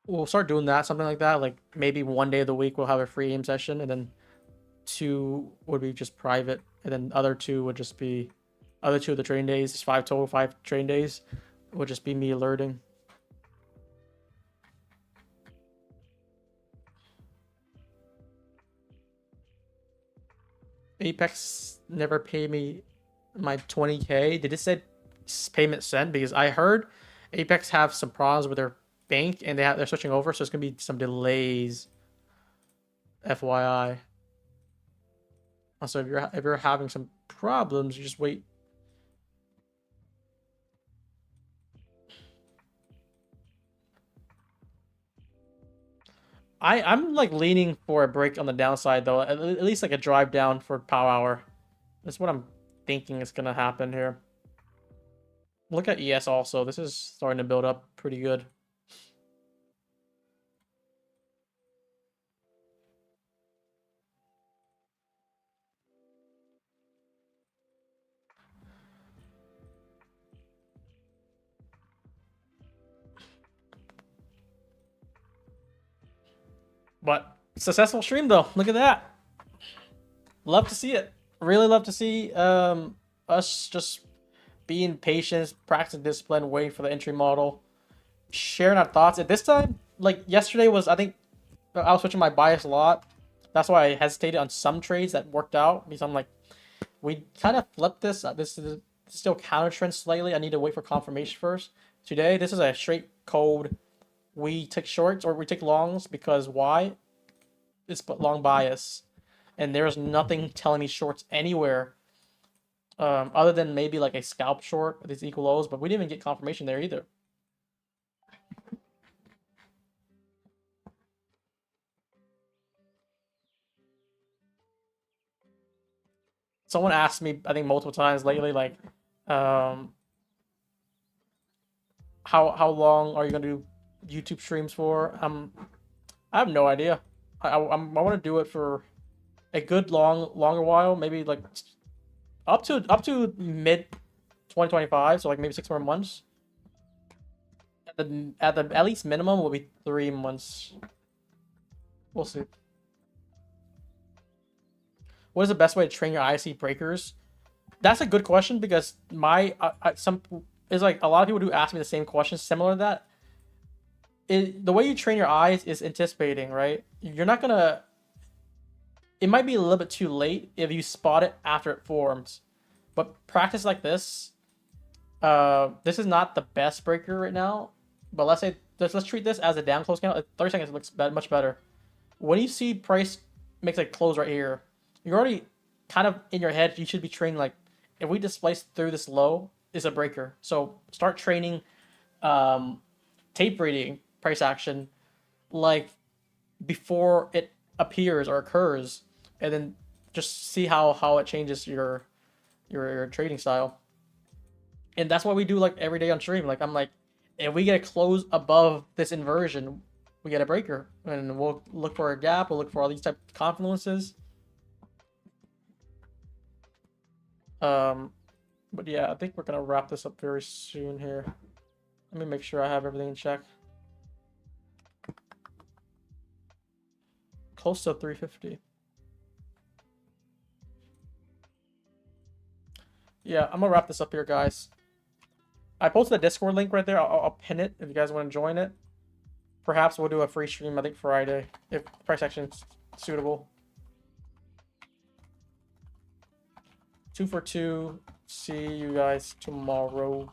We'll start doing that, something like that. Like maybe one day of the week we'll have a free AM session, and then 2 would be just private, and then other 2 would just be other 2 of the trading days. It's 5 total, 5 trading days. Would just be me alerting. Apex never paid me my 20K. Did it say payment sent? Because I heard Apex have some problems with their bank and they're switching over, so it's gonna be some delays. FYI. Also, if you're having some problems, you just wait. I'm like leaning for a break on the downside though, at least like a drive down for power hour. That's what I'm thinking is gonna happen here. Look at ES also. This is starting to build up pretty good. But successful stream though. Look at that. Love to see it. Really love to see us just being patient, practicing discipline, waiting for the entry model, sharing our thoughts. At this time, like yesterday was, I think I was switching my bias a lot. That's why I hesitated on some trades that worked out, because I'm like, we kind of flipped this. This is still counter trend slightly. I need to wait for confirmation first. Today, this is a straight cold. We took shorts or we took longs because why? It's long bias, and there's nothing telling me shorts anywhere, other than maybe like a scalp short with these equal lows. But we didn't even get confirmation there either. Someone asked me, I think multiple times lately, like, how long are you gonna do YouTube streams for? I have no idea. I want to do it for a good longer while, maybe like up to mid 2025, so like maybe 6 more months. At least minimum will be 3 months. We'll see. What is the best way to train your IC breakers? That's a good question, because my some is like a lot of people do ask me the same question similar to that. The way you train your eyes is anticipating, right? You're not gonna. It might be a little bit too late if you spot it after it forms, but practice like this. This is not the best breaker right now, but let's treat this as a down close count. 30 seconds looks much better. When you see price makes a close right here, you're already kind of in your head. You should be training like, if we displace through this low, is a breaker. So start training, tape reading price action, like before it appears or occurs, and then just see how it changes your trading style. And that's what we do like every day on stream. Like I'm like, if we get a close above this inversion, we get a breaker, and we'll look for a gap. We'll look for all these type of confluences. But yeah, I think we're gonna wrap this up very soon here. Let me make sure I have everything in check. close to 350. Yeah, I'm gonna wrap this up here, guys. I posted a Discord link right there. I'll pin it if you guys want to join it. Perhaps we'll do a free stream, I think, Friday, if price action's suitable. 2 for 2. See you guys tomorrow.